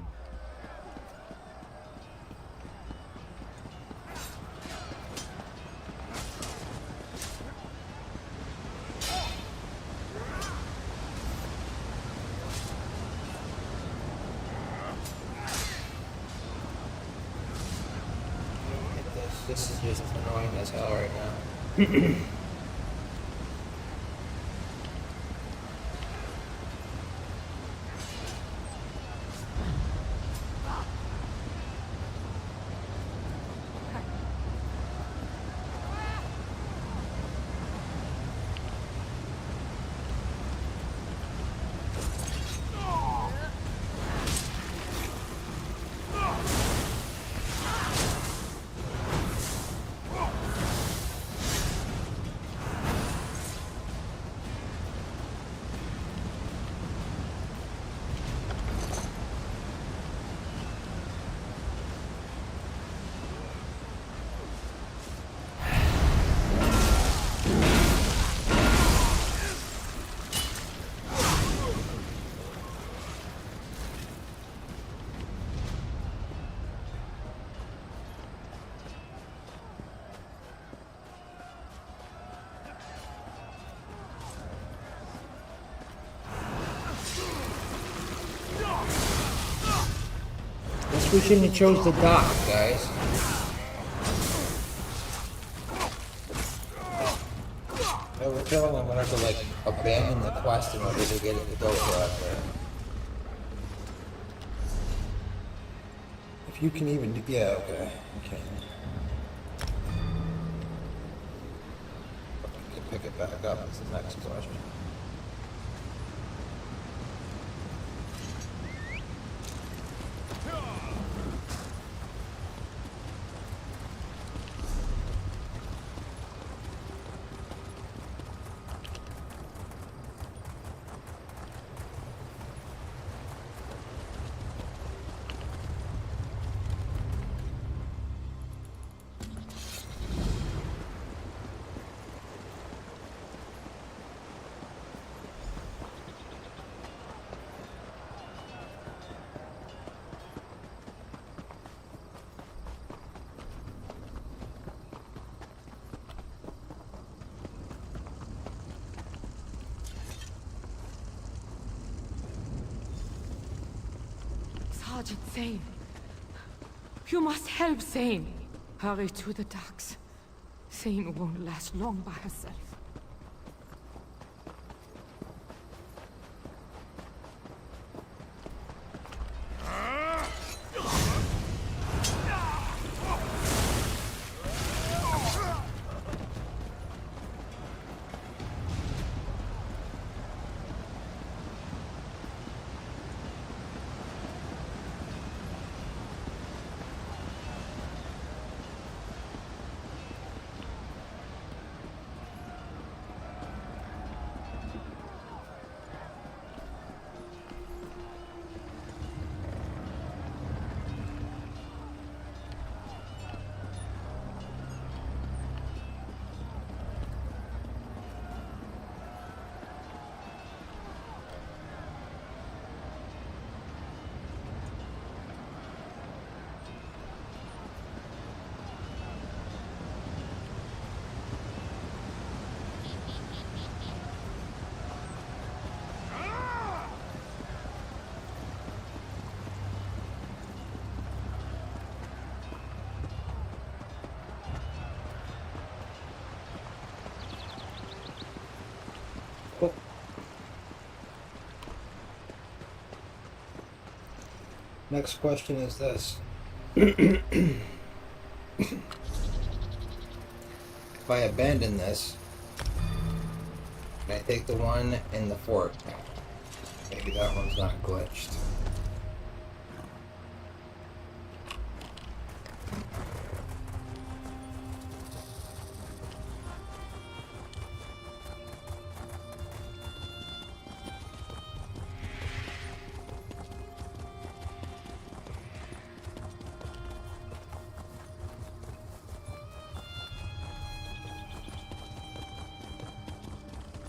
This is just annoying as hell right now. We shouldn't have chose the dock, guys. I was telling I'm gonna have to like abandon the quest in order to get it to go for out there. If you can even do, yeah, okay. Okay. Pick it back up is the next question. Sergeant Zane. You must help Zane. Hurry to the docks. Zane won't last long by herself. Next question is this. If I abandon this, can I take the one in the fort? Maybe that one's not glitched.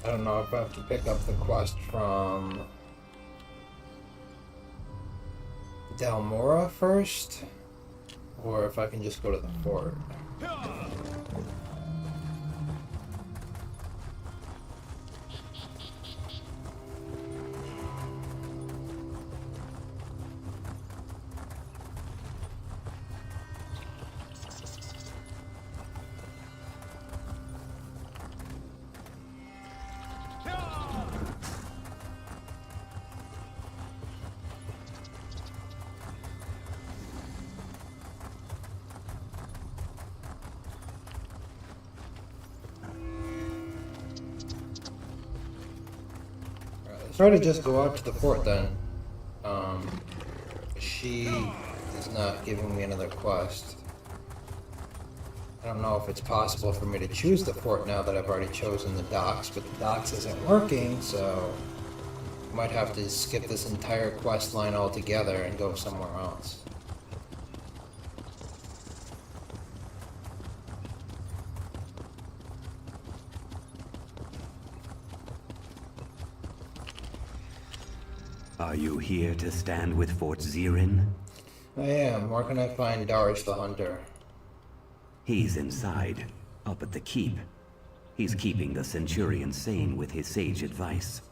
I don't know if I have to pick up the quest from Dalmora first, or if I can just go to the fort. Try to just go out to the fort then. She is not giving me another quest. I don't know if it's possible for me to choose the fort now that I've already chosen the docks, but the docks isn't working, so I might have to skip this entire quest line altogether and go somewhere else. Are you here to stand with Fort Zirin? I am. Where can I find Darsh the Hunter? He's inside, up at the keep. He's keeping the Centurion sane with his sage advice.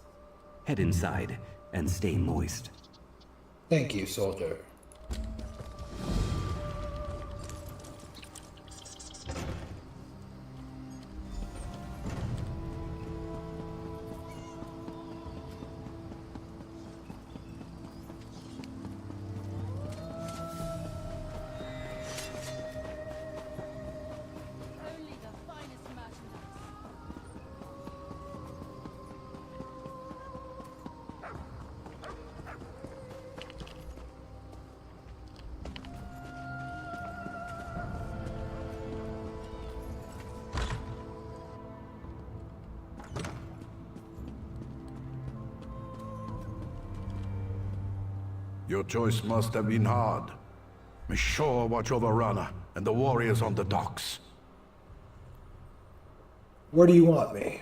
Head inside and stay moist. Thank you, soldier. Your choice must have been hard. May Shore watch over Rana and the warriors on the docks. Where do you want me?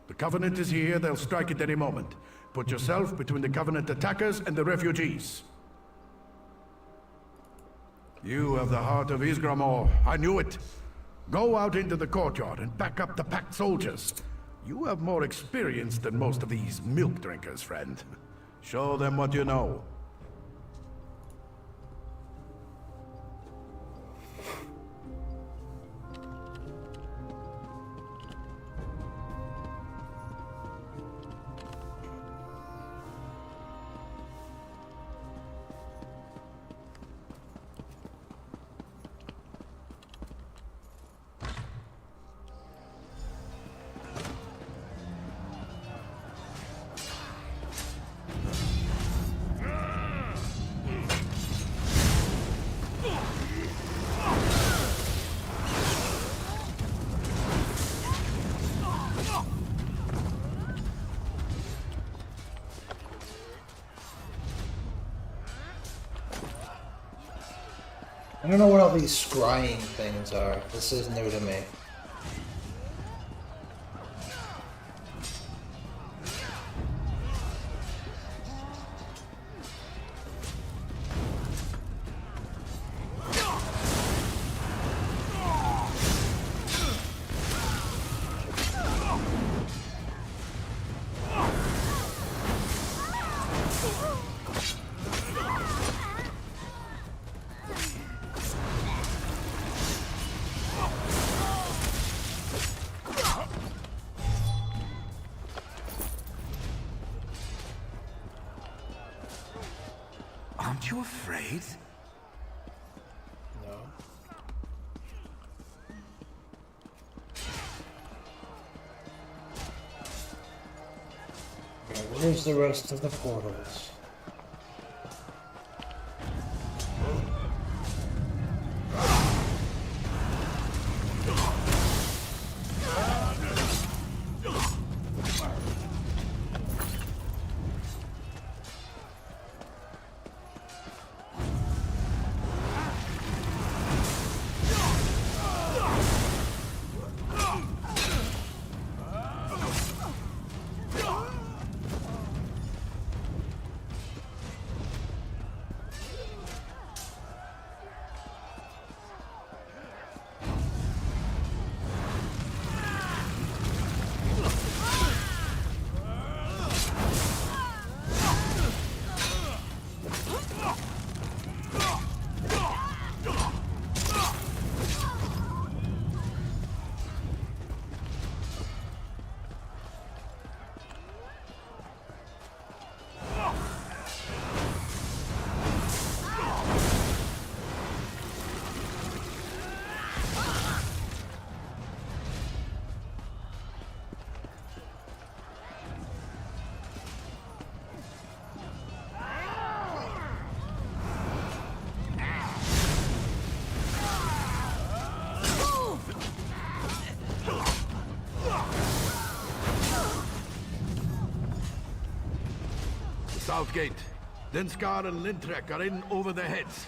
The Covenant is here, they'll strike at any moment. Put yourself between the Covenant attackers and the refugees. You have the heart of Isgramor, I knew it. Go out into the courtyard and back up the packed soldiers. You have more experience than most of these milk drinkers, friend. Show them what you know. I don't know what all these scrying things are. This is new to me. Aren't you afraid? No. Okay, where's the rest of the portals? Southgate. Denskar and Lintrek are in over their heads.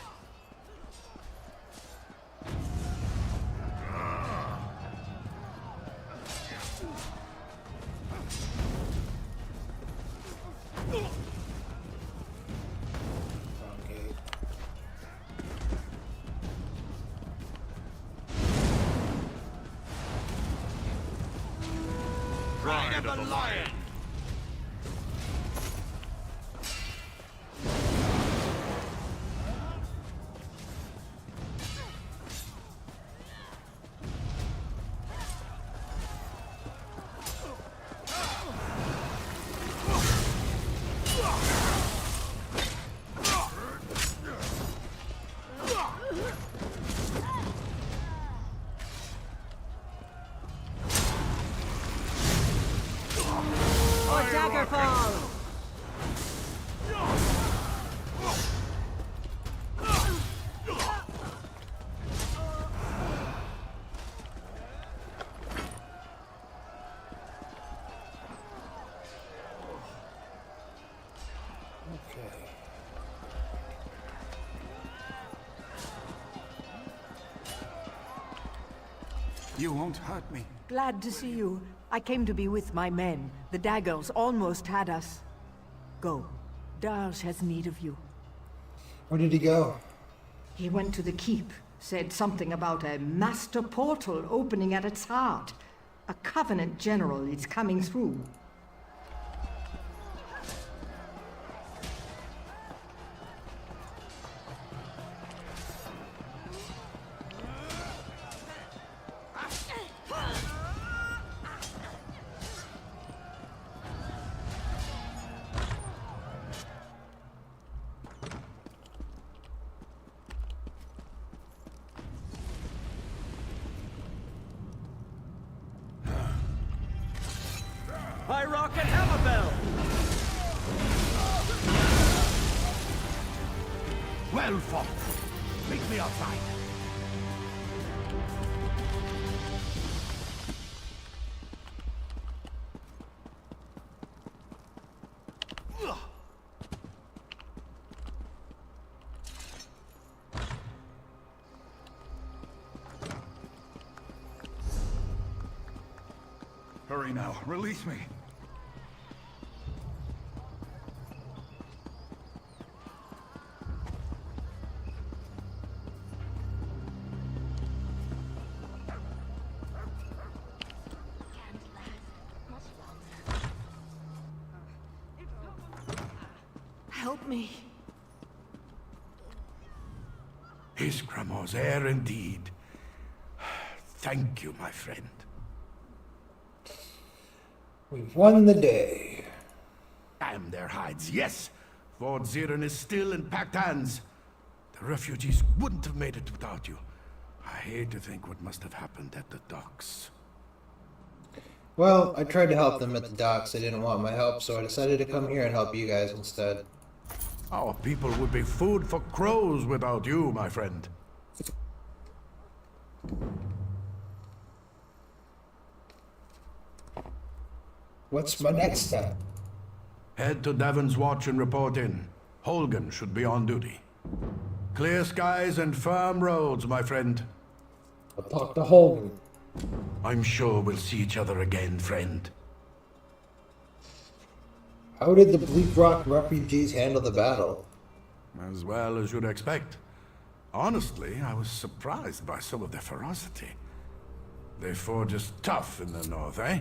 Pride of the lion! Daggerfall! You won't hurt me. Glad to see you. I came to be with my men. The daggers almost had us. Go. Darsh has need of you. Where did he go? He went to the keep. Said something about a master portal opening at its heart. A Covenant general is coming through. High Rock and Hammerbell! Well fought. Meet me outside. sorry now. Release me. Help me. Iskramo's heir indeed. Thank you, my friend. We've won the day. Damn their hides, yes! Fort Zirin is still in packed hands. The refugees wouldn't have made it without you. I hate to think what must have happened at the docks. Well, I tried to help them at the docks. They didn't want my help, so I decided to come here and help you guys instead. Our people would be food for crows without you, my friend. What's my next step? Head to Devon's watch and report in. Holgan should be on duty. Clear skies and firm roads, my friend. I'll talk to Holgan. I'm sure we'll see each other again, friend. How did the Bleak Rock refugees handle the battle? As well as you'd expect. Honestly, I was surprised by some of their ferocity. They forge us tough in the north, eh?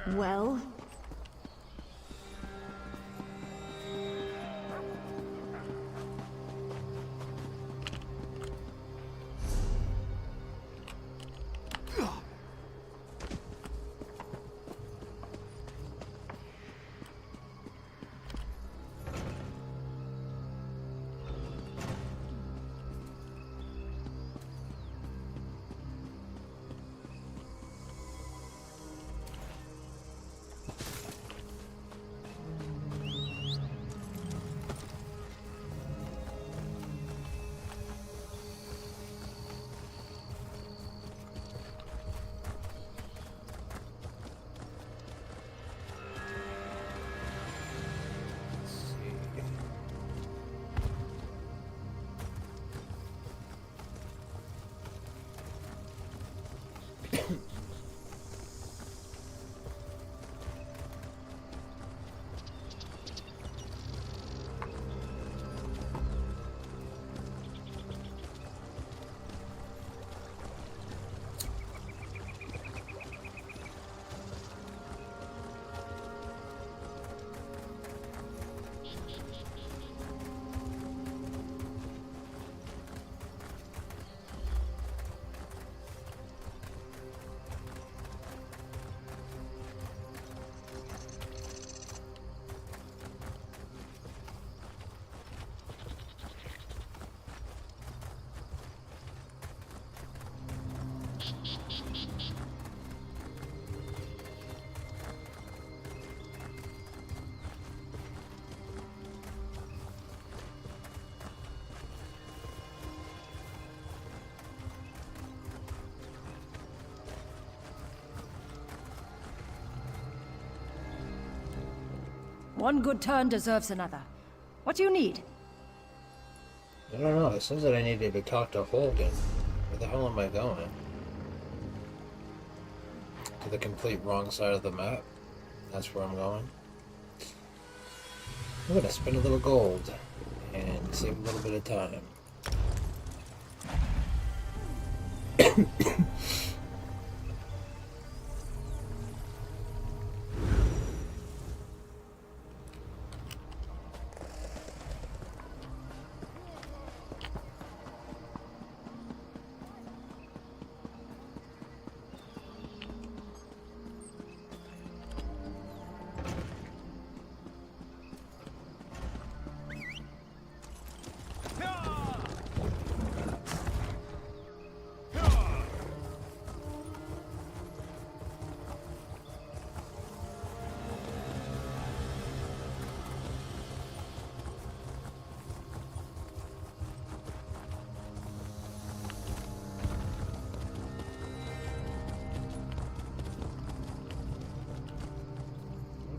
Well? One good turn deserves another. What do you need? I don't know. It says that I needed to talk to Holgan. Where the hell am I going? To the complete wrong side of the map. That's where I'm going. I'm gonna spend a little gold and save a little bit of time.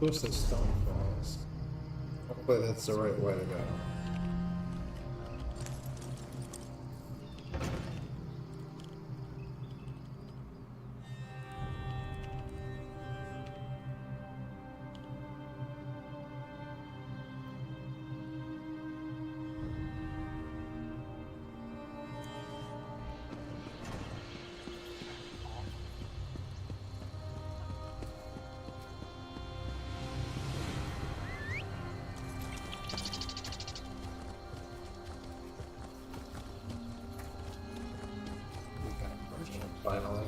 course, the stone falls. Hopefully, that's the right way to go. Finally.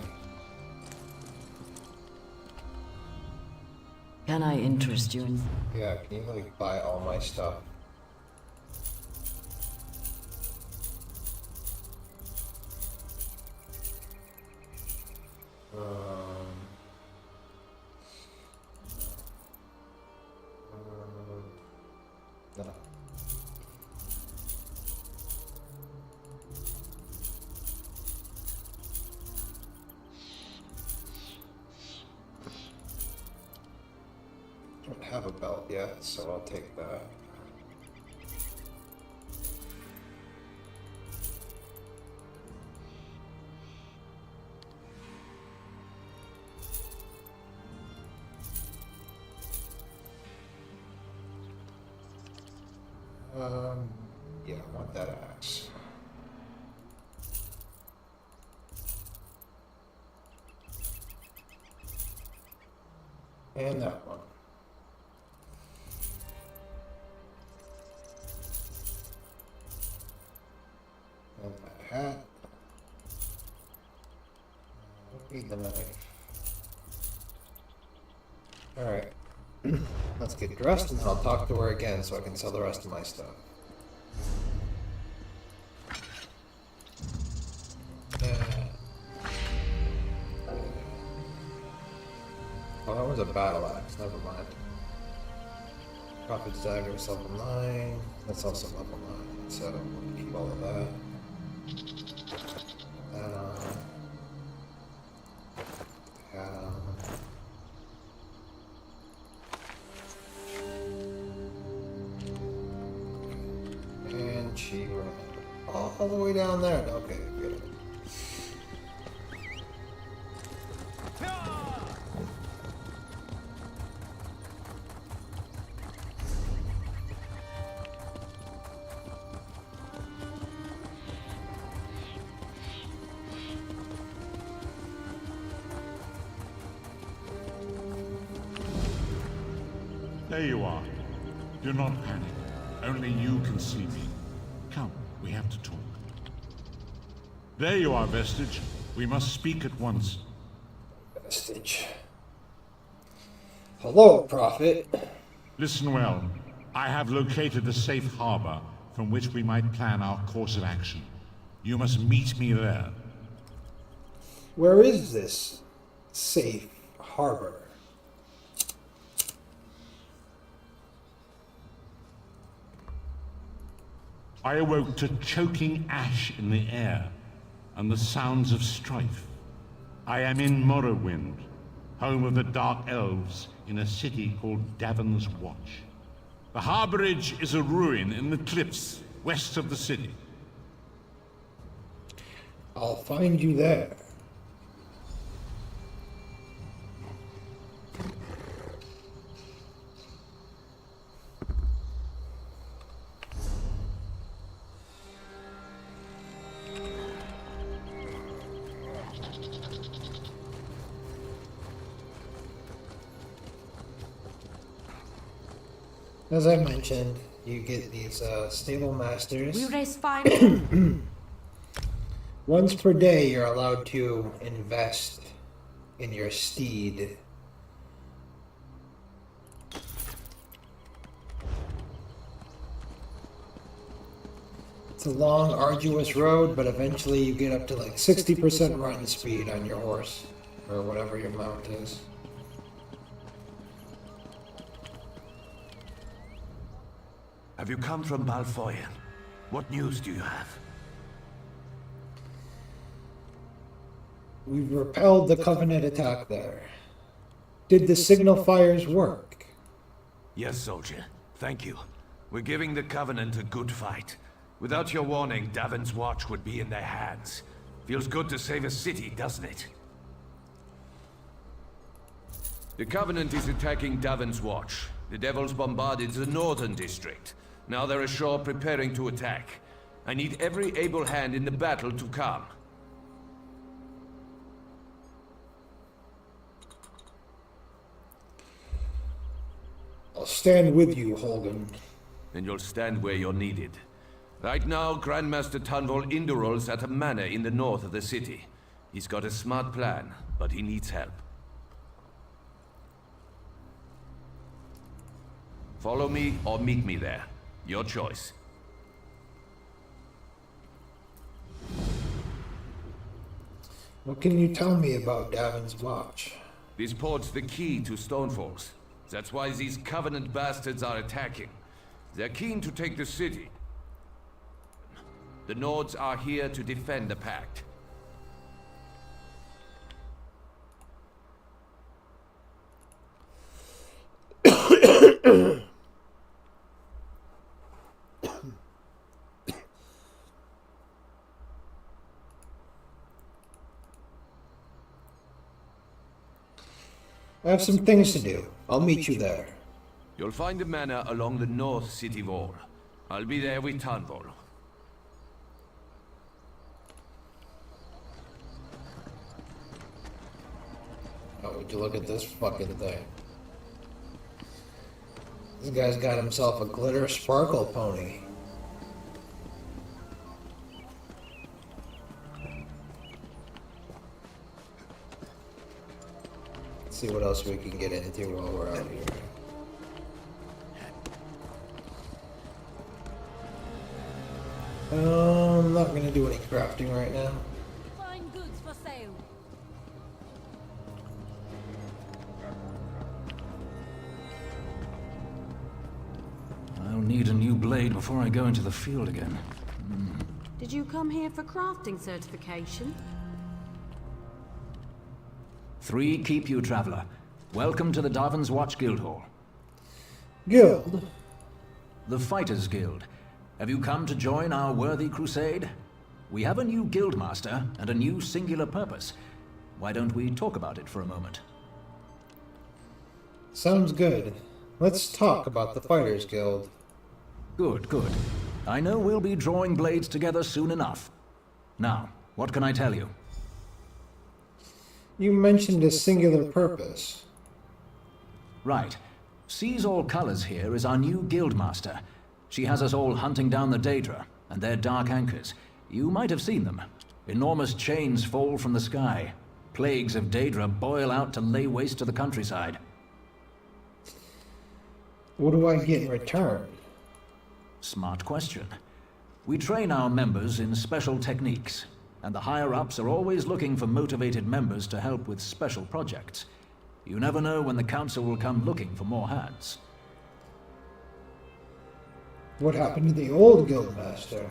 Can I interest you in... Yeah, can you like buy all my stuff? No. I don't have a belt yet, so I'll take that. Yeah, I want that axe. And that one. And that hat. Need the knife. Alright. Let's get dressed and then I'll talk to her again so I can sell the rest of my stuff. Oh, that was a battle axe, never mind. Prophet's dagger is level 9. That's also level 9, so we'll keep all of that. And she ran all the way down there. Okay, good. There you are. Do not panic. Only you can see me. Come, we have to talk. There you are, Vestige. We must speak at once. Vestige. Hello, Prophet. Listen well. I have located a safe harbor from which we might plan our course of action. You must meet me there. Where is this safe harbor? I awoke to choking ash in the air and the sounds of strife. I am in Morrowind, home of the Dark Elves, in a city called Davon's Watch. The harborage is a ruin in the cliffs west of the city. I'll find you there. As I mentioned, you get these stable masters. We raise fine. Once per day, you're allowed to invest in your steed. It's a long, arduous road, but eventually you get up to like 60% run speed on your horse, or whatever your mount is. Have you come from Balfoyen? What news do you have? We've repelled the Covenant attack there. Did the signal fires work? Yes, soldier. Thank you. We're giving the Covenant a good fight. Without your warning, Davon's Watch would be in their hands. Feels good to save a city, doesn't it? The Covenant is attacking Davon's Watch. The Devils bombarded the northern district. Now they're ashore preparing to attack. I need every able hand in the battle to come. I'll stand with you, Holden. Then you'll stand where you're needed. Right now, Grandmaster Tunvol Indural's at a manor in the north of the city. He's got a smart plan, but he needs help. Follow me or meet me there. Your choice. What can you tell me about Davon's Watch? This port's the key to Stonefalls. That's why these Covenant bastards are attacking. They're keen to take the city. The Nords are here to defend the Pact. I have some things to do. I'll meet you there. You'll find the manor along the north city wall. I'll be there with Tunvol. Oh, would you look at this fucking thing? This guy's got himself a glitter sparkle pony. Let's see what else we can get into while we're out here. I'm not gonna do any crafting right now. Fine goods for sale. I'll need a new blade before I go into the field again. Did you come here for crafting certification? 3 keep you, traveler. Welcome to the Davon's Watch Guildhall. Guild? The Fighters Guild. Have you come to join our worthy crusade? We have a new guildmaster and a new singular purpose. Why don't we talk about it for a moment? Sounds good. Let's talk about the Fighters Guild. Good, good. I know we'll be drawing blades together soon enough. Now, what can I tell you? You mentioned a singular purpose. Right. Seize All Colors here is our new guildmaster. She has us all hunting down the Daedra and their dark anchors. You might have seen them. Enormous chains fall from the sky. Plagues of Daedra boil out to lay waste to the countryside. What do I get in return? Smart question. We train our members in special techniques, and the higher-ups are always looking for motivated members to help with special projects. You never know when the council will come looking for more hands. What happened to the old guildmaster?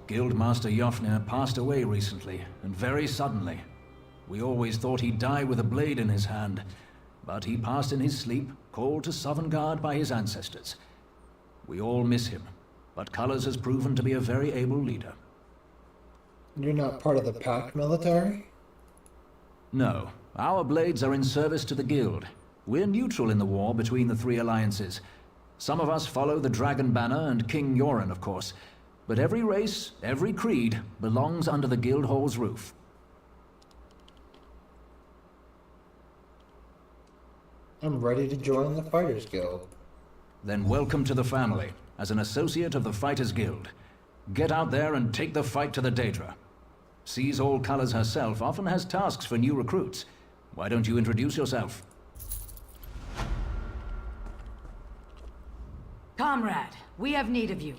Guildmaster Jofnir passed away recently, and very suddenly. We always thought he'd die with a blade in his hand, but he passed in his sleep, called to Sovngarde by his ancestors. We all miss him, but Colors has proven to be a very able leader. You're not part of the Pact military? No. Our blades are in service to the Guild. We're neutral in the war between the 3 alliances. Some of us follow the Dragon Banner and King Yoren, of course. But every race, every creed, belongs under the Guildhall's roof. I'm ready to join the Fighters Guild. Then welcome to the family, as an associate of the Fighters Guild. Get out there and take the fight to the Daedra. Seize All Colors herself often has tasks for new recruits. Why don't you introduce yourself? Comrade, we have need of you.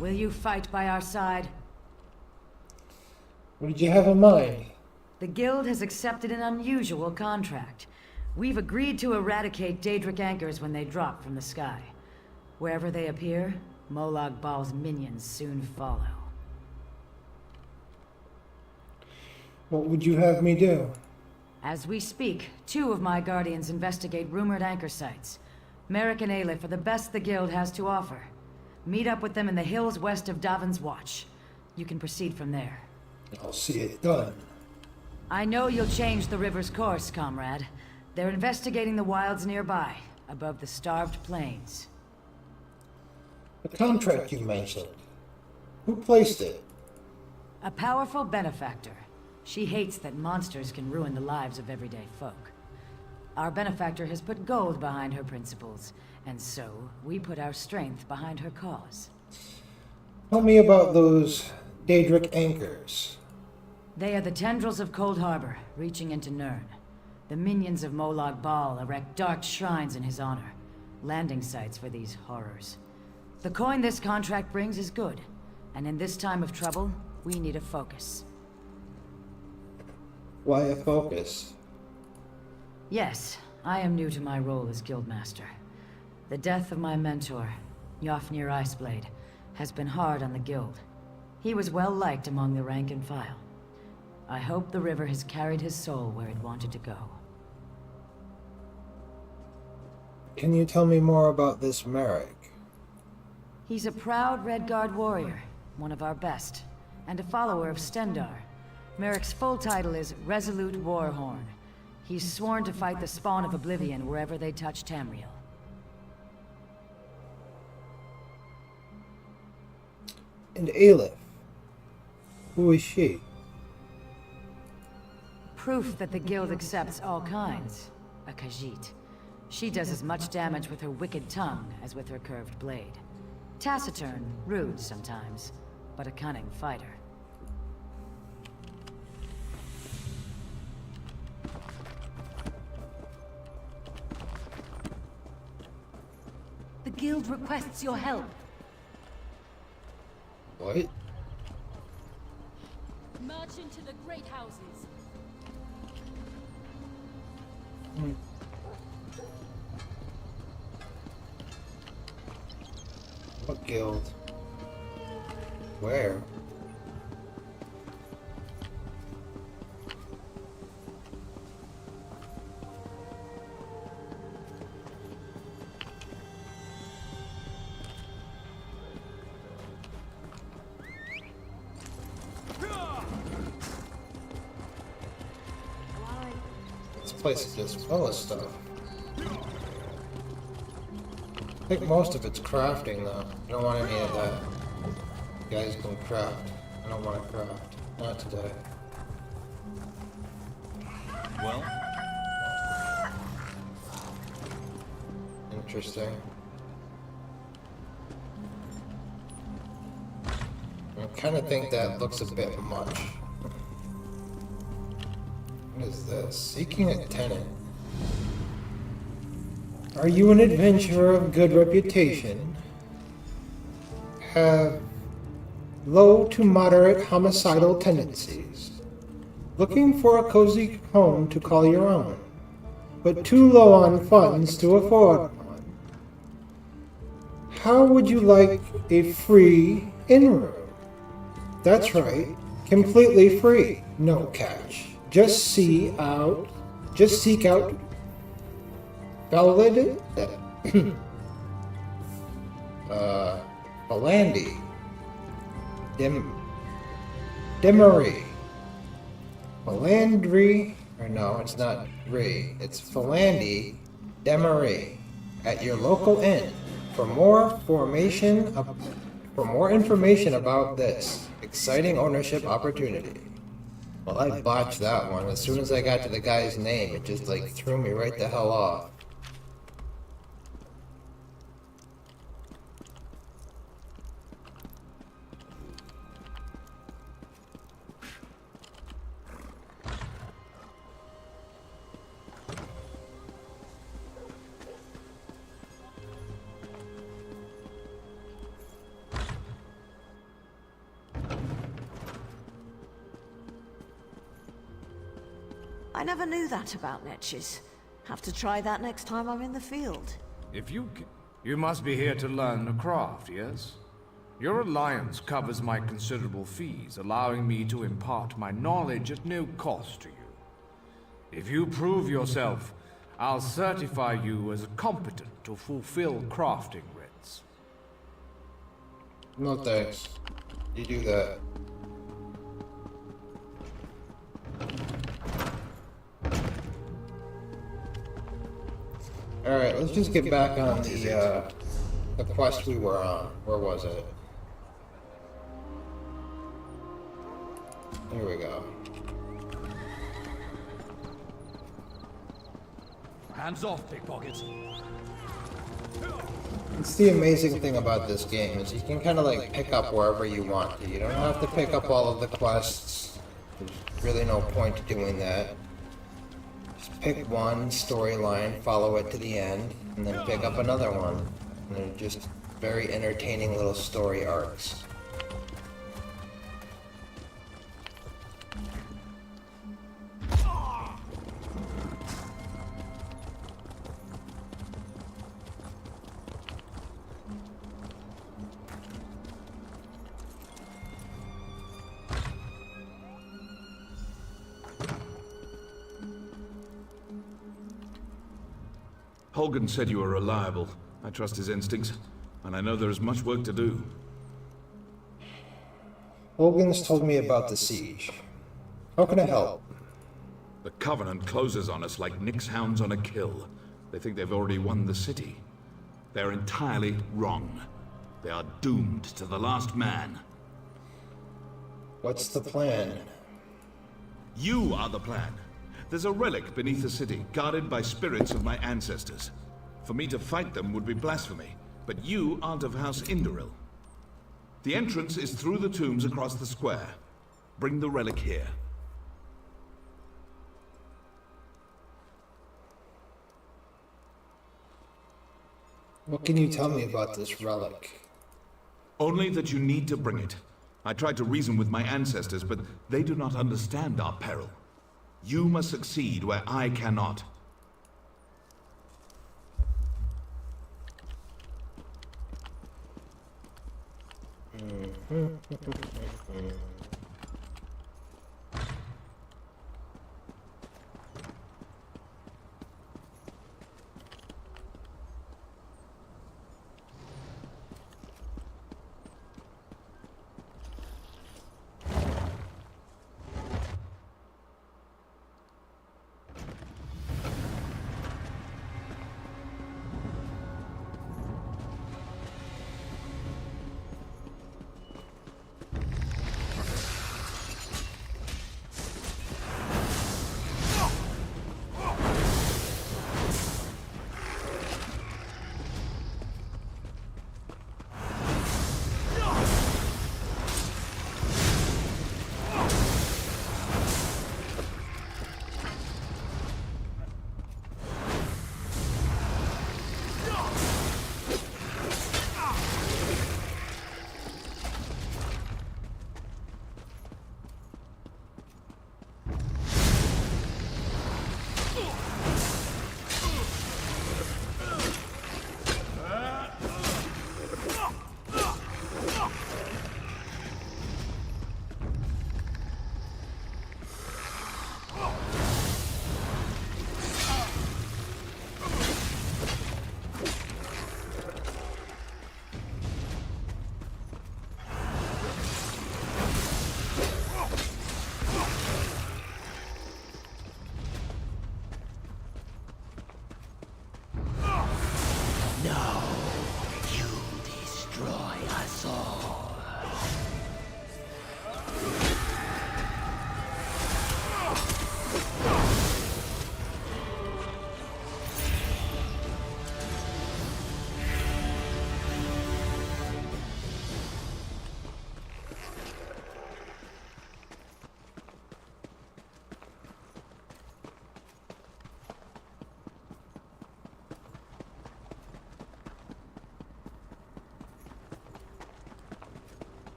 Will you fight by our side? What did you have in mind? The Guild has accepted an unusual contract. We've agreed to eradicate Daedric anchors when they drop from the sky. Wherever they appear, Molag Bal's minions soon follow. What would you have me do? As we speak, 2 of my guardians investigate rumored anchor sites. Merrick and Aleph are the best the guild has to offer. Meet up with them in the hills west of Davin's Watch. You can proceed from there. I'll see it done. I know you'll change the river's course, comrade. They're investigating the wilds nearby, above the starved plains. The contract you mentioned. Who placed it? A powerful benefactor. She hates that monsters can ruin the lives of everyday folk. Our benefactor has put gold behind her principles, and so we put our strength behind her cause. Tell me about those Daedric anchors. They are the tendrils of Cold Harbor, reaching into Nirn. The minions of Molag Bal erect dark shrines in his honor, landing sites for these horrors. The coin this contract brings is good, and in this time of trouble, we need a focus. Why a focus? Yes, I am new to my role as Guildmaster. The death of my mentor, Yofnir Iceblade, has been hard on the guild. He was well liked among the rank and file. I hope the river has carried his soul where it wanted to go. Can you tell me more about this Merrick? He's a proud Redguard warrior, one of our best, and a follower of Stendar. Merrick's full title is Resolute Warhorn. He's sworn to fight the spawn of Oblivion wherever they touch Tamriel. And Aleph? Who is she? Proof that the guild accepts all kinds. A Khajiit. She does as much damage with her wicked tongue as with her curved blade. Taciturn, rude sometimes, but a cunning fighter. The guild requests your help. What? March into the great houses. What guild? Where? This place is just full of stuff. I think most of it's crafting though. I don't want any of that. You guys can craft. I don't want to craft. Not today. Well? Interesting. I kind of think that looks a bit much. What is this? Seeking a tenant. Are you an adventurer of good reputation? Have low to moderate homicidal tendencies. Looking for a cozy home to call your own, but too low on funds to afford one. How would you like a free in-room? That's right, completely free, no catch. Just seek out Valid Belandi Demery Philandri, or no, it's not Re, it's Philandi Demery at your local inn. For more information about this exciting ownership opportunity. Well, I botched that one. As soon as I got to the guy's name, it just like threw me right the hell off. I never knew that about leeches. Have to try that next time I'm in the field. If you must be here to learn the craft, yes? Your alliance covers my considerable fees, allowing me to impart my knowledge at no cost to you. If you prove yourself, I'll certify you as competent to fulfill crafting rites. No thanks. You do that. Alright, let's just get back on the quest we were on. Where was it? Here we go. Hands off, pickpockets. It's the amazing thing about this game is you can kind of like pick up wherever you want to. You don't have to pick up all of the quests. There's really no point to doing that. Just pick one storyline, follow it to the end, and then pick up another one. And they're just very entertaining little story arcs. Holgen said you were reliable. I trust his instincts, and I know there is much work to do. Hogan's told me about the siege. How can I help? The Covenant closes on us like Nick's hounds on a kill. They think they've already won the city. They're entirely wrong. They are doomed to the last man. What's the plan? You are the plan. There's a relic beneath the city, guarded by spirits of my ancestors. For me to fight them would be blasphemy, but you aren't of House Indoril. The entrance is through the tombs across the square. Bring the relic here. What can you tell me about this relic? Only that you need to bring it. I tried to reason with my ancestors, but they do not understand our peril. You must succeed where I cannot.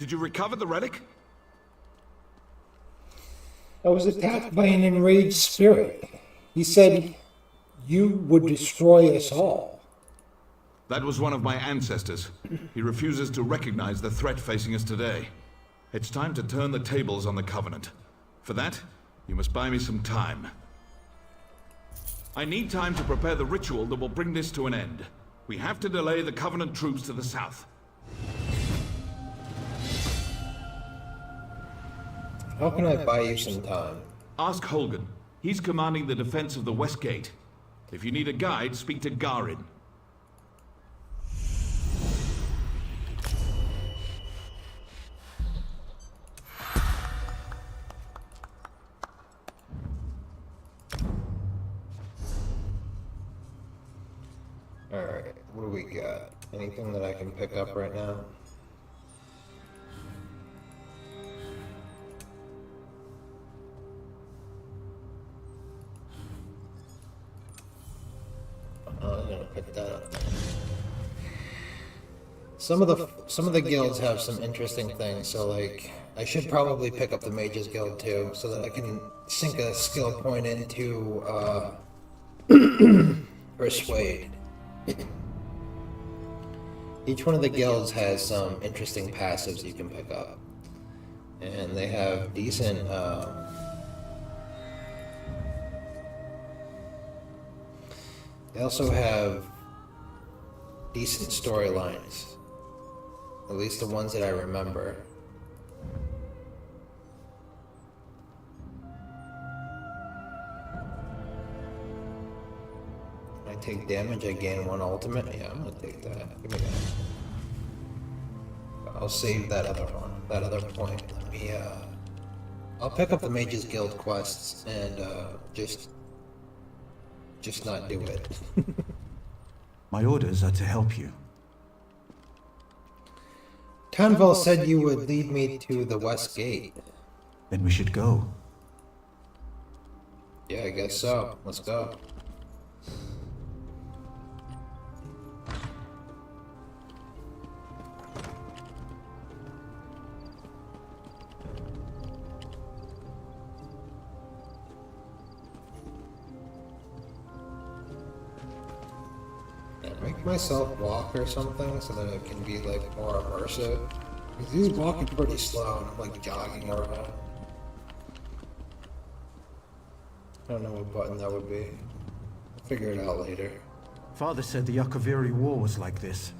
Did you recover the relic? I was attacked by an enraged spirit. He said you would destroy us all. That was one of my ancestors. He refuses to recognize the threat facing us today. It's time to turn the tables on the Covenant. For that, you must buy me some time. I need time to prepare the ritual that will bring this to an end. We have to delay the Covenant troops to the south. How can I buy you some time? Ask Holgan. He's commanding the defense of the West Gate. If you need a guide, speak to Garin. Alright, what do we got? Anything that I can pick up right now? I'm gonna pick that up. Some of the guilds have some interesting things, so like I should probably pick up the Mages Guild too, so that I can sink a skill point into Persuade. Each one of the guilds has some interesting passives you can pick up, and they have decent they also have decent storylines, at least the ones that I remember. I take damage, I gain 1 ultimate. Yeah, I'm gonna take that. Give me that. I'll save that other one, that other point. Let me, I'll pick up the Mages Guild quests and, just not do it. My orders are to help you. Tanvel said you would lead me to the West Gate. Then we should go. Yeah, I guess so. Let's go. Make myself walk or something so that it can be like more immersive. Because he's walking pretty slow and I'm like jogging around. I don't know what button that would be. I'll figure it out later. Father said the Yakaviri War was like this.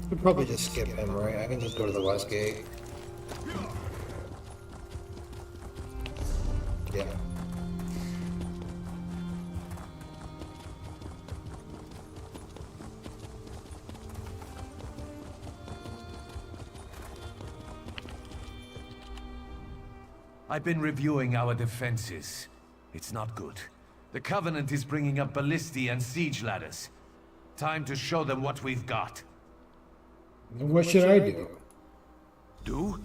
Could probably just skip him, right? I can just go to the West Gate. Yeah. I've been reviewing our defenses. It's not good. The Covenant is bringing up ballistae and siege ladders. Time to show them what we've got. What should I do? Do?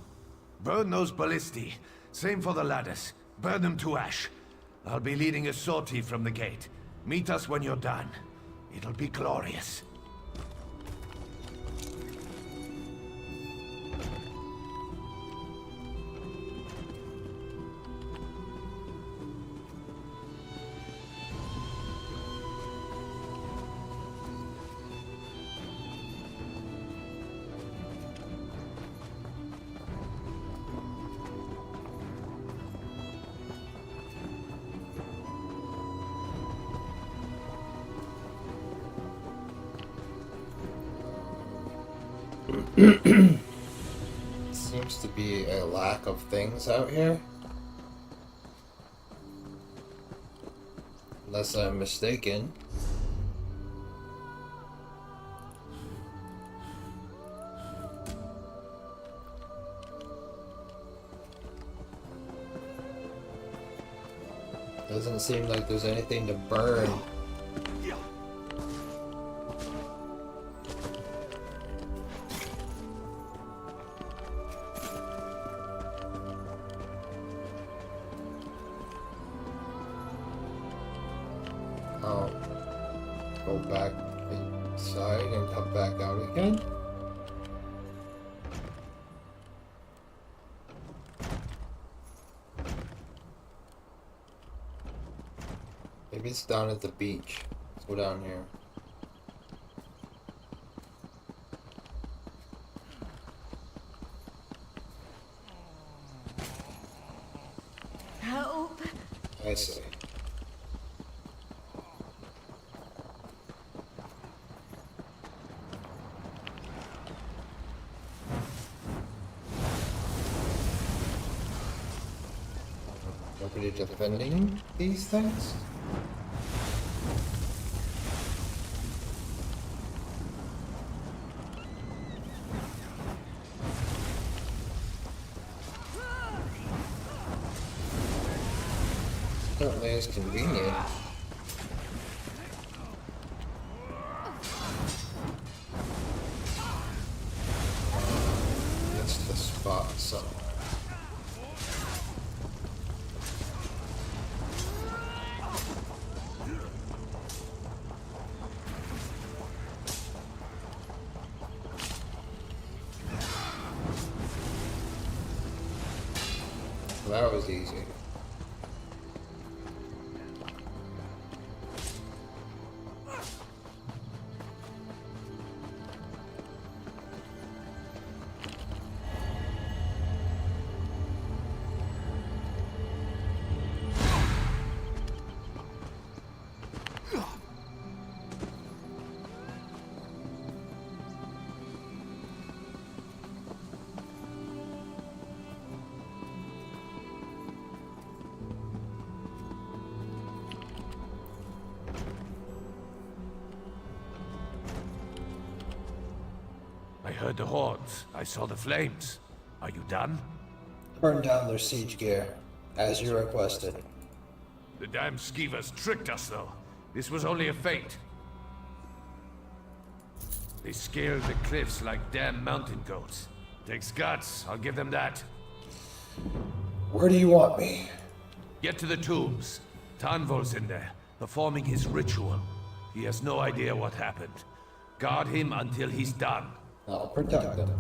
Burn those ballistae. Same for the ladders. Burn them to ash. I'll be leading a sortie from the gate. Meet us when you're done. It'll be glorious. Seems to be a lack of things out here. Unless I'm mistaken. Doesn't seem like there's anything to burn. Go back inside and come back out again. Maybe it's down at the beach. Let's go down here. Help! I see. Nobody defending these things? Certainly is convenient. It's the spot somewhere. That was easy. I heard the horns. I saw the flames. Are you done? Burn down their siege gear, as you requested. The damn skeevers tricked us, though. This was only a feint. They scaled the cliffs like damn mountain goats. Takes guts, I'll give them that. Where do you want me? Get to the tombs. Tanvol's in there, performing his ritual. He has no idea what happened. Guard him until he's done. I'll protect them.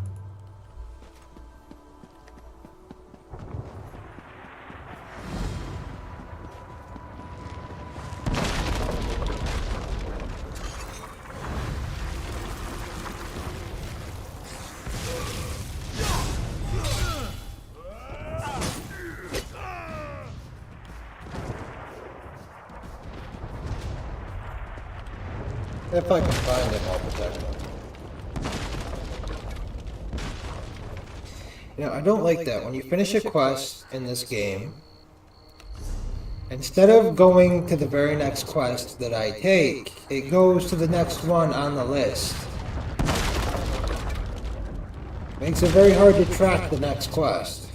If I can find them, I'll protect them. You know, I don't like that. When you finish a quest in this game, instead of going to the very next quest that I take, it goes to the next one on the list. Makes it very hard to track the next quest.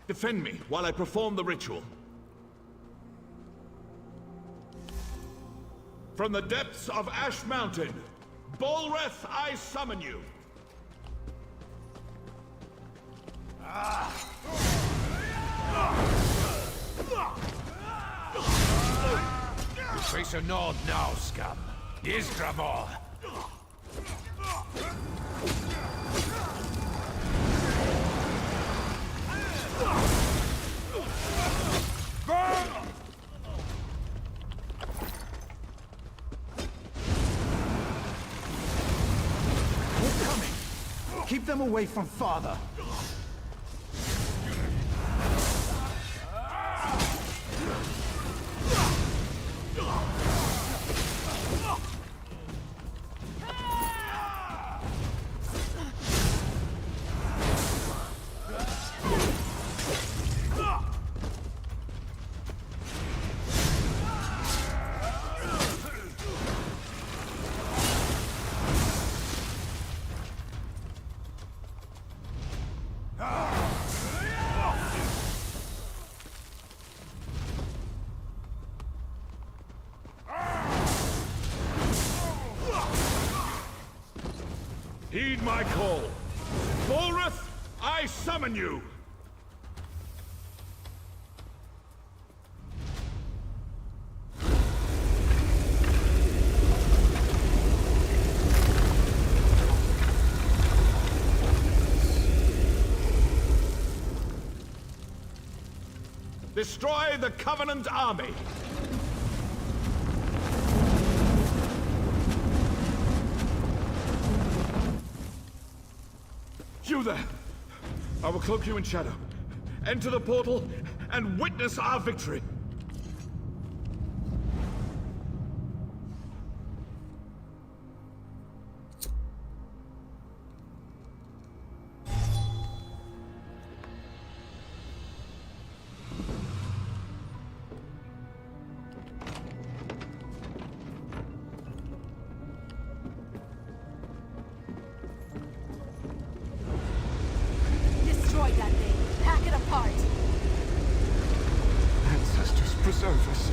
Defend me while I perform the ritual. From the depths of Ash Mountain, Bolreth, I summon you. Face a nod now, scum. Isgramor. We're coming. Keep them away from Father. Heed my call. Bolreth, I summon you! Destroy the Covenant army! You there! I will cloak you in shadow. Enter the portal and witness our victory! Destroy that thing. Hack it apart. Ancestors, preserve us.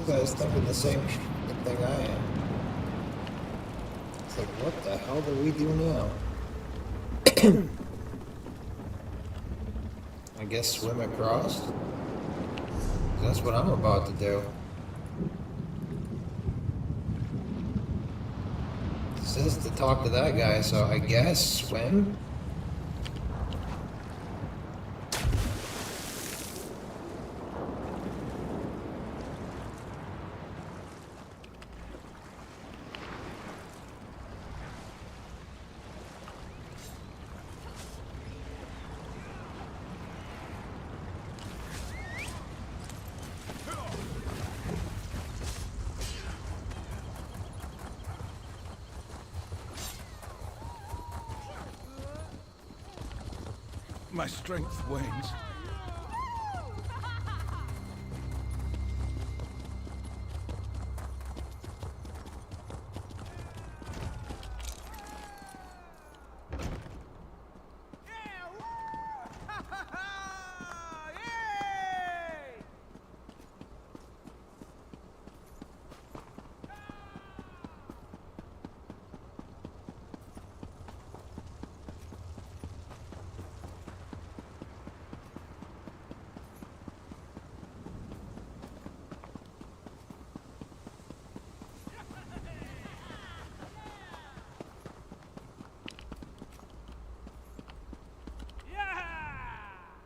You guys thinking the same thing I am. It's like, what the hell do we do now? I guess swim across? That's what I'm about to do. It says to talk to that guy, so I guess swim? My strength wanes.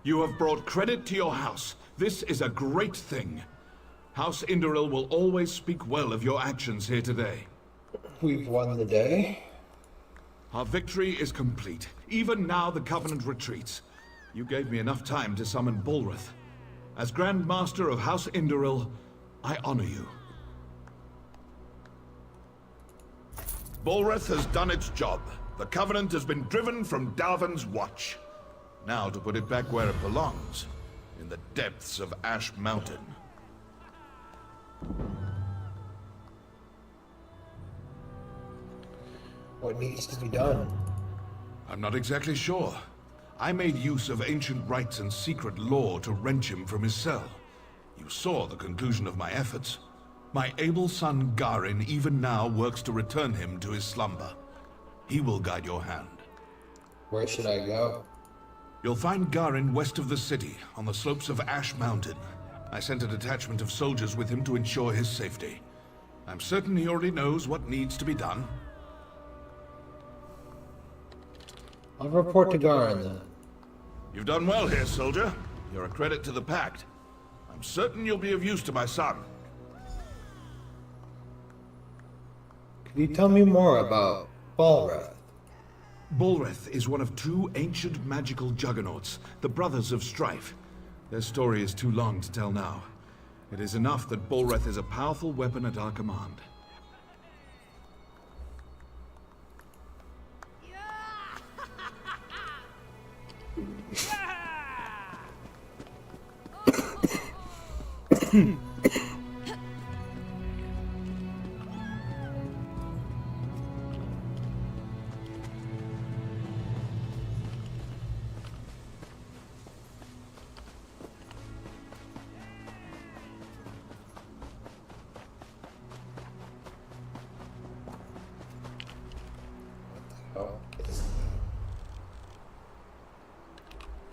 You have brought credit to your house. This is a great thing. House Indoril will always speak well of your actions here today. We've won the day. Our victory is complete. Even now the Covenant retreats. You gave me enough time to summon Bolreth. As Grand Master of House Indoril, I honor you. Bolreth has done its job. The Covenant has been driven from Dalvin's watch. Now to put it back where it belongs, in the depths of Ash Mountain. What needs to be done? I'm not exactly sure. I made use of ancient rites and secret lore to wrench him from his cell. You saw the conclusion of my efforts. My able son Garin even now works to return him to his slumber. He will guide your hand. Where should I go? You'll find Garin west of the city, on the slopes of Ash Mountain. I sent a detachment of soldiers with him to ensure his safety. I'm certain he already knows what needs to be done. I'll report to Garin then. You've done well here, soldier. You're a credit to the Pact. I'm certain you'll be of use to my son. Could you tell me more about Bolreth? Bolreth is one of two ancient magical juggernauts, the Brothers of Strife. Their story is too long to tell now. It is enough that Bolreth is a powerful weapon at our command.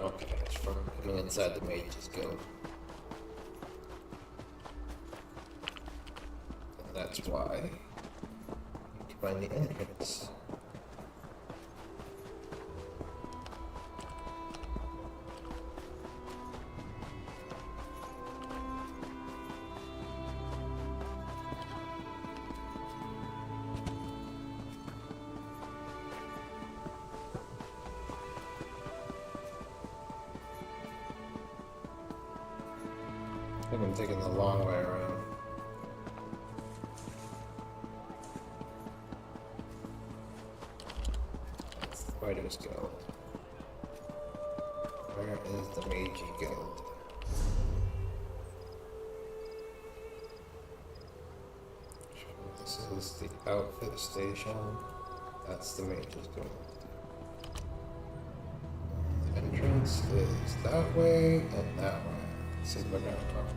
Okay, it's from coming inside the Mage's Guild. And that's why you can find the entrance. I think I'm taking the long way around. That's the Fighters Guild. Where is the Magi Guild? This is the outfit station. That's the Mage's Guild. The entrance is that way and that way. This is what I'm talking about.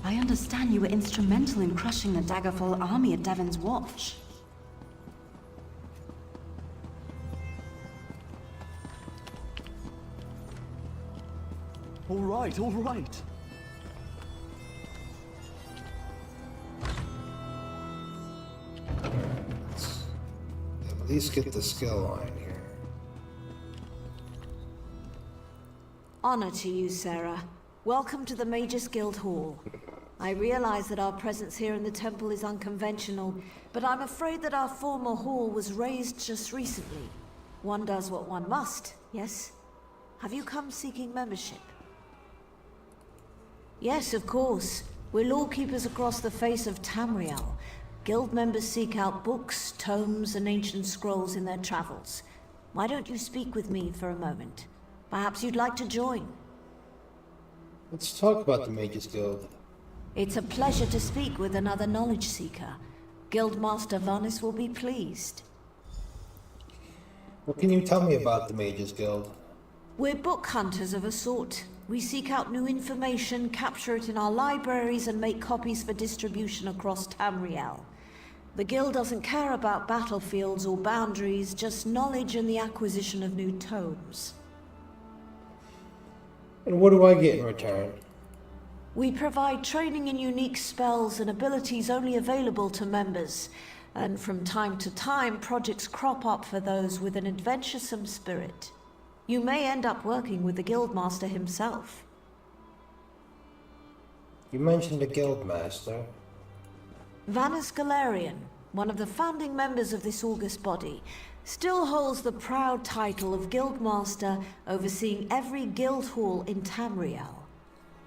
I understand you were instrumental in crushing the Daggerfall army at Davon's Watch. All right, all right. Let's at least get the skill line here. Honor to you, Sarah. Welcome to the Magus Guild Hall. I realize that our presence here in the temple is unconventional, but I'm afraid that our former hall was razed just recently. One does what one must, yes? Have you come seeking membership? Yes, of course. We're lawkeepers across the face of Tamriel. Guild members seek out books, tomes, and ancient scrolls in their travels. Why don't you speak with me for a moment? Perhaps you'd like to join. Let's talk about the Mages Guild. It's a pleasure to speak with another knowledge seeker. Guildmaster Vanis will be pleased. What can you tell me about the Mages Guild? We're book hunters of a sort. We seek out new information, capture it in our libraries, and make copies for distribution across Tamriel. The Guild doesn't care about battlefields or boundaries, just knowledge and the acquisition of new tomes. And what do I get in return? We provide training in unique spells and abilities only available to members. And from time to time, projects crop up for those with an adventuresome spirit. You may end up working with the Guildmaster himself. You mentioned a Guildmaster. Vanus Galarian, one of the founding members of this august body, still holds the proud title of Guildmaster, overseeing every guild hall in Tamriel.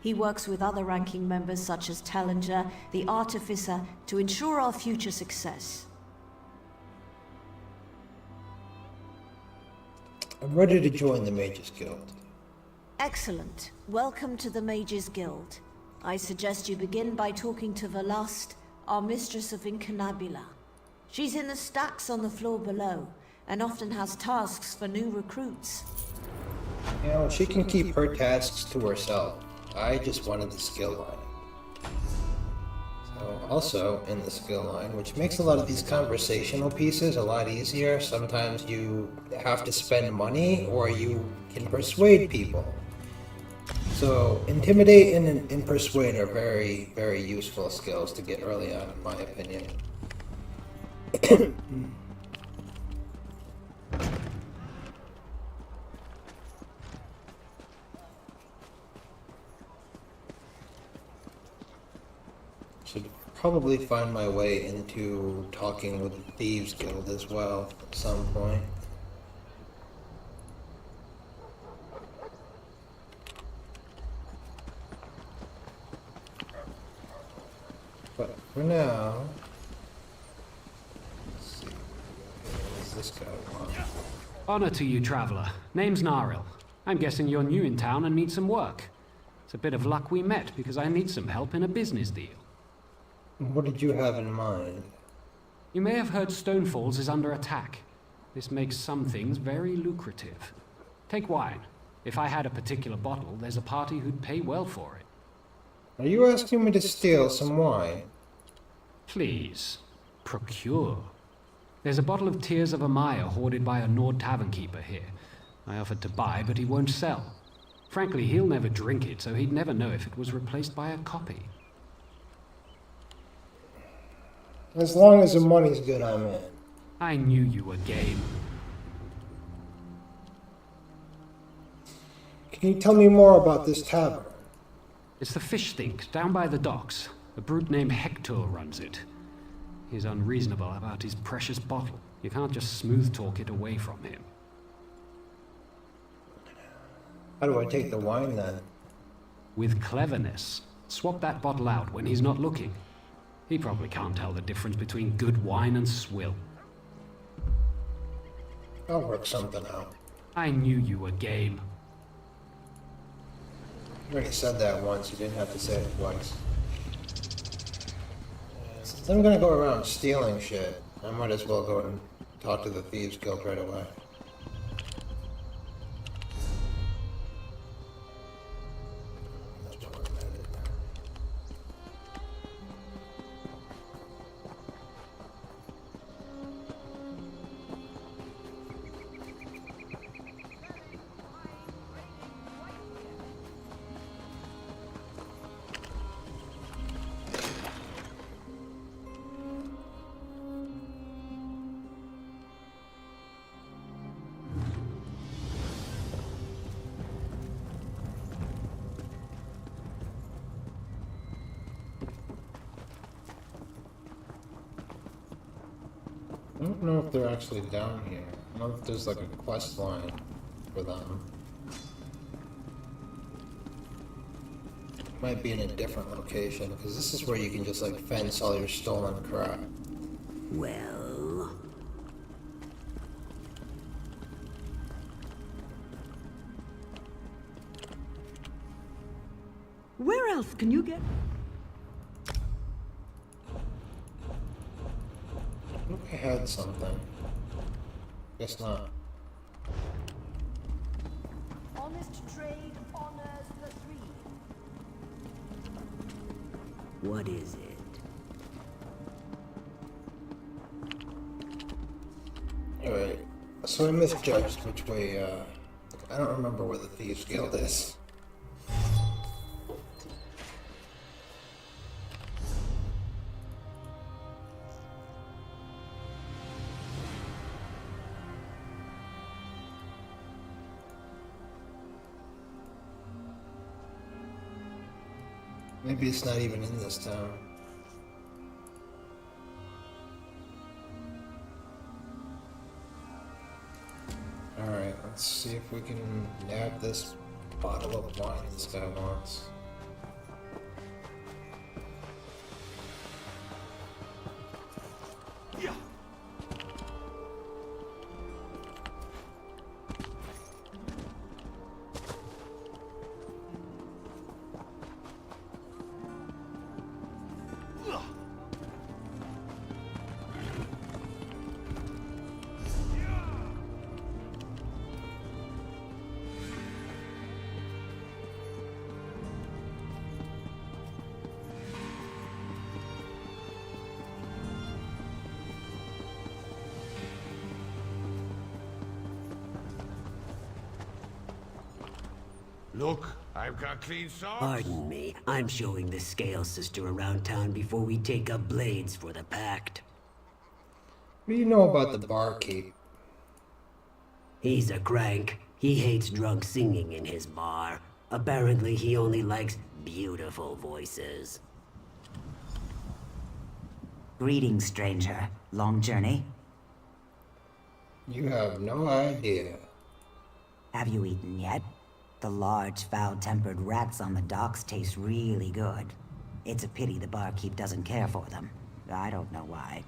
He works with other ranking members such as Tellinger, the Artificer, to ensure our future success. I'm ready to join the Mages Guild. Excellent. Welcome to the Mages Guild. I suggest you begin by talking to Velast, our Mistress of Incunabula. She's in the stacks on the floor below, and often has tasks for new recruits. You know, she can keep her tasks to herself. I just wanted the skill line. So, also in the skill line, which makes a lot of these conversational pieces a lot easier. Sometimes you have to spend money, or you can persuade people. So, intimidate and persuade are very, very useful skills to get early on, in my opinion. Should probably find my way into talking with the Thieves Guild as well at some point. But for now, let's see. What does this guy want? Honor to you, traveler. Name's Naril. I'm guessing you're new in town and need some work. It's a bit of luck we met because I need some help in a business deal. What did you have in mind? You may have heard Stonefalls is under attack. This makes some things very lucrative. Take wine. If I had a particular bottle, there's a party who'd pay well for it. Are you asking me to steal some wine? Please. Procure. There's a bottle of Tears of Amaya hoarded by a Nord tavern keeper here. I offered to buy, but he won't sell. Frankly, he'll never drink it, so he'd never know if it was replaced by a copy. As long as the money's good, I'm in. I knew you were game. Can you tell me more about this tavern? It's the Fish Stink, down by the docks. A brute named Hector runs it. He's unreasonable about his precious bottle. You can't just smooth talk it away from him. How do I take the wine then? With cleverness. Swap that bottle out when he's not looking. He probably can't tell the difference between good wine and swill. I'll work something out. I knew you were game. You already said that once, you didn't have to say it twice. Since I'm gonna go around stealing shit, I might as well go and talk to the Thieves Guild right away. I don't know if they're actually down here. I don't know if there's like a quest line for them. Might be in a different location, because this is where you can just like fence all your stolen crap. Well... Where else can you get... I think I had something. Guess not. Honest trade honors the three. What is it? Alright, so I misjudged which way, I don't remember where the Thieves Guild is. Maybe it's not even in this town. Alright, let's see if we can nab this bottle of wine this guy wants. Yeah. Look, I've got clean socks. Pardon me, I'm showing the Scale Sister around town before we take up blades for the Pact. What do you know about the barkeep? He's a crank. He hates drunk singing in his bar. Apparently he only likes beautiful voices. Greetings, stranger. Long journey? You have no idea. Have you eaten yet? The large, foul-tempered rats on the docks taste really good. It's a pity the barkeep doesn't care for them. I don't know why.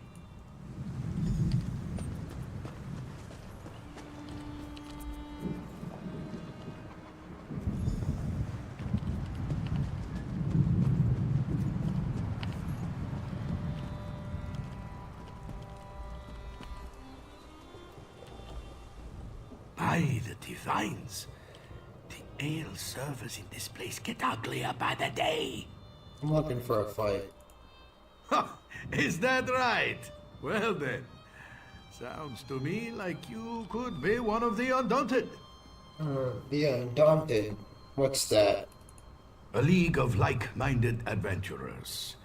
By the divines, the ale servers in this place get uglier by the day. I'm looking for a fight. Is that right? Well then, sounds to me like you could be one of the Undaunted. The Undaunted? What's that? A league of like-minded adventurers.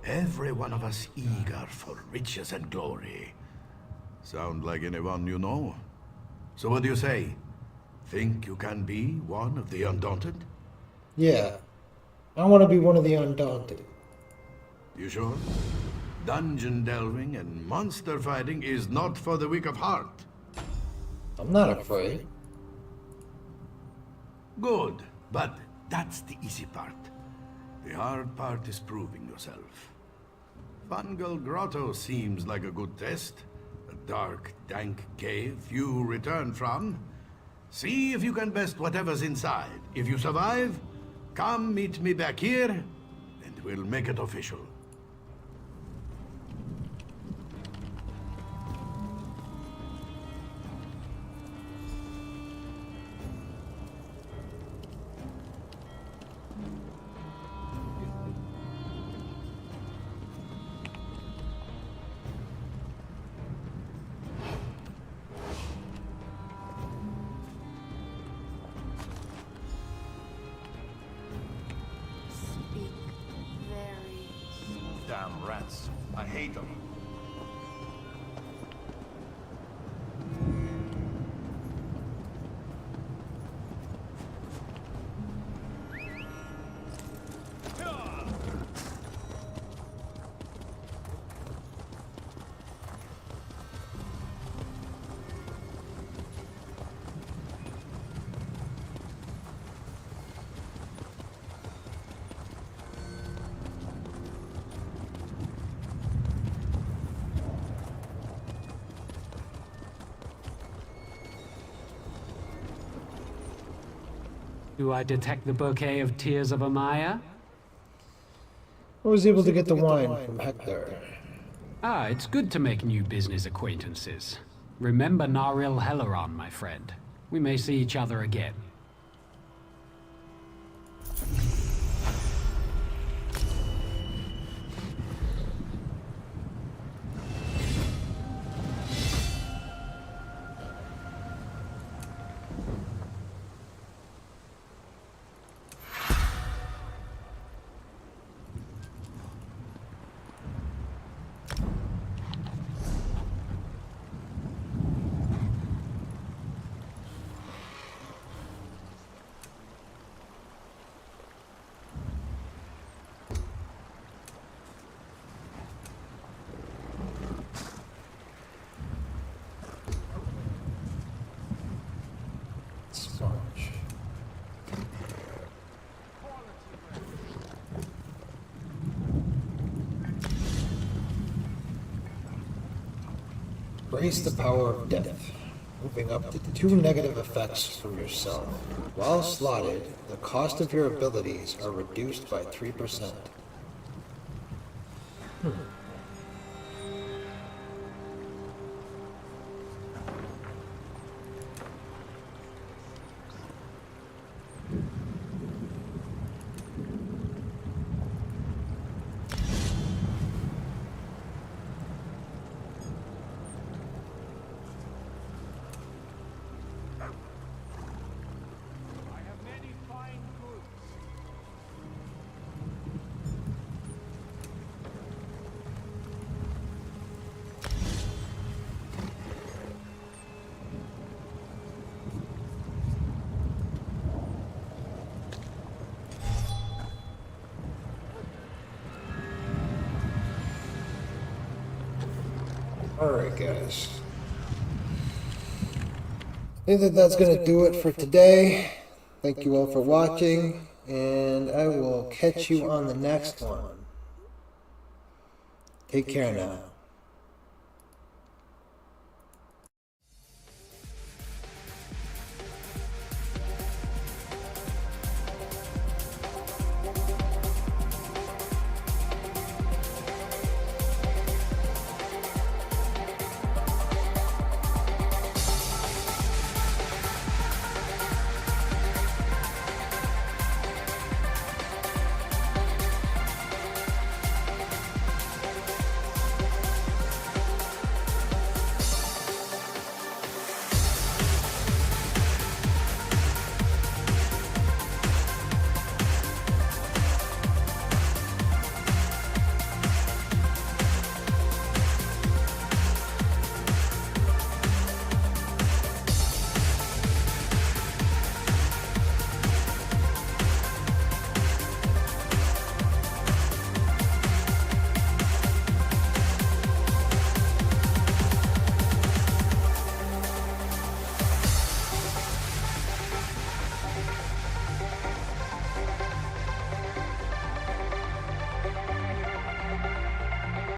Every one of us eager for riches and glory. Sound like anyone you know? So what do you say? Think you can be one of the Undaunted? Yeah. I want to be one of the Undaunted. You sure? Dungeon delving and monster fighting is not for the weak of heart. I'm not afraid. Good, but that's the easy part. The hard part is proving yourself. Fungal Grotto seems like a good test. A dark, dank cave you return from. See if you can best whatever's inside. If you survive, come meet me back here, and we'll make it official. Damn rats. I hate them. Do I detect the bouquet of tears of Amaya? I was able to get the wine from Hector. Ah, it's good to make new business acquaintances. Remember Naril Helleron, my friend. We may see each other again. Embrace the power of death, moving up to 2 negative effects from yourself. While slotted, the cost of your abilities are reduced by 3%. Alright guys, I think that's going to do it for today. Thank you all for watching, and I will catch you on the next one. Take care now.